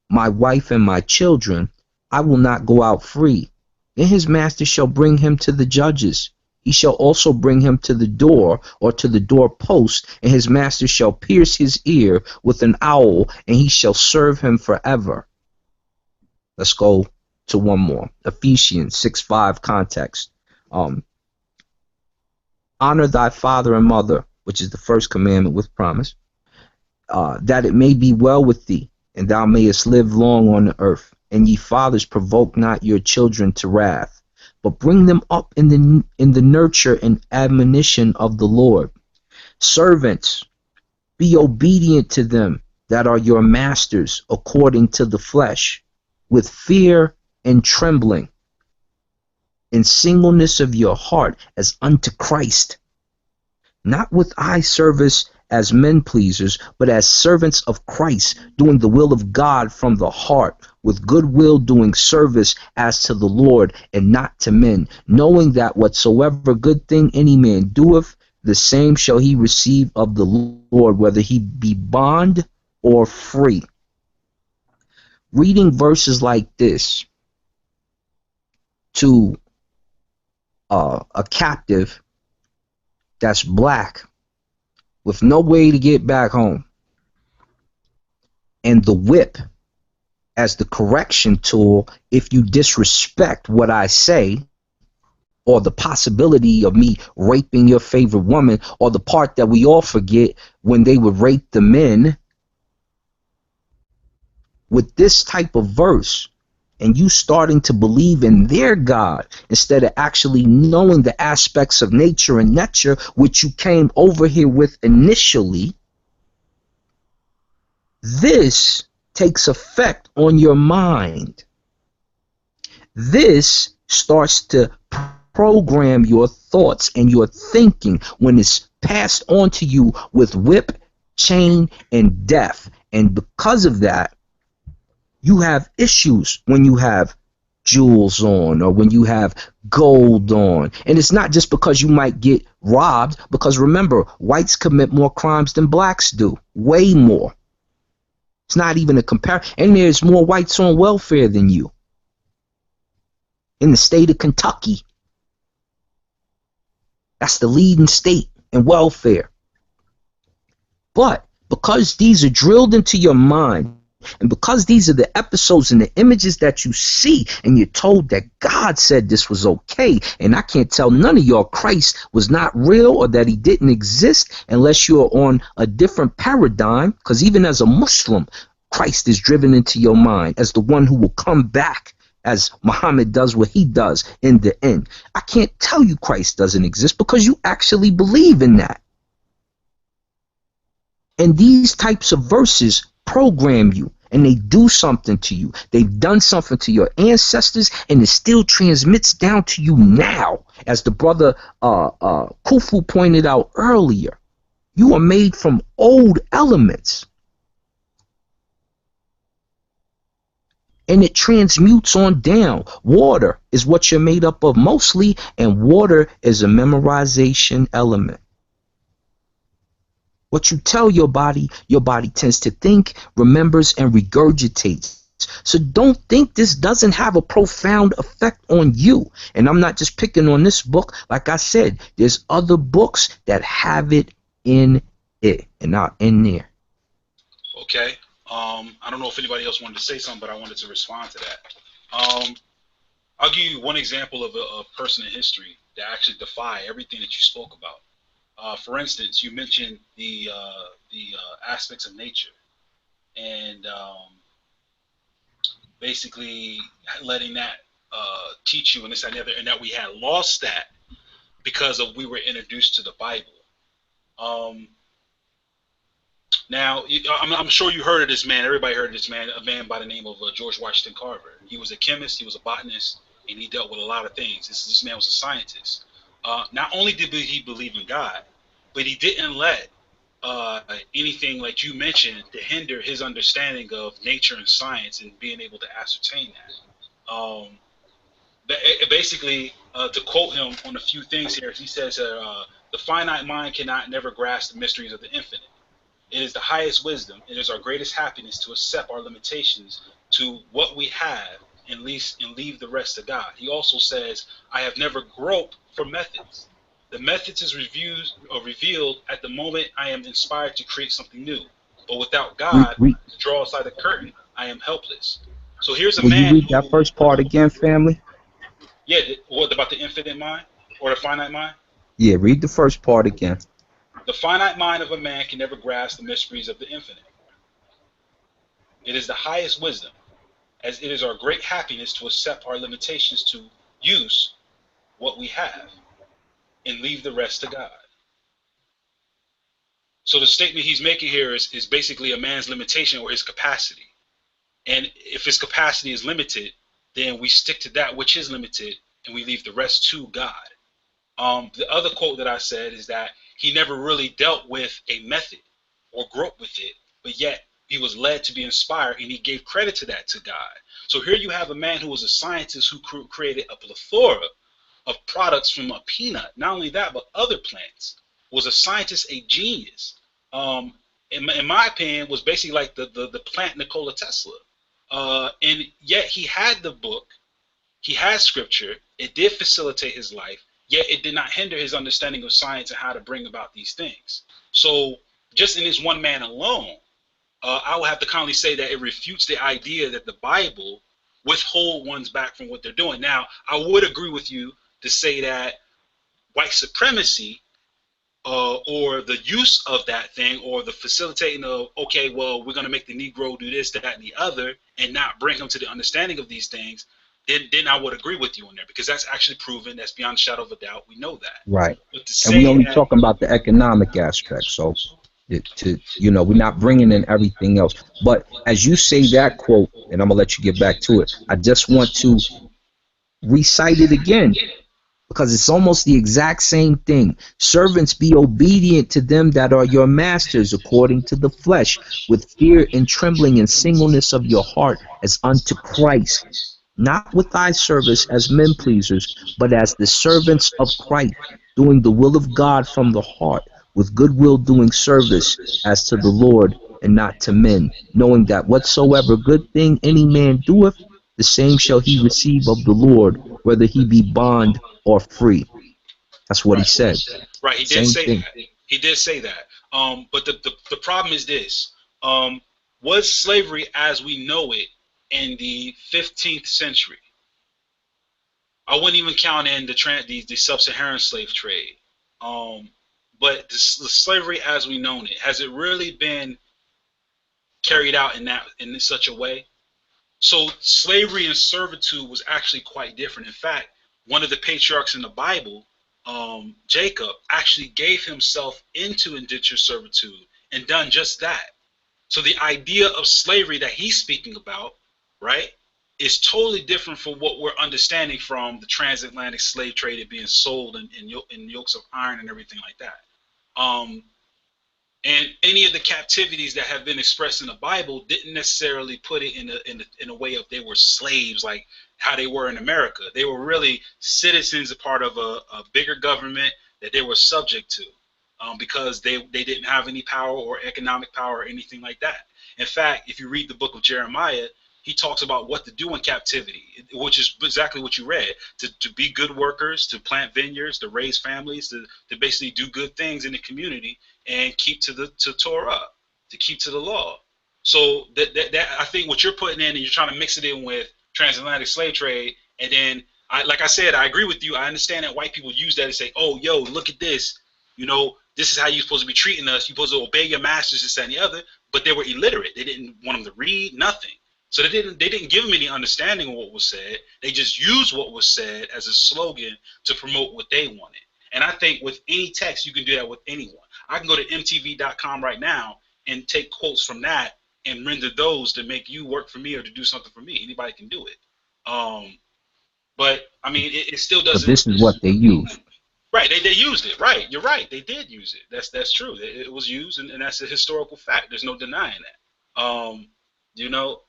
my wife and my children, I will not go out free, then his master shall bring him to the judges. He shall also bring him to the door or to the doorpost, and his master shall pierce his ear with an awl, and he shall serve him forever. Let's go to one more. Ephesians 6:5 context. Honor thy father and mother, which is the first commandment with promise, that it may be well with thee, and thou mayest live long on the earth. And ye fathers, provoke not your children to wrath, but bring them up in the nurture and admonition of the Lord. Servants, be obedient to them that are your masters according to the flesh, with fear and trembling, in singleness of your heart as unto Christ, not with eye service as men pleasers, but as servants of Christ, doing the will of God from the heart, with good will doing service as to the Lord and not to men, knowing that whatsoever good thing any man doeth, the same shall he receive of the Lord, whether he be bond or free. Reading verses like this to a captive that's black with no way to get back home, and the whip as the correction tool if you disrespect what I say, or the possibility of me raping your favorite woman, or the part that we all forget when they would rape the men. With this type of verse, and you starting to believe in their God instead of actually knowing the aspects of nature and nurture which you came over here with initially, this takes effect on your mind. This starts to program your thoughts and your thinking when it's passed on to you with whip, chain, and death. And because of that, you have issues when you have jewels on or when you have gold on. And it's not just because you might get robbed, because remember, whites commit more crimes than blacks do, way more. It's not even a comparison. And there's more whites on welfare than you in the state of Kentucky. That's the leading state in welfare. But because these are drilled into your mind, and because these are the episodes and the images that you see, and you're told that God said this was okay, and I can't tell none of y'all Christ was not real or that he didn't exist unless you're on a different paradigm, because even as a Muslim, Christ is driven into your mind as the one who will come back as Muhammad does what he does in the end. I can't tell you Christ doesn't exist because you actually believe in that. And these types of verses program you, and they do something to you. They've done something to your ancestors, and it still transmits down to you now. As the brother Kufu pointed out earlier, you are made from old elements, and it transmutes on down. Water is what you're made up of mostly, and water is a memorization element. What you tell your body tends to think, remembers, and regurgitates. So don't think this doesn't have a profound effect on you. And I'm not just picking on this book. Like I said, there's other books that have it in it, and not in there. Okay. I don't know if anybody else wanted to say something, but I wanted to respond to that. I'll give you one example of a person in history that actually defied everything that you spoke about. For instance, you mentioned the aspects of nature, and basically letting that teach you and this and the other, and that we had lost that because of we were introduced to the Bible. Now, I'm sure you heard of this man. Everybody heard of this man, a man by the name of George Washington Carver. He was a chemist, he was a botanist, and he dealt with a lot of things. This man was a scientist. Not only did he believe in God, but he didn't let anything like you mentioned to hinder his understanding of nature and science and being able to ascertain that. Basically, to quote him on a few things here, he says that the finite mind cannot never grasp the mysteries of the infinite. It is the highest wisdom. It is our greatest happiness to accept our limitations to what we have and leave the rest to God. He also says, I have never groped for methods. The methods is revealed at the moment I am inspired to create something new. But without God to draw aside the curtain, I am helpless. So here's a Will man you read that first part again, family? Yeah, what about the infinite mind or the finite mind? Yeah, read the first part again. The finite mind of a man can never grasp the mysteries of the infinite. It is the highest wisdom, as it is our great happiness to accept our limitations to use what we have and leave the rest to God. So the statement he's making here is basically a man's limitation or his capacity. And if his capacity is limited, then we stick to that which is limited and we leave the rest to God. The other quote that I said is that he never really dealt with a method or groped with it, but yet he was led to be inspired and he gave credit to that to God. So here you have a man who was a scientist who created a plethora of products from a peanut. Not only that, but other plants. Was a scientist, a genius. In my opinion, was basically like the plant Nikola Tesla. And yet he had the book, he had scripture, it did facilitate his life, yet it did not hinder his understanding of science and how to bring about these things. So just in this one man alone, I would have to kindly say that it refutes the idea that the Bible withhold ones back from what they're doing. Now, I would agree with you to say that white supremacy or the use of that thing or the facilitating of, okay, well, we're going to make the Negro do this, that, and the other, and not bring them to the understanding of these things, then I would agree with you on there, because that's actually proven. That's beyond a shadow of a doubt. We know that. Right. But to And we say only that, talking about the economic aspect. So, we're not bringing in everything else. But as you say that quote, and I'm going to let you get back to it, I just want to recite it again, because it's almost the exact same thing. Servants, be obedient to them that are your masters according to the flesh, with fear and trembling and singleness of your heart, as unto Christ, not with eye service as men pleasers, but as the servants of Christ, doing the will of God from the heart, with good will doing service as to the Lord and not to men, knowing that whatsoever good thing any man doeth, the same shall he receive of the Lord, whether he be bond or free. That's what he said. Right, he did say that. He did say that. But the problem is this. Was slavery as we know it in the 15th century? I wouldn't even count in the sub-Saharan slave trade. But the slavery as we know it, has it really been carried out in such a way? So slavery and servitude was actually quite different. In fact, one of the patriarchs in the Bible, Jacob, actually gave himself into indentured servitude and done just that. So the idea of slavery that he's speaking about, right, is totally different from what we're understanding from the transatlantic slave trade, it being sold in yokes of iron and everything like that. And any of the captivities that have been expressed in the Bible didn't necessarily put it in a way of they were slaves like how they were in America. They were really citizens, a part of a bigger government that they were subject to, because they didn't have any power or economic power or anything like that. In fact, if you read the book of Jeremiah, he talks about what to do in captivity, which is exactly what you read, to be good workers, to plant vineyards, to raise families, to basically do good things in the community and keep to Torah, to keep to the law. So that I think what you're putting in, and you're trying to mix it in with transatlantic slave trade, and then like I said, I agree with you. I understand that white people use that and say, oh, yo, look at this. This is how you're supposed to be treating us. You're supposed to obey your masters, this, that, and the other. But they were illiterate. They didn't want them to read, nothing. So they didn't give them any understanding of what was said. They just used what was said as a slogan to promote what they wanted. And I think with any text, you can do that with anyone. I can go to mtv.com right now and take quotes from that and render those to make you work for me or to do something for me. Anybody can do it. But I mean, it still But doesn't. this is what they use. Right, they used it. Right, you're right. They did use it. That's true. It was used, and that's a historical fact. There's no denying that. You know,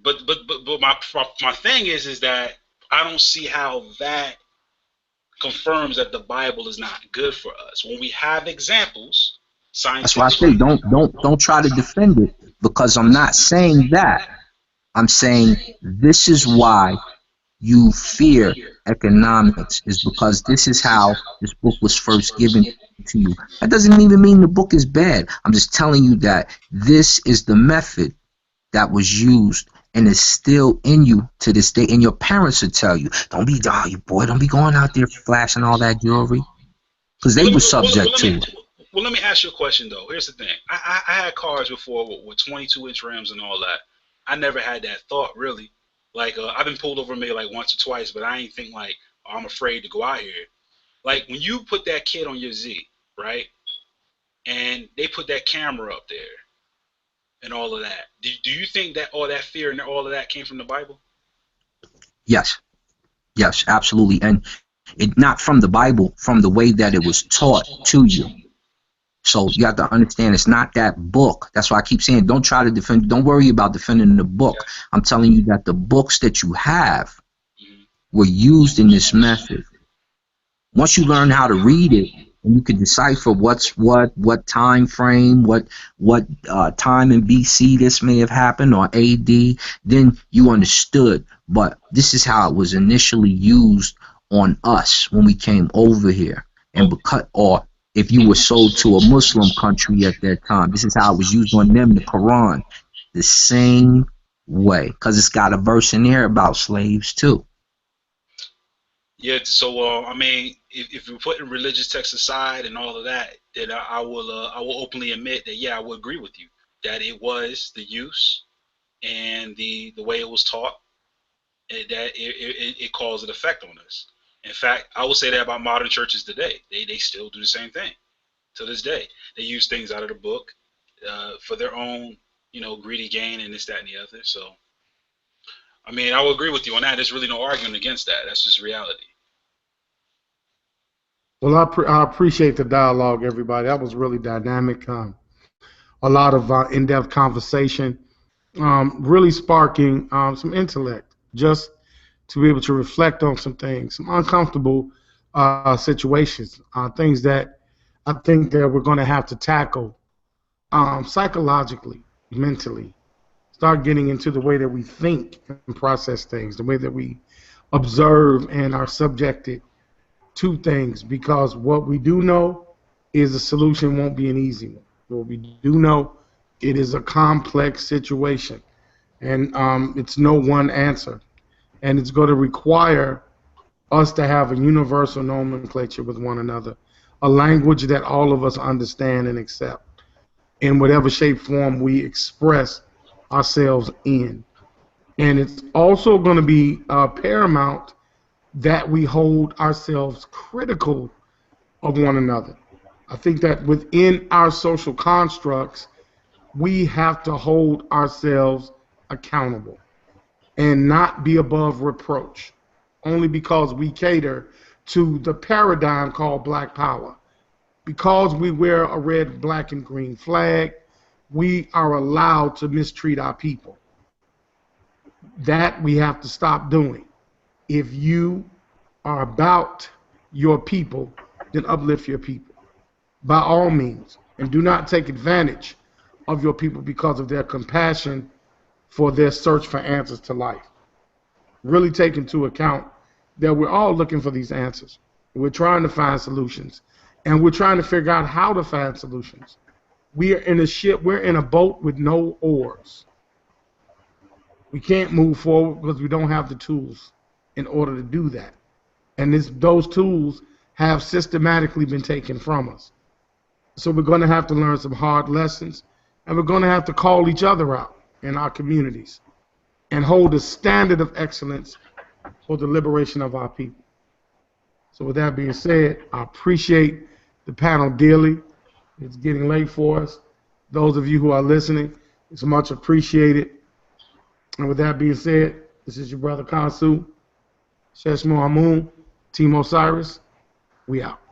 but my thing is that I don't see how that confirms that the Bible is not good for us when we have examples That's why I scientifically. say don't try to defend it, because I'm not saying that. I'm saying this is why you fear economics, is because this is how this book was first given to you. That doesn't even mean the book is bad. I'm just telling you that this is the method that was used and is still in you to this day. And your parents would tell you, don't be, don't be going out there flashing all that jewelry, because they were subject to it. Well, let me ask you a question though. Here's the thing. I had cars before with 22-inch rims and all that. I never had that thought really. Like I've been pulled over maybe like once or twice, but I ain't think like, oh, I'm afraid to go out here. Like when you put that kid on your Z, right, and they put that camera up there and all of that, do you think that all that fear and all of that came from the Bible? Yes, absolutely. And it not from the Bible, from the way that it was taught to you. So you have to understand, it's not that book. That's why I keep saying, don't try to defend. Don't worry about defending the book. I'm telling you that the books that you have were used in this method. Once you learn how to read it, and you can decipher what's what time frame, what time in BC this may have happened, or AD, then you understood. But this is how it was initially used on us when we came over here, and or if you were sold to a Muslim country at that time, this is how it was used on them, the Quran, the same way, because it's got a verse in there about slaves too. Yeah, so I mean, if you're putting religious texts aside and all of that, then I will openly admit that I will agree with you that it was the use and the way it was taught that it caused an effect on us. In fact, I will say that about modern churches today. They still do the same thing to this day. They use things out of the book for their own, greedy gain and this, that, and the other. So, I mean, I will agree with you on that. There's really no arguing against that. That's just reality. Well, I appreciate the dialogue, everybody. That was really dynamic. A lot of in-depth conversation, really sparking some intellect, just to be able to reflect on some things, some uncomfortable situations, things that I think that we're going to have to tackle psychologically, mentally. Start getting into the way that we think and process things, the way that we observe and are subjected to things, because what we do know is the solution won't be an easy one. What we do know, it is a complex situation, and it's no one answer, and it's going to require us to have a universal nomenclature with one another, a language that all of us understand and accept in whatever shape, form we express ourselves in. And it's also going to be paramount that we hold ourselves critical of one another. I think that within our social constructs, we have to hold ourselves accountable and not be above reproach, only because we cater to the paradigm called Black Power. Because we wear a red, black, and green flag, we are allowed to mistreat our people. That we have to stop doing. If you are about your people, then uplift your people by all means, and do not take advantage of your people because of their compassion for their search for answers to life. Really take into account that we're all looking for these answers. We're trying to find solutions, and we're trying to figure out how to find solutions. We are in a ship, we're in a boat with no oars. We can't move forward because we don't have the tools in order to do that. And those tools have systematically been taken from us. So we're going to have to learn some hard lessons, and we're going to have to call each other out in our communities and hold a standard of excellence for the liberation of our people. So with that being said, I appreciate the panel dearly. It's getting late for us. Those of you who are listening, it's much appreciated. And with that being said, this is your brother Kansu, Sheshmo Amun, Team Osiris. We out.